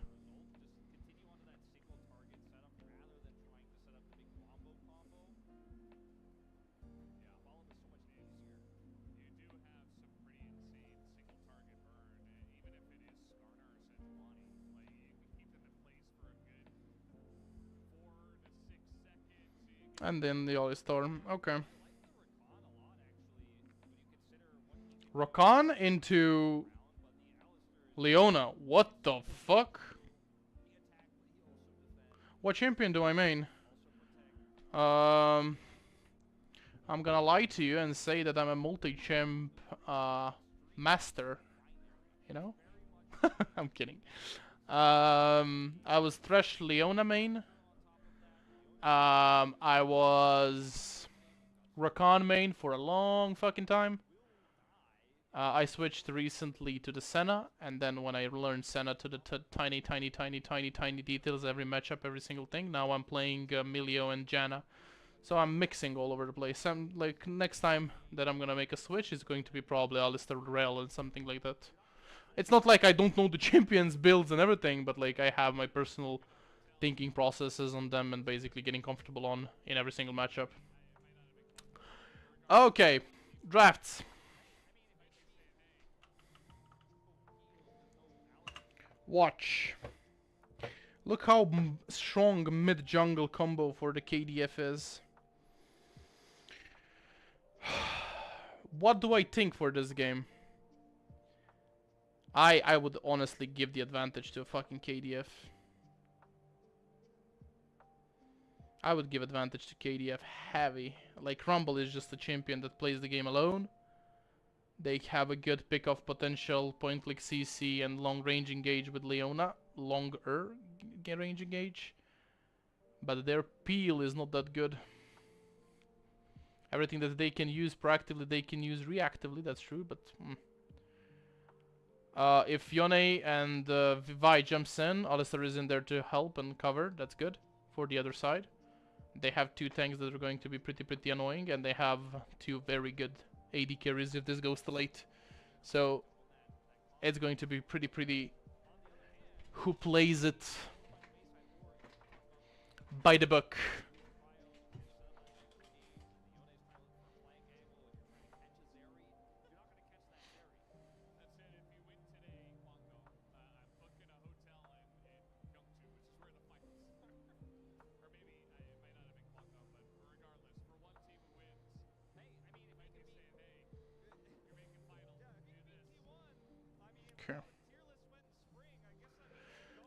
And then the Alistar. Okay. Rakan into Leona. What the fuck? What champion do I main? I'm gonna lie to you and say that I'm a multi-champ master. You know? I'm kidding. I was Thresh Leona main. I was Rakan main for a long fucking time. I switched recently to the Senna, and then when I learned Senna to the tiny details, every matchup, every single thing, now I'm playing Milio and Janna. So I'm mixing all over the place. I'm like, next time that I'm gonna make a switch is going to be probably Alistar Rel and something like that. It's not like I don't know the champions builds and everything, but like I have my personal thinking processes on them and basically getting comfortable on in every single matchup. Okay, drafts. Watch. Look how strong mid-jungle combo for the KDF is. What do I think for this game? I would honestly give the advantage to a fucking KDF. I would give advantage to KDF heavy. Like, Rumble is just a champion that plays the game alone. They have a good pick-off potential, point-click CC, and long-range engage with Leona. Longer range engage. But their peel is not that good. Everything that they can use proactively, they can use reactively, that's true, but... if Yone and Vi jumps in, Alistar is in there to help and cover, that's good for the other side. They have two tanks that are going to be pretty annoying, and they have two very good AD carries if this goes to late. So it's going to be pretty who plays it by the book.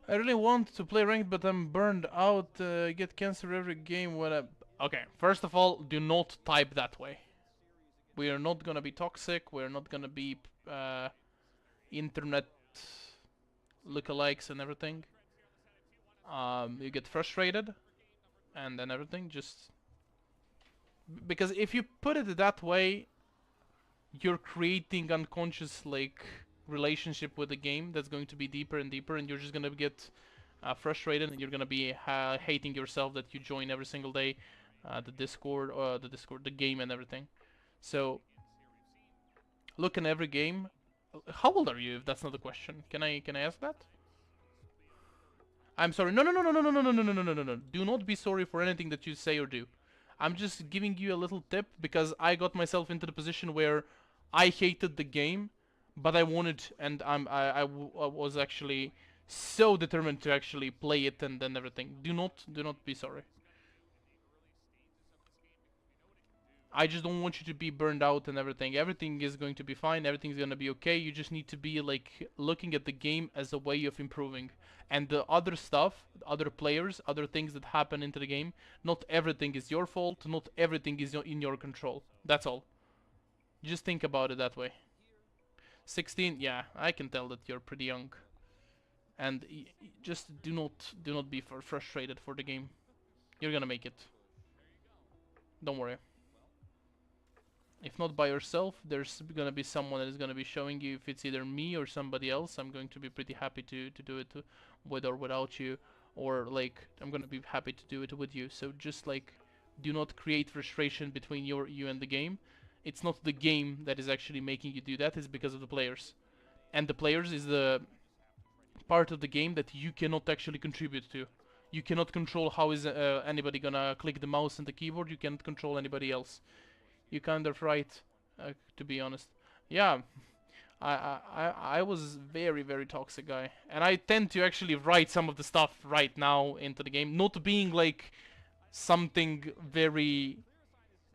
I really want to play ranked, but I'm burned out. Get cancer every game when I... Okay, first of all, do not type that way. We are not gonna be toxic. We're not gonna be internet lookalikes and everything. You get frustrated, and then everything just... Because if you put it that way, you're creating unconscious, like... relationship with the game that's going to be deeper and deeper, and you're just gonna get frustrated, and you're gonna be hating yourself that you join every single day the Discord, the game and everything. So look in every game. How old are you, if that's not a question? Can I ask that? I'm sorry. No. Do not be sorry for anything that you say or do. I'm just giving you a little tip because I got myself into the position where I hated the game, but I wanted, and I was actually so determined to actually play it and then everything. Do not be sorry. I just don't want you to be burned out and everything. Everything is going to be fine. Everything's gonna be okay. You just need to be like looking at the game as a way of improving. And the other stuff, other players, other things that happen into the game, not everything is your fault. Not everything is in your control. That's all. Just think about it that way. 16, yeah, I can tell that you're pretty young. And just do not be frustrated for the game. You're gonna make it. Don't worry. If not by yourself, there's gonna be someone that is gonna be showing you. If it's either me or somebody else, I'm going to be pretty happy to do it with or without you. Or like, I'm gonna be happy to do it with you. So just like, do not create frustration between you and the game. It's not the game that is actually making you do that, it's because of the players. And the players is the part of the game that you cannot actually contribute to. You cannot control how is anybody gonna click the mouse and the keyboard, you can't control anybody else. You kind of right, to be honest. Yeah, I was very toxic guy. And I tend to actually write some of the stuff right now into the game. Not being like something very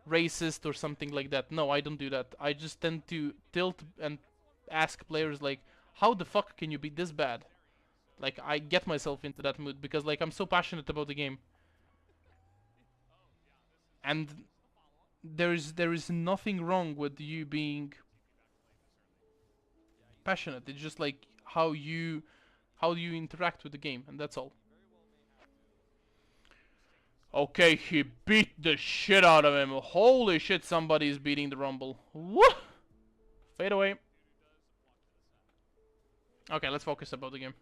racist or something like that. No, I don't do that. I just tend to tilt and ask players like, how the fuck can you be this bad? Like, I get myself into that mood because like I'm so passionate about the game. And there is nothing wrong with you being passionate. It's just like how you interact with the game, and that's all. Okay, he beat the shit out of him. Holy shit, somebody is beating the Rumble. Woo! Fade away. Okay, let's focus about the game.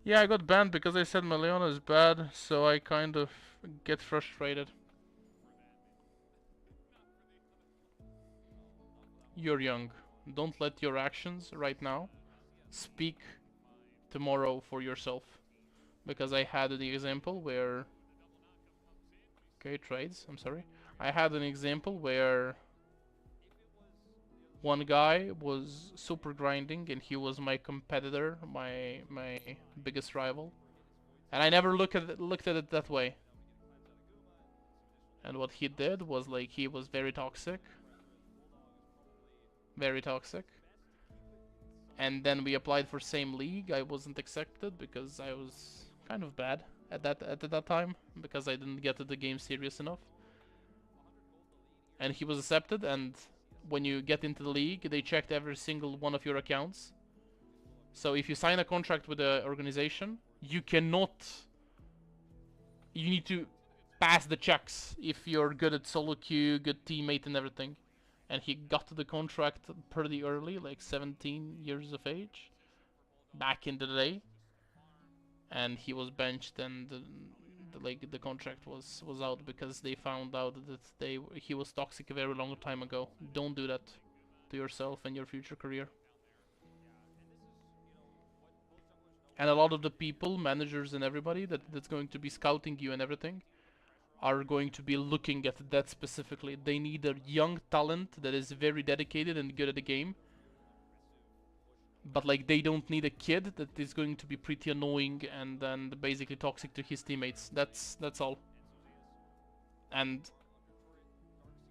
Yeah, I got banned because I said Meleona is bad, so I kind of get frustrated. You're young. Don't let your actions right now speak tomorrow for yourself. Because I had the example where... Okay, trades, I'm sorry. I had an example where one guy was super grinding and he was my competitor, my biggest rival. And I never looked at it that way. And what he did was like he was very toxic. Very toxic. And then we applied for same league. I wasn't accepted because I was kind of bad at that time because I didn't get the game serious enough. And he was accepted, and when you get into the league, they checked every single one of your accounts. So if you sign a contract with the organization, you need to pass the checks if you're good at solo queue, good teammate and everything. And he got the contract pretty early, like 17 years of age, back in the day. And he was benched, and the contract was out because they found out that he was toxic a very long time ago. Don't do that to yourself and your future career. And a lot of the people, managers and everybody that's going to be scouting you and everything are going to be looking at that specifically. They need a young talent that is very dedicated and good at the game. But like they don't need a kid that is going to be pretty annoying and then basically toxic to his teammates. That's all. And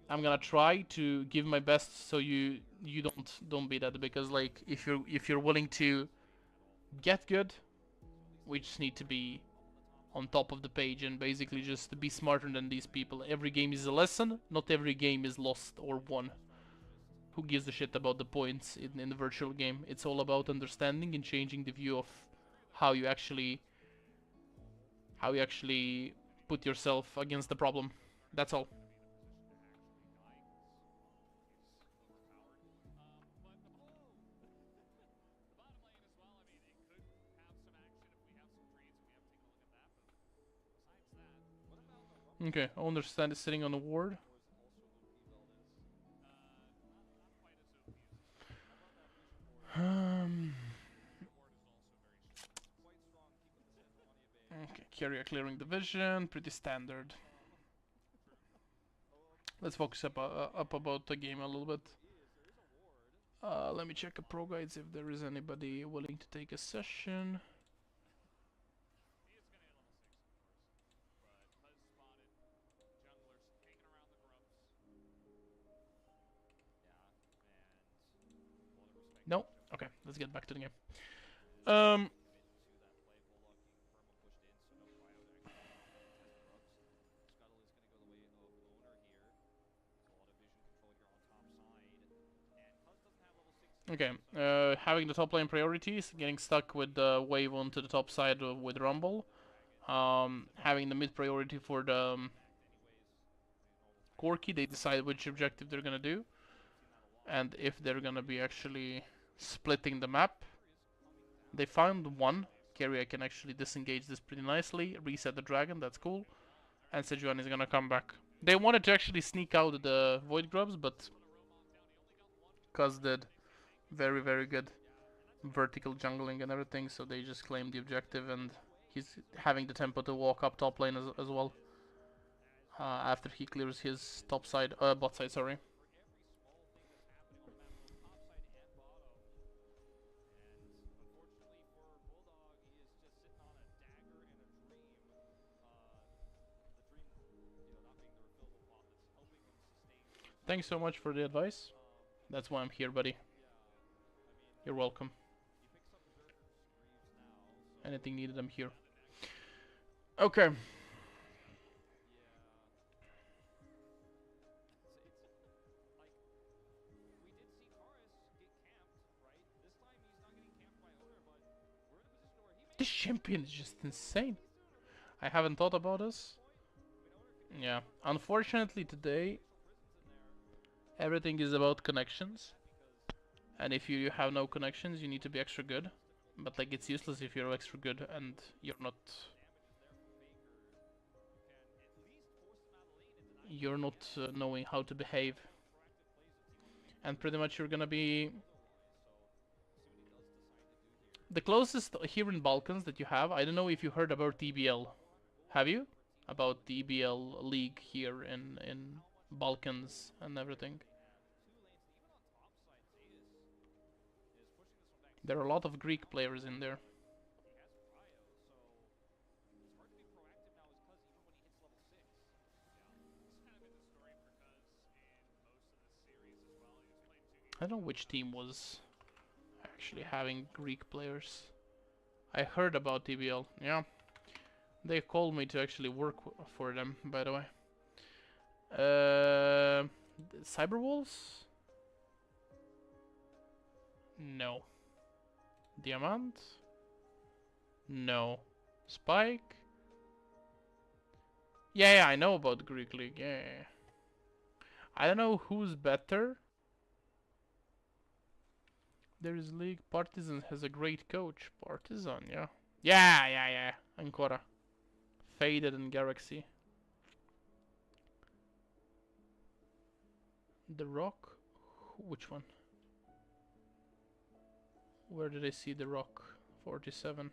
I'm gonna try to give my best so you don't be that, because like if you're willing to get good, we just need to be on top of the page and basically just be smarter than these people. Every game is a lesson, not every game is lost or won. Who gives a shit about the points in the virtual game? It's all about understanding and changing the view of how you actually put yourself against the problem. That's all. Okay, I understand it's sitting on the ward. Okay, carrier clearing the vision, pretty standard. Let's focus up about the game a little bit. Let me check a pro guides if there is anybody willing to take a session. No? Okay, let's get back to the game. Okay, having the top lane priorities, getting stuck with the wave onto the top side with Rumble. Having the mid priority for the Corki, they decide which objective they're gonna do. And if they're gonna be actually splitting the map. They found one. Keria can actually disengage this pretty nicely, reset the dragon, that's cool. And Sejuani is gonna come back. They wanted to actually sneak out the Void Grubs, but Cuz did very, very good vertical jungling and everything, so they just claimed the objective, and he's having the tempo to walk up top lane as well. After he clears his top side, bot side, sorry. Thanks so much for the advice. That's why I'm here, buddy. You're welcome. Anything needed, I'm here. Okay. This champion is just insane. I haven't thought about this. Yeah. Unfortunately today, everything is about connections. And if you have no connections, you need to be extra good. But like, it's useless if you're extra good and you're not... knowing how to behave. And pretty much you're gonna be... The closest here in Balkans that you have, I don't know if you heard about EBL. Have you? About the EBL league here in Balkans and everything. There are a lot of Greek players in there. I don't know which team was actually having Greek players. I heard about TBL, yeah. They called me to actually work for them, by the way. Cyberwolves? No. Diamant? No. Spike? Yeah, I know about Greek League, yeah. I don't know who's better. There is League. Partizan has a great coach. Partizan, yeah. Yeah. Ancora. Faded and Galaxy. The Rock? Which one? Where did I see The Rock? 47.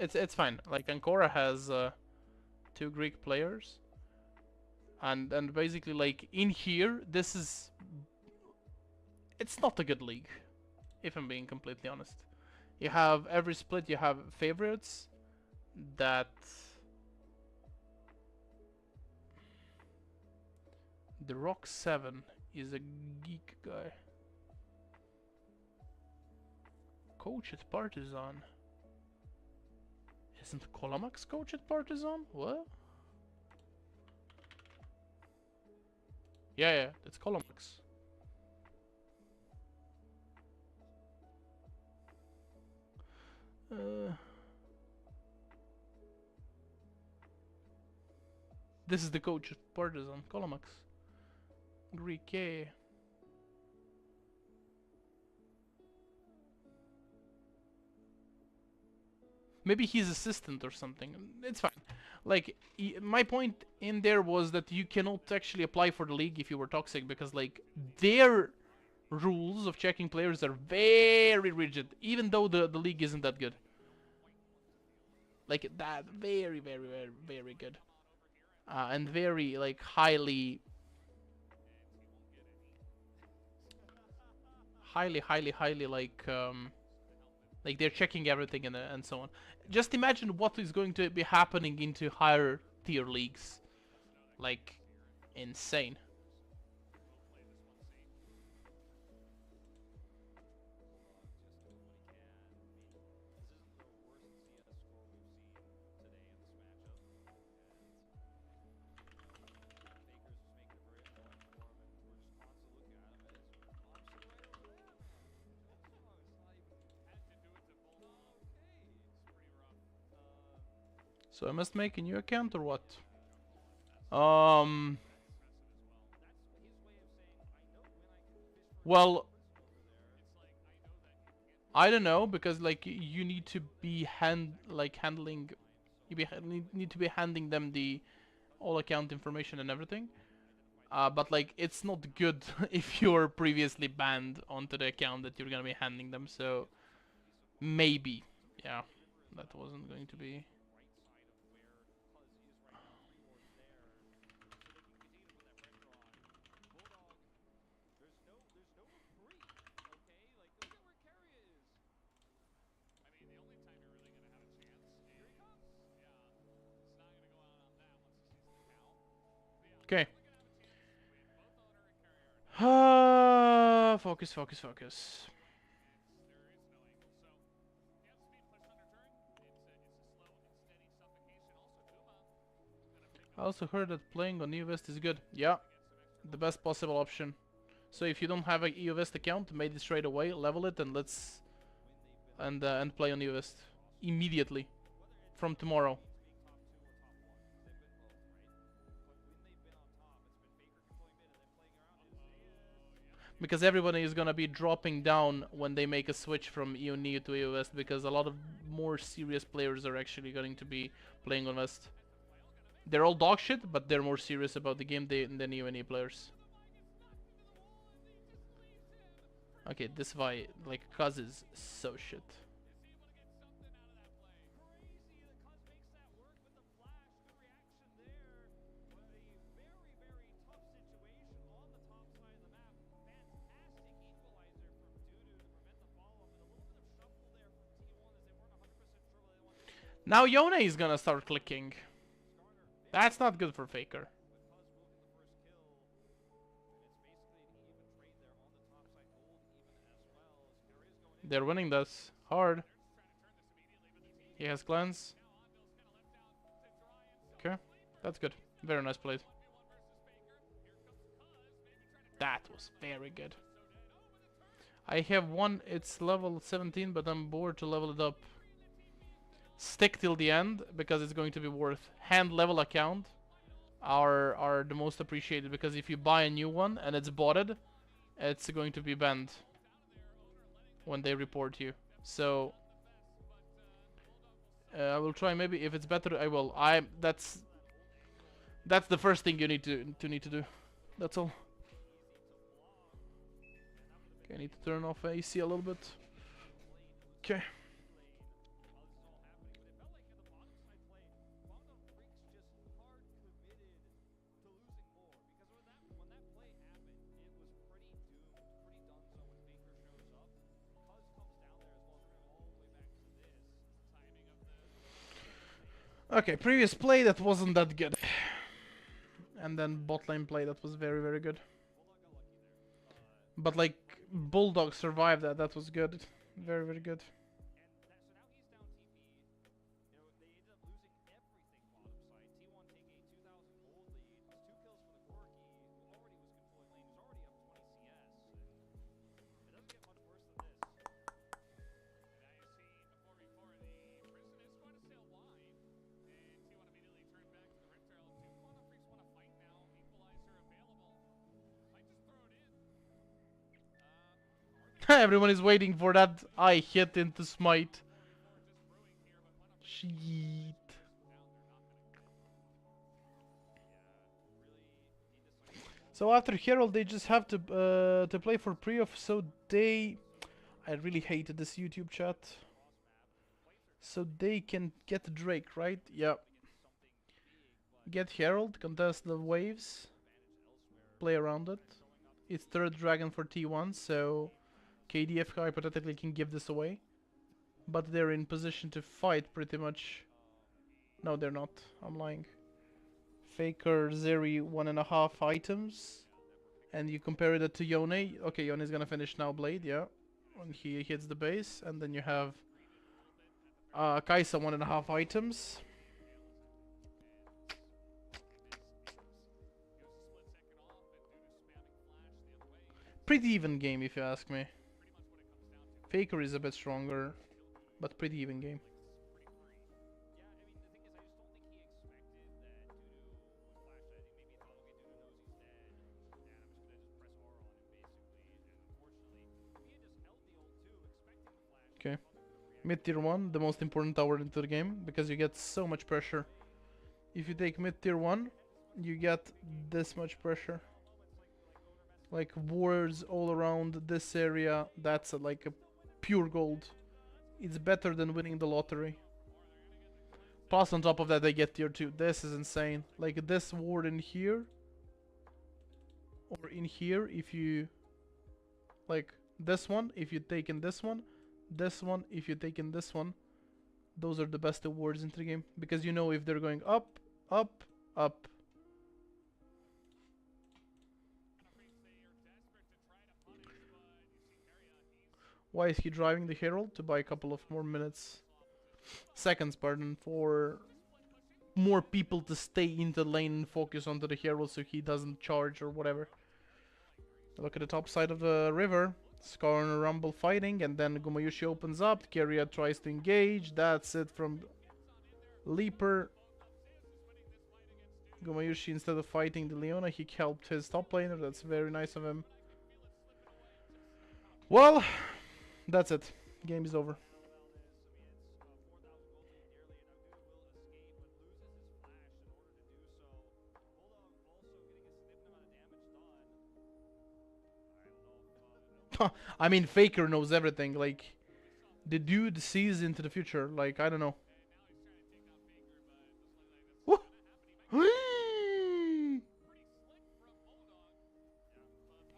It's fine. Like Ancora has 2 Greek players, and basically like in here, it's not a good league, if I'm being completely honest. You have every split, you have favorites that the Rock 7 is a geek guy. Coach at Partizan. Isn't Kolomax coach at Partizan? What? Yeah, it's Kolomax. This is the coach at Partizan, Kolomax. Greek, yeah. Maybe he's assistant or something. It's fine. Like, my point in there was that you cannot actually apply for the league if you were toxic, because like their rules of checking players are very rigid, even though the league isn't that good. Like that, very good, and very like highly like they're checking everything and so on. Just imagine what is going to be happening into higher tier leagues. Like, insane. So I must make a new account or what? Well, I don't know, because like you need to be handling, need to be handing them the all account information and everything. But like it's not good if you're previously banned onto the account that you're gonna be handing them. So maybe, yeah, that wasn't going to be. Okay. Focus, focus, focus. I also heard that playing on EOVest is good. Yeah, the best possible option. So if you don't have a EOVest account, made it straight away, level it, and let's and play on EOVest immediately from tomorrow. Because everybody is gonna be dropping down when they make a switch from EONeo to EOVest, because a lot of more serious players are actually going to be playing on West. They're all dog shit, but they're more serious about the game than EONeo players. Okay, this Vi, like, Kaz is so shit. Now Yone is gonna start clicking. That's not good for Faker. They're winning this hard. He has glance. Okay, that's good. Very nice play. That was very good. I have one, it's level 17, but I'm bored to level it up. Stick till the end, because it's going to be worth. Hand level account are the most appreciated, because if you buy a new one and it's botted, it's going to be banned when they report you. So I will try. Maybe if it's better, I will. That's the first thing you need to do. That's all. Okay, I need to turn off AC a little bit. Okay. Okay, previous play that wasn't that good. And then bot lane play that was very, very good. But like, Bulldog survived that, that was good. Very, very good. Everyone is waiting for that I hit into smite. Shit. So after Herald, they just have to play for pre-off. So they, I really hated this YouTube chat. So they can get Drake, right? Yeah. Get Herald, contest the waves, play around it. It's third dragon for T1, so KDF hypothetically can give this away. But they're in position to fight pretty much. No, they're not. I'm lying. Faker, Zeri, 1.5 items. And you compare it to Yone. Okay, Yone is gonna finish now Blade, yeah. When he hits the base. And then you have Kai'Sa, 1.5 items. Pretty even game, if you ask me. Faker is a bit stronger, but pretty even game. Okay. Mid tier 1, the most important tower into the game, because you get so much pressure. If you take mid tier 1, you get this much pressure. Like wards all around this area, that's like a pure gold. It's better than winning the lottery. Plus on top of that they get tier 2. This is insane. Like this ward in here, or in here, if you like this one, if you take in this one, if you take in this one, those are the best wards into the game, because you know if they're going up, up, up. Why is he driving the Herald? To buy a couple of more minutes. Seconds, pardon, for more people to stay in the lane and focus onto the Herald so he doesn't charge or whatever. Look at the top side of the river. Scar and Rumble fighting, and then Gumayushi opens up. Keria tries to engage. That's it from Leaper. Gumayushi, instead of fighting the Leona, he helped his top laner. That's very nice of him. Well, that's it. Game is over. I mean, Faker knows everything. Like, the dude sees into the future. Like, I don't know. Woo!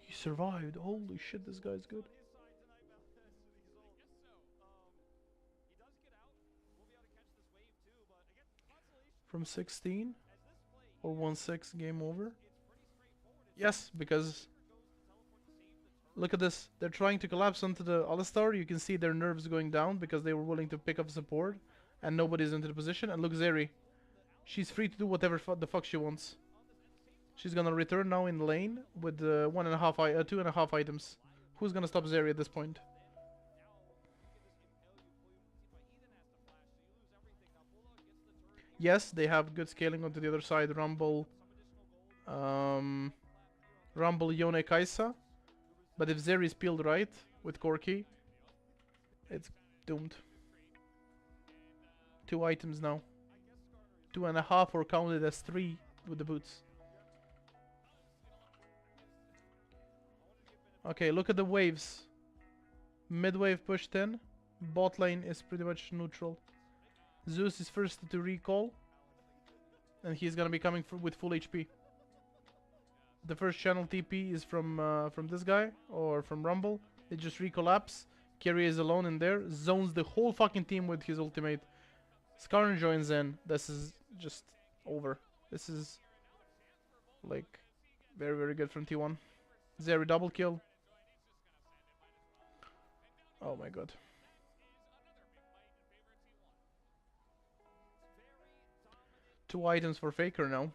He survived. Holy shit, this guy's good. From 16? Or 1-6, game over? Yes, because... Look at this. They're trying to collapse onto the Alistar. You can see their nerves going down because they were willing to pick up support. And nobody's into the position. And look, Zeri. She's free to do whatever the fuck she wants. She's gonna return now in lane with 2.5 items. Who's gonna stop Zeri at this point? Yes, they have good scaling onto the other side. Rumble, Yone, Kaisa. But if Zeri is peeled right with Corki, it's doomed. 2 items now. 2.5 or counted as 3 with the boots. Okay, look at the waves. Mid wave pushed in. Bot lane is pretty much neutral. Zeus is first to recall. And he's gonna be coming with full HP. The first channel TP is from this guy or from Rumble. They just recollapse. Keria is alone in there. Zones the whole fucking team with his ultimate. Skarn joins in. This is just over. This is like very, very good from T1. Zeri double kill. Oh my god. Two items for Faker now.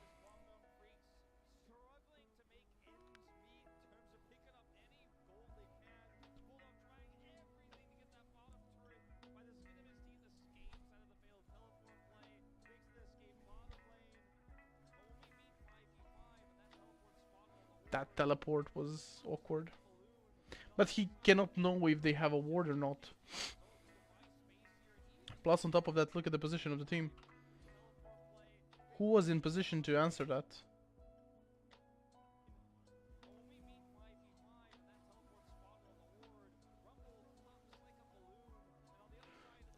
That teleport was awkward. But he cannot know if they have a ward or not. Plus on top of that, look at the position of the team. Who was in position to answer that?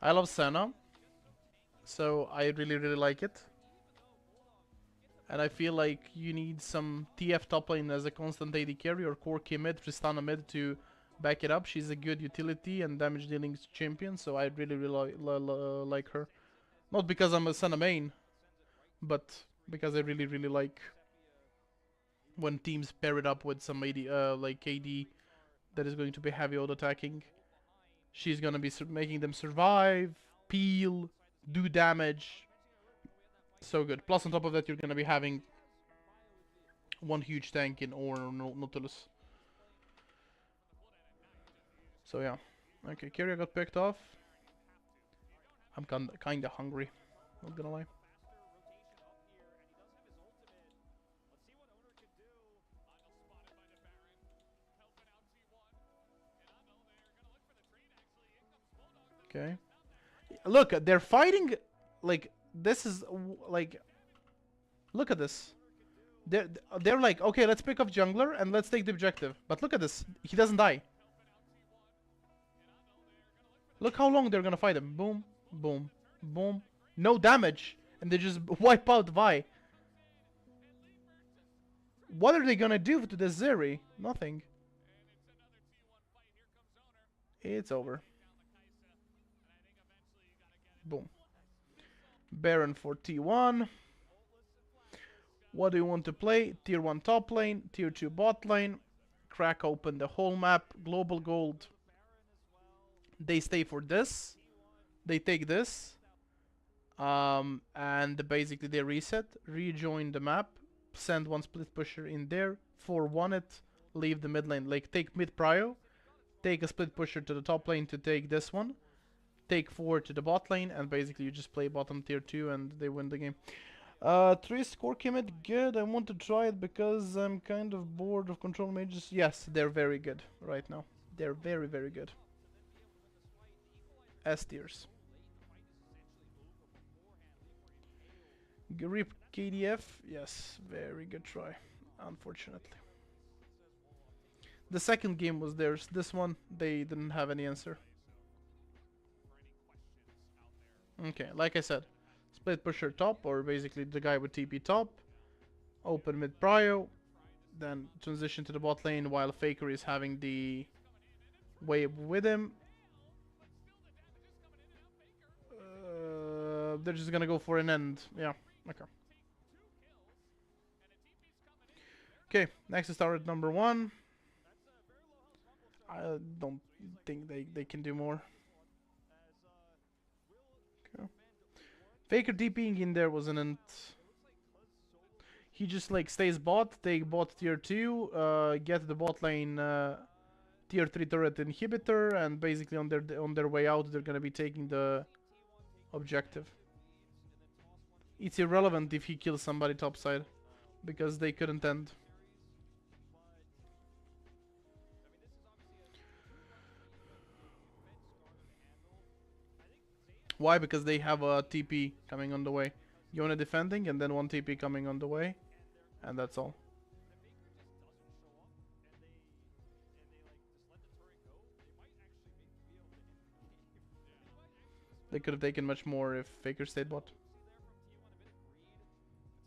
I love Senna. So I really, really like it. And I feel like you need some TF top lane as a constant AD carry or Corki mid, Tristana mid to back it up. She's a good utility and damage dealing champion, so I really, really like her. Not because I'm a Senna main, but because I really, really like when teams pair it up with some AD, like KD that is going to be heavy auto attacking. She's gonna be making them survive, peel, do damage. So good. Plus on top of that, you're gonna be having one huge tank in Ornn or Nautilus. So yeah. Okay, Keria got picked off. I'm kinda hungry. Not gonna lie. Okay. Look, they're fighting like this is like, look at this. They're like, okay, let's pick up jungler and let's take the objective. But look at this. He doesn't die. Look how long they're gonna fight him. Boom, boom, boom. No damage. And they just wipe out Vi. What are they gonna do to the Zeri? Nothing. It's over. Boom. Baron for T1. What do you want to play? Tier 1 top lane, Tier 2 bot lane. Crack open the whole map. Global gold. They stay for this. They take this. And basically they reset, rejoin the map, send one split pusher in there, 4-1 it, leave the mid lane. Like, take mid prio, take a split pusher to the top lane to take this one, take 4 to the bot lane, and basically you just play bottom tier 2 and they win the game. Triss core Kemet, good. I want to try it because I'm kind of bored of control mages. Yes, they're very good right now. They're very, very good. S tiers. Grip KDF, yes, very good try, unfortunately. The second game was theirs, this one, they didn't have any answer. Okay, like I said, split pusher top, or basically the guy with TP top, open mid prio, then transition to the bot lane while Faker is having the wave with him. They're just gonna go for an end, yeah. Okay. Okay, next is turret number 1. I don't think they can do more. Okay. Faker DPing in there wasn't. He just like stays bot, take bot tier 2, get the bot lane tier 3 turret inhibitor, and basically on their way out they're gonna be taking the objective. It's irrelevant if he kills somebody topside, because they couldn't end. Why? Because they have a TP coming on the way. Yone defending and then one TP coming on the way. And that's all. They could have taken much more if Faker stayed bot.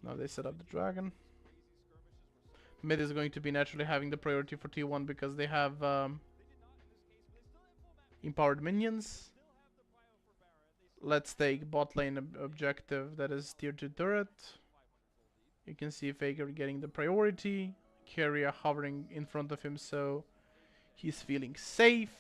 Now they set up the dragon. Mid is going to be naturally having the priority for T1 because they have empowered minions. Let's take bot lane objective, that is tier 2 turret. You can see Faker getting the priority. Keria hovering in front of him, so he's feeling safe.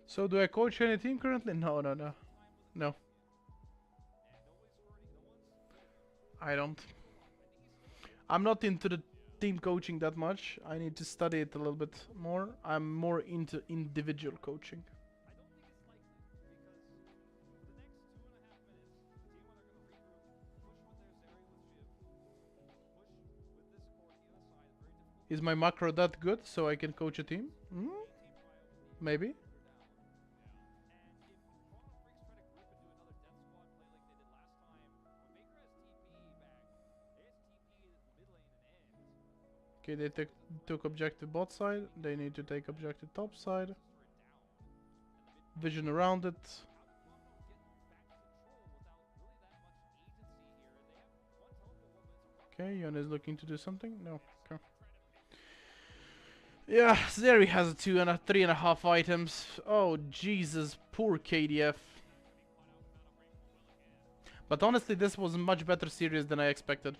So do I coach any team currently? No. No. I don't. I'm not into the team coaching that much. I need to study it a little bit more. I'm more into individual coaching. Is my macro that good so I can coach a team? Maybe. Okay, they took objective bot side. They need to take objective top side. Vision around it. Okay, Yone is looking to do something. No. Okay. Yeah, Zeri has 2 and 3.5 items. Oh Jesus, poor KDF. But honestly, this was a much better series than I expected.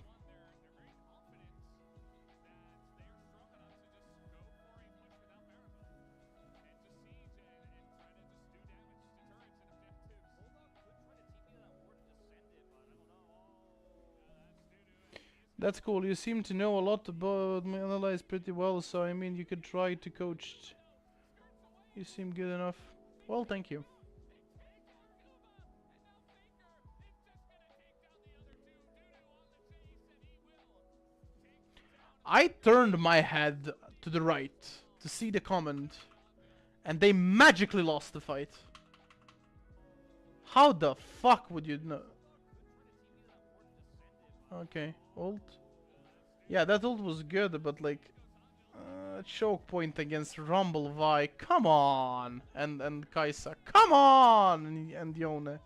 That's cool. You seem to know a lot about Analyze pretty well, so I mean you could try to coach. You seem good enough. Well, thank you. I turned my head to the right to see the comment, and they magically lost the fight. How the fuck would you know? Okay, ult. Yeah, that ult was good, but like, A choke point against Rumble Vi. Come on! And Kaisa. Come on! And Yone.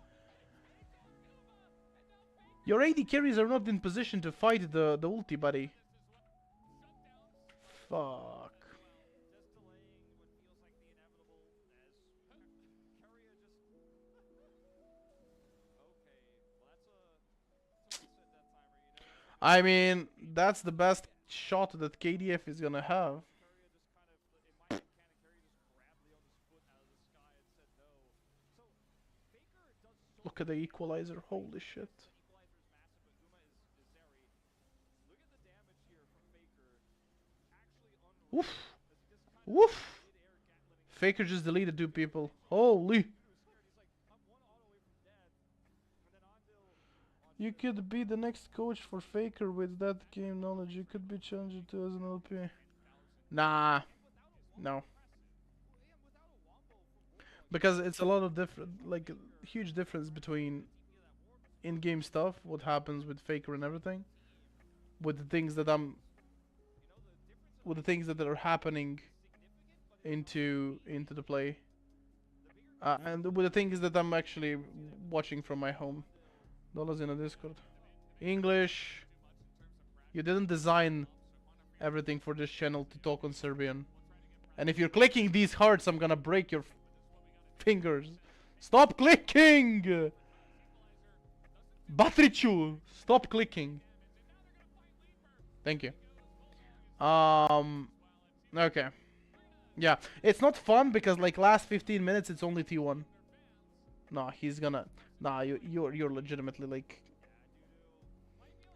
Your AD carries are not in position to fight the ulti, buddy. Fuck. I mean, that's the best shot that KDF is gonna have. Look at the equalizer, holy shit. Woof! Woof! Faker just deleted 2 people. Holy! You could be the next coach for Faker with that game knowledge. You could be challenged to as an LP. Nah. No. Because it's a lot of different, like, huge difference between in-game stuff, what happens with Faker and everything, with the things that with the things that are happening into the play, and with the things that I'm actually watching from my home. Dollars in a Discord. English. You didn't design everything for this channel to talk on Serbian. And if you're clicking these hearts, I'm gonna break your fingers. Stop clicking! Batrichu! Stop clicking. Thank you. Okay. Yeah, it's not fun because like last 15 minutes it's only T1. Nah, he's gonna... Nah, you're legitimately like...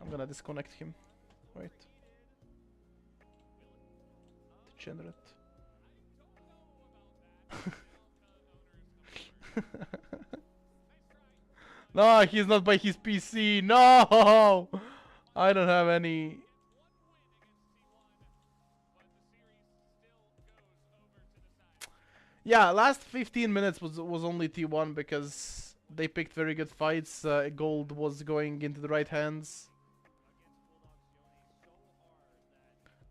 I'm gonna disconnect him. Wait. Degenerate. No, he's not by his PC. No! I don't have any... Yeah, last 15 minutes was only T1 because they picked very good fights. Gold was going into the right hands.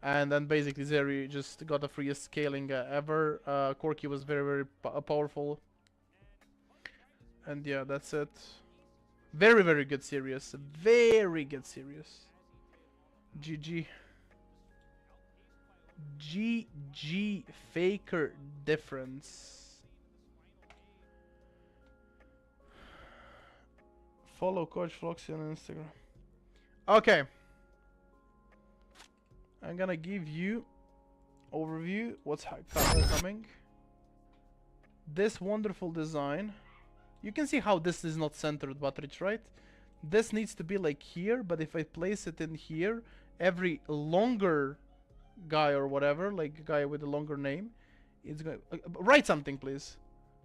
And then basically Zeri just got the freest scaling ever. Corki was very, very powerful. And yeah, that's it. Very, very good series. Very good series. GG. GG Faker difference. Follow Coach Floxy on Instagram. Okay. I'm gonna give you overview what's coming. This wonderful design. You can see how this is not centered, Batrich, right? This needs to be like here, but if I place it in here, every longer guy or whatever, like a guy with a longer name, it's going. Write something, please,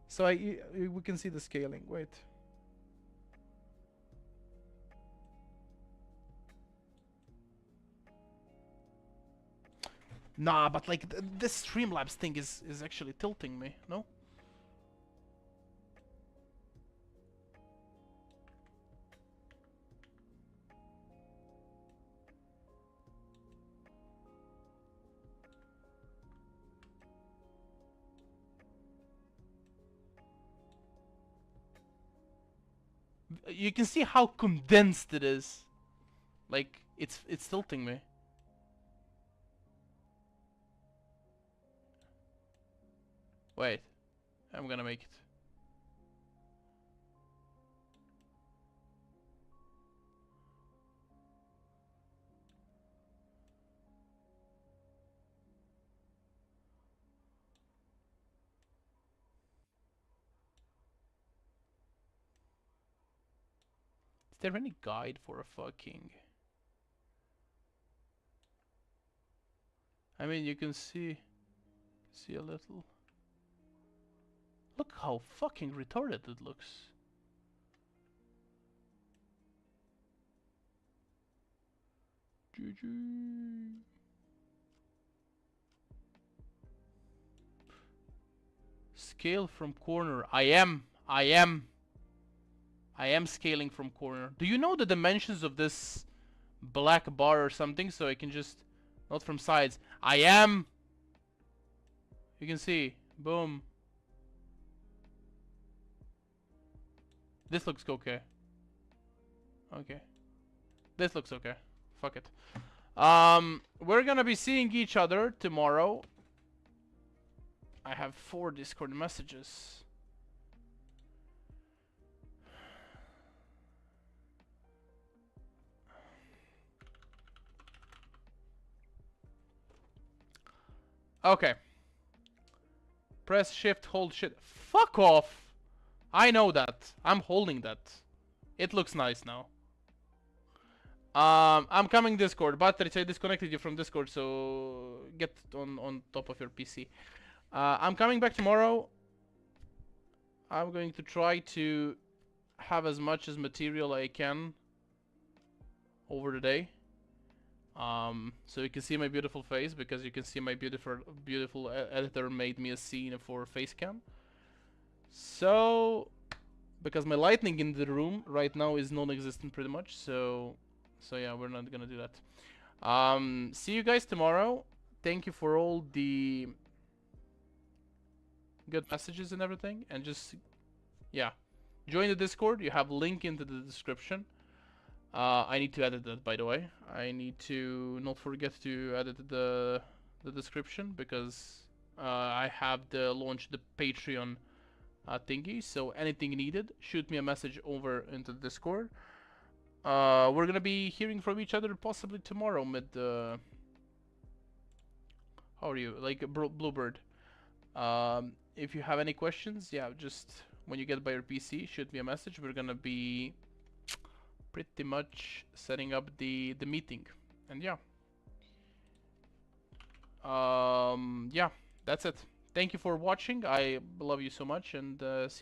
so we can see the scaling. Wait. Nah, but like this Streamlabs thing is actually tilting me. No. You can see how condensed it is. Like it's tilting me. Wait, I'm gonna make it. Is there any guide for a fucking... I mean, you can see a little. Look how fucking retarded it looks. GG. Scale from corner. I am scaling from corner. Do you know the dimensions of this black bar or something? So I can just... Not from sides. I am You can see. Boom. This looks okay. Okay. This looks okay. Fuck it. We're gonna be seeing each other tomorrow. I have 4 Discord messages. Okay. Press shift, hold shit. Fuck off! I know that. I'm holding that. It looks nice now. I'm coming Discord. Battery, I disconnected you from Discord, so get on top of your PC. I'm coming back tomorrow. I'm going to try to have as much as material I can over the day. So you can see my beautiful face, because you can see my beautiful editor made me a scene for Facecam. So, because my lighting in the room right now is non-existent pretty much, so yeah, we're not gonna do that. See you guys tomorrow. Thank you for all the good messages and everything, and just, yeah, join the Discord. You have link into the description. I need to edit that, by the way. I need to not forget to edit the description, because I have launched the Patreon thingy. So anything needed, shoot me a message over into the Discord. We're gonna be hearing from each other possibly tomorrow mid. How are you? Like Bluebird. If you have any questions, yeah, just when you get by your PC, shoot me a message. We're gonna be pretty much setting up the meeting, and yeah. Yeah, that's it. Thank you for watching. I love you so much, and see you